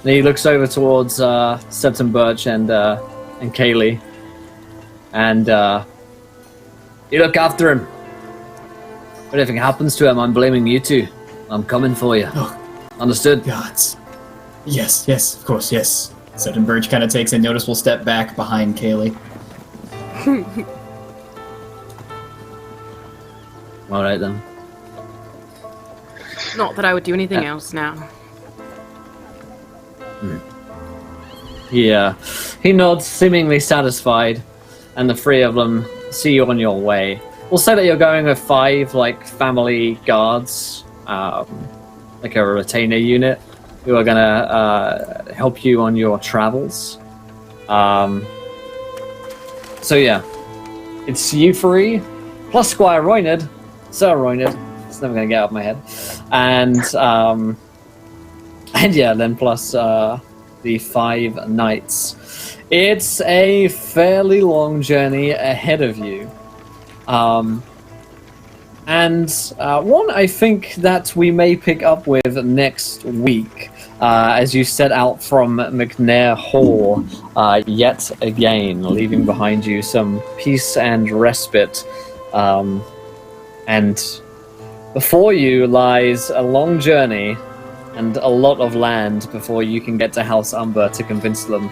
Speaker 1: And he looks over towards Seth and Birch and Kaylee, and you look after him. If anything happens to him, I'm blaming you two. I'm coming for you.
Speaker 3: Oh.
Speaker 1: Understood?
Speaker 3: Gods. Yes, of course, yes. Sutton Birch kind of takes a noticeable step back behind Kaylee.
Speaker 1: All right then.
Speaker 4: Not that I would do anything else now.
Speaker 1: Yeah. He nods, seemingly satisfied, and the three of them see you on your way. We'll say that you're going with 5 like family guards, like a retainer unit, who are gonna help you on your travels. So yeah, it's you 3 plus Squire Roynard, Sir Roynard. It's never gonna get out of my head, and yeah, then plus the 5 knights. It's a fairly long journey ahead of you. And one I think that we may pick up with next week as you set out from McNair Hall yet again, leaving behind you some peace and respite. And before you lies a long journey and a lot of land before you can get to House Umber to convince them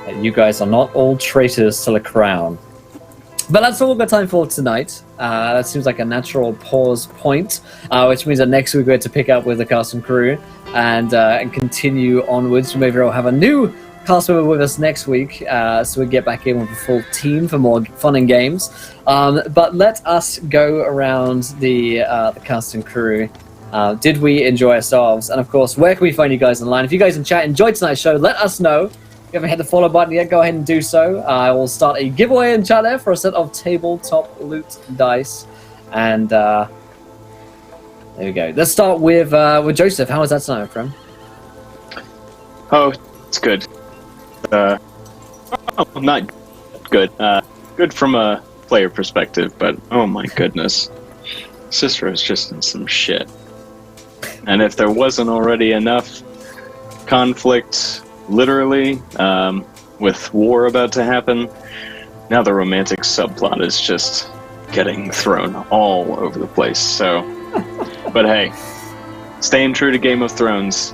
Speaker 1: that you guys are not all traitors to the crown. But that's all we've got time for tonight. That seems like a natural pause point, which means that next week we're going to pick up with the cast and crew and continue onwards. Maybe we'll have a new cast member with us next week, so we get back in with a full team for more fun and games. But let us go around the cast and crew. Did we enjoy ourselves? And of course, where can we find you guys online? If you guys in chat enjoyed tonight's show, let us know. If you haven't hit the follow button yet, go ahead and do so. I will start a giveaway in chat there for a set of tabletop loot dice. And there we go. Let's start with Joseph. How was that tonight, my friend?
Speaker 2: Oh, it's good. Not good. Good from a player perspective, but oh my goodness. Cicero's just in some shit. And if there wasn't already enough conflict, literally, with war about to happen, now the romantic subplot is just getting thrown all over the place. So, but hey, staying true to Game of Thrones.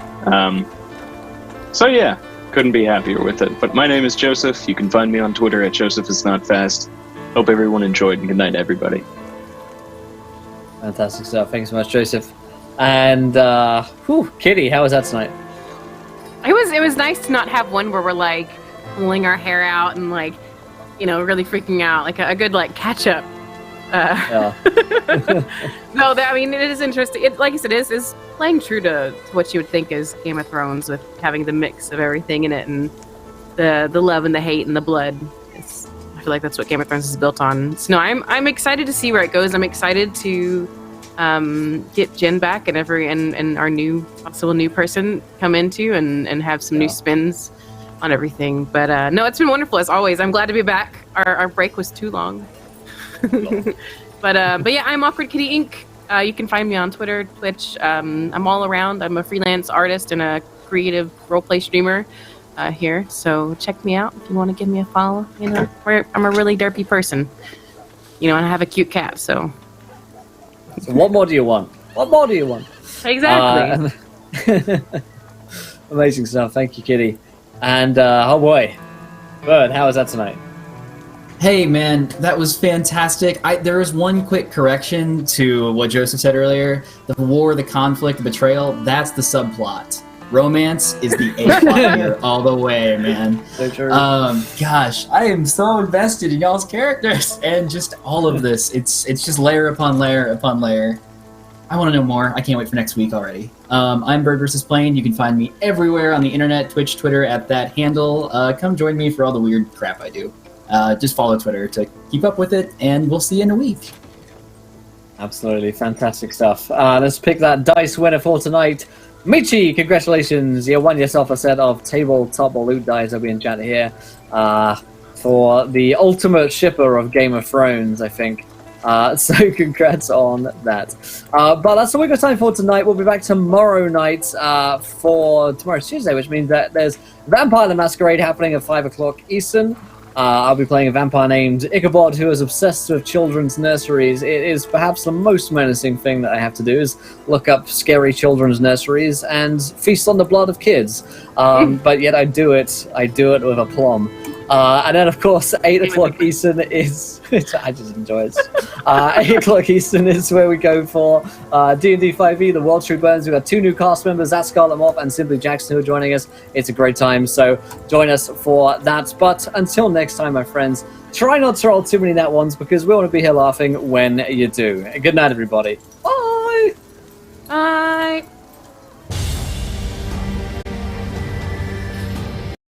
Speaker 2: So yeah, couldn't be happier with it. But my name is Joseph. You can find me on Twitter at JosephIsNotFast. Hope everyone enjoyed, and good night, everybody.
Speaker 1: Fantastic stuff. Thanks so much, Joseph. And Kitty, how was that tonight?
Speaker 4: It was nice to not have one where we're like pulling our hair out and like, really freaking out, like a good like catch up.
Speaker 1: Yeah.
Speaker 4: No, it is interesting. It, like I said, is playing true to what you would think is Game of Thrones, with having the mix of everything in it and the love and the hate and the blood. I feel like that's what Game of Thrones is built on. So no, I'm excited to see where it goes. I'm excited to get Jen back and our possible new person come into and have some new spins on everything. But no, it's been wonderful as always. I'm glad to be back. Our break was too long. But yeah, I'm Awkward Kitty Inc. You can find me on Twitter, Twitch. I'm all around. I'm a freelance artist and a creative roleplay streamer here. So check me out if you want to give me a follow. I'm a really derpy person. And I have a cute cat, so
Speaker 1: what more do you want? What more do you want?
Speaker 4: Exactly.
Speaker 1: Amazing stuff. Thank you, Kitty. And oh boy, Bird, how was that tonight?
Speaker 3: Hey man, that was fantastic. There was one quick correction to what Joseph said earlier. The war, the conflict, the betrayal, that's the subplot. Romance is the A-plot here all the way, man.
Speaker 1: So true.
Speaker 3: Gosh, I am so invested in y'all's characters and just all of this. It's just layer upon layer upon layer. I want to know more. I can't wait for next week already. I'm Bird vs. Plane. You can find me everywhere on the internet, Twitch, Twitter, at that handle. Come join me for all the weird crap I do. Just follow Twitter to keep up with it, and we'll see you in a week.
Speaker 1: Absolutely fantastic stuff. Let's pick that dice winner for tonight. Michi, congratulations. You won yourself a set of tabletop loot dice that we in chat here for the ultimate shipper of Game of Thrones, I think. So congrats on that. But that's all we've got time for tonight. We'll be back tomorrow night for tomorrow's Tuesday, which means that there's Vampire the Masquerade happening at 5 o'clock Eastern. I'll be playing a vampire named Ichabod who is obsessed with children's nurseries. It is perhaps the most menacing thing that I have to do is look up scary children's nurseries and feast on the blood of kids. But yet I do it with aplomb. And then, of course, 8 o'clock Eastern is... I just enjoy it. 8 o'clock Eastern is where we go for D&D 5e, The World True Burns. We've got 2 new cast members, that's Scarlet Moth and Simply Jackson, who are joining us. It's a great time, so join us for that. But until next time, my friends, try not to roll too many nat ones because we want to be here laughing when you do. Good night, everybody. Bye!
Speaker 4: Bye.